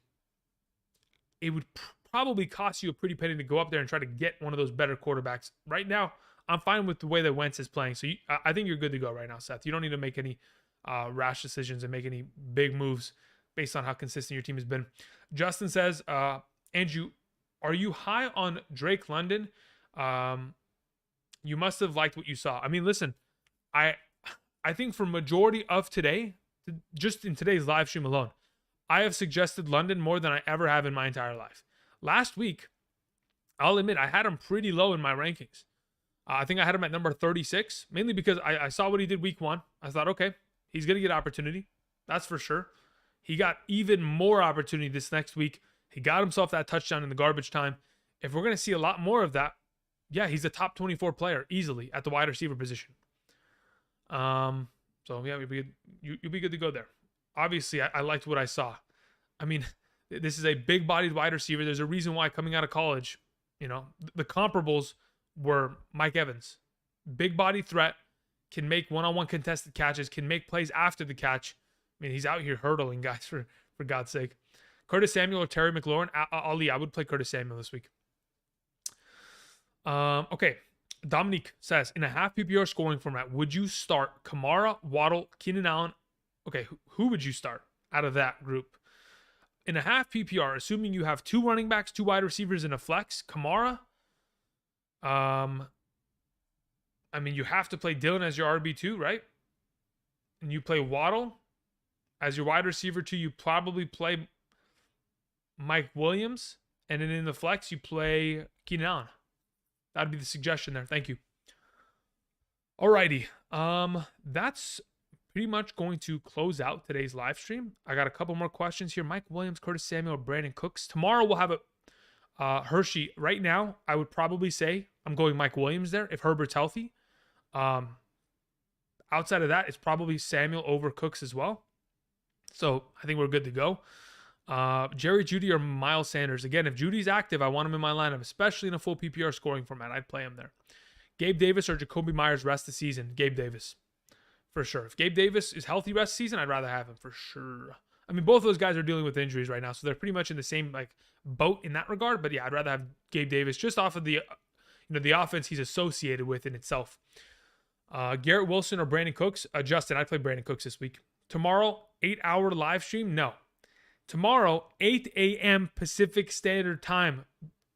it would probably cost you a pretty penny to go up there and try to get one of those better quarterbacks. Right now, I'm fine with the way that Wentz is playing, so I think you're good to go right now, Seth. You don't need to make any rash decisions and make any big moves based on how consistent your team has been. Justin says, Andrew, are you high on Drake London? You must have liked what you saw. I mean, listen, I think for majority of today, just in today's live stream alone, I have suggested London more than I ever have in my entire life. Last week, I'll admit, I had him pretty low in my rankings. I think I had him at number 36, mainly because I saw what he did week 1. I thought, okay, he's going to get opportunity. That's for sure. He got even more opportunity this next week. He got himself that touchdown in the garbage time. If we're going to see a lot more of that, yeah, he's a top 24 player easily at the wide receiver position. So yeah, you'll be good to go there. Obviously, I liked what I saw. I mean, this is a big-bodied wide receiver. There's a reason why coming out of college, the comparables were Mike Evans. Big body threat, can make one-on-one contested catches, can make plays after the catch. I mean, he's out here hurdling guys for God's sake. Curtis Samuel or Terry McLaurin? Ali, I would play Curtis Samuel this week. Okay. Dominique says, in a half PPR scoring format, would you start Kamara, Waddle, Keenan Allen? Okay, who would you start out of that group? In a half PPR, assuming you have 2 running backs, 2 wide receivers, and a flex, Kamara, I mean, you have to play Dillon as your RB2, right? And you play Waddle as your wide receiver 2. You probably play Mike Williams. And then in the flex, you play Keenan Allen. That'd be the suggestion there. Thank you. Alrighty. That's pretty much going to close out today's live stream. I got a couple more questions here. Mike Williams, Curtis Samuel, Brandon Cooks. Tomorrow we'll have a Hershey. Right now, I would probably say I'm going Mike Williams there if Herbert's healthy. Outside of that, it's probably Samuel over Cooks as well. So I think we're good to go. Jerry Jeudy or Miles Sanders. Again, if Judy's active, I want him in my lineup, especially in a full PPR scoring format. I'd play him there. Gabe Davis or Jacoby Myers rest the season. Gabe Davis. For sure. If Gabe Davis is healthy rest of the season, I'd rather have him for sure. I mean, both those guys are dealing with injuries right now, so they're pretty much in the same boat in that regard. But yeah, I'd rather have Gabe Davis just off of the the offense he's associated with in itself. Garrett Wilson or Brandon Cooks. Justin, I play Brandon Cooks this week. Tomorrow, 8-hour live stream? No. Tomorrow, 8 a.m. Pacific Standard Time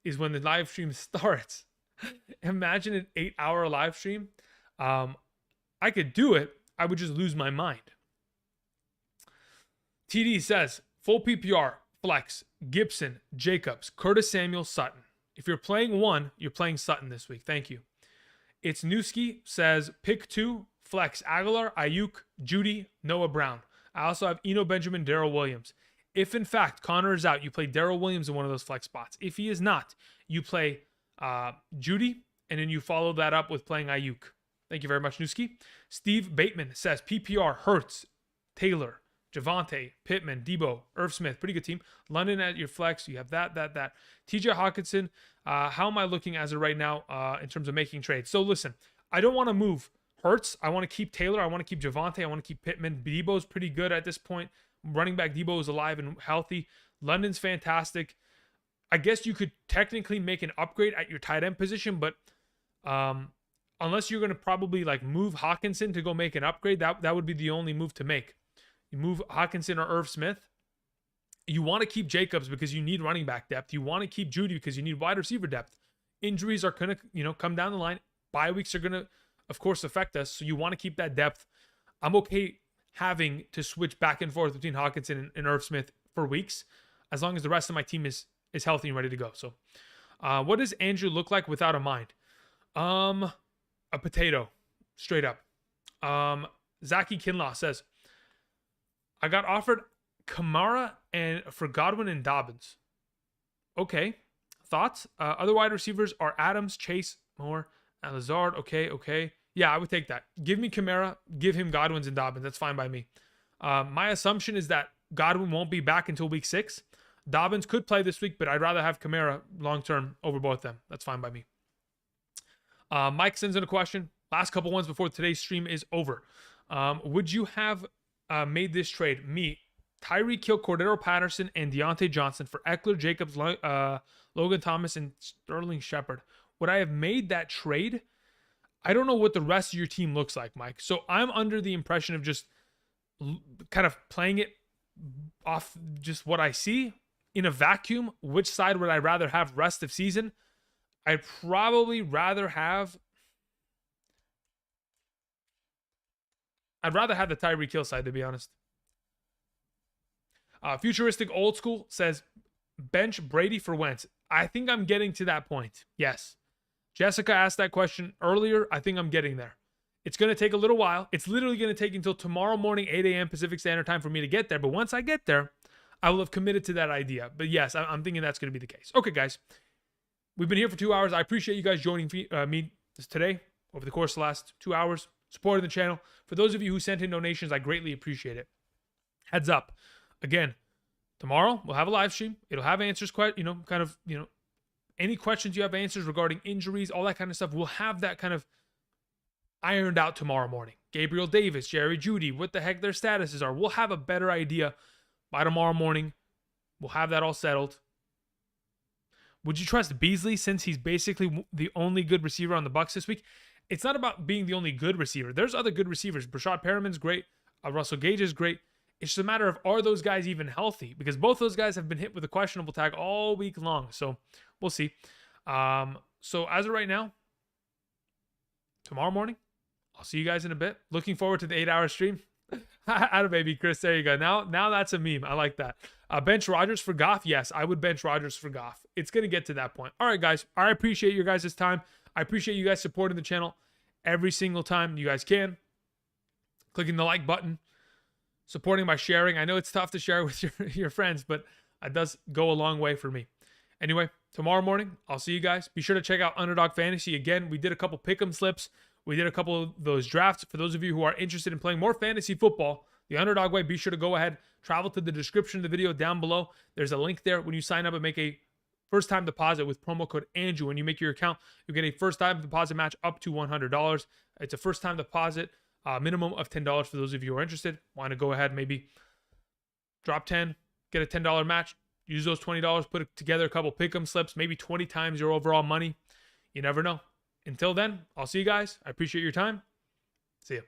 is when the live stream starts. Imagine an 8-hour live stream. I could do it. I would just lose my mind. TD says, full PPR, flex, Gibson, Jacobs, Curtis Samuel, Sutton. If you're playing one, you're playing Sutton this week. Thank you. It's Newski says, pick 2, flex, Aguilar, Ayuk, Judy, Noah Brown. I also have Eno Benjamin, Darrell Williams. If in fact Connor is out, you play Darrell Williams in one of those flex spots. If he is not, you play Judy, and then you follow that up with playing Ayuk. Thank you very much, Newski. Steve Bateman says PPR, Hurts, Taylor, Javonte, Pittman, Debo, Irv Smith. Pretty good team. London at your flex. You have that. TJ Hawkinson. How am I looking as of right now in terms of making trades? So listen, I don't want to move Hurts. I want to keep Taylor. I want to keep Javonte. I want to keep Pittman. Debo's pretty good at this point. Running back Debo is alive and healthy. London's fantastic. I guess you could technically make an upgrade at your tight end position, but unless you're going to probably move Hawkinson to go make an upgrade, that would be the only move to make. You move Hawkinson or Irv Smith. You want to keep Jacobs because you need running back depth. You want to keep Judy because you need wide receiver depth. Injuries are going to, come down the line. Bye weeks are going to, of course, affect us. So you want to keep that depth. I'm okay having to switch back and forth between Hawkinson and Irv Smith for weeks, as long as the rest of my team is healthy and ready to go. So what does Andrew look like without a mind? A potato, straight up. Zaki Kinlaw says, I got offered Kamara and for Godwin and Dobbins. Okay. Thoughts? Other wide receivers are Adams, Chase, Moore, and Lazard. Okay. Yeah, I would take that. Give me Kamara. Give him Godwins and Dobbins. That's fine by me. My assumption is that Godwin won't be back until week 6. Dobbins could play this week, but I'd rather have Kamara long-term over both of them. That's fine by me. Mike sends in a question. Last couple ones before today's stream is over. Would you have made this trade? Me, Tyreek Hill, Cordero Patterson, and Deontay Johnson for Eckler, Jacobs, Logan Thomas, and Sterling Shepard. Would I have made that trade? I don't know what the rest of your team looks like, Mike. So I'm under the impression of just kind of playing it off just what I see in a vacuum. Which side would I rather have rest of season? I'd probably rather have... I'd rather have the Tyreek Hill side, to be honest. Futuristic Old School says, bench Brady for Wentz. I think I'm getting to that point. Yes. Jessica asked that question earlier. I think I'm getting there. It's going to take a little while. It's literally going to take until tomorrow morning, 8 a.m. Pacific Standard Time for me to get there. But once I get there, I will have committed to that idea. But yes, I'm thinking that's going to be the case. Okay, guys. We've been here for 2 hours. I appreciate you guys joining me today over the course of the last 2 hours, supporting the channel. For those of you who sent in donations, I greatly appreciate it. Heads up. Again, tomorrow we'll have a live stream. It'll have answers, any questions you have answers regarding injuries, all that kind of stuff. We'll have that kind of ironed out tomorrow morning. Gabriel Davis, Jerry Jeudy, what the heck their statuses are. We'll have a better idea by tomorrow morning. We'll have that all settled. Would you trust Beasley since he's basically the only good receiver on the Bucs this week? It's not about being the only good receiver. There's other good receivers. Brashad Perriman's great. Russell Gage is great. It's just a matter of, are those guys even healthy? Because both those guys have been hit with a questionable tag all week long. So we'll see. So as of right now, tomorrow morning, I'll see you guys in a bit. Looking forward to the 8-hour stream. Atta baby, Chris. There you go. Now that's a meme. I like that. Bench Rodgers for Goff. Yes, I would bench Rodgers for Goff. It's going to get to that point. All right, guys. I appreciate your guys' time. I appreciate you guys supporting the channel every single time you guys can. Clicking the like button. Supporting by sharing. I know it's tough to share with your friends, but it does go a long way for me. Anyway, tomorrow morning, I'll see you guys. Be sure to check out Underdog Fantasy. Again, we did a couple pick'em slips. We did a couple of those drafts. For those of you who are interested in playing more fantasy football, the Underdog way, be sure to go ahead, travel to the description of the video down below. There's a link there. When you sign up and make a first-time deposit with promo code Andrew, when you make your account, you get a first-time deposit match up to $100. It's a first-time deposit, minimum of $10 for those of you who are interested. Want to go ahead, maybe drop 10, get a $10 match, use those $20, put together a couple pick'em slips, maybe 20 times your overall money. You never know. Until then, I'll see you guys. I appreciate your time. See ya.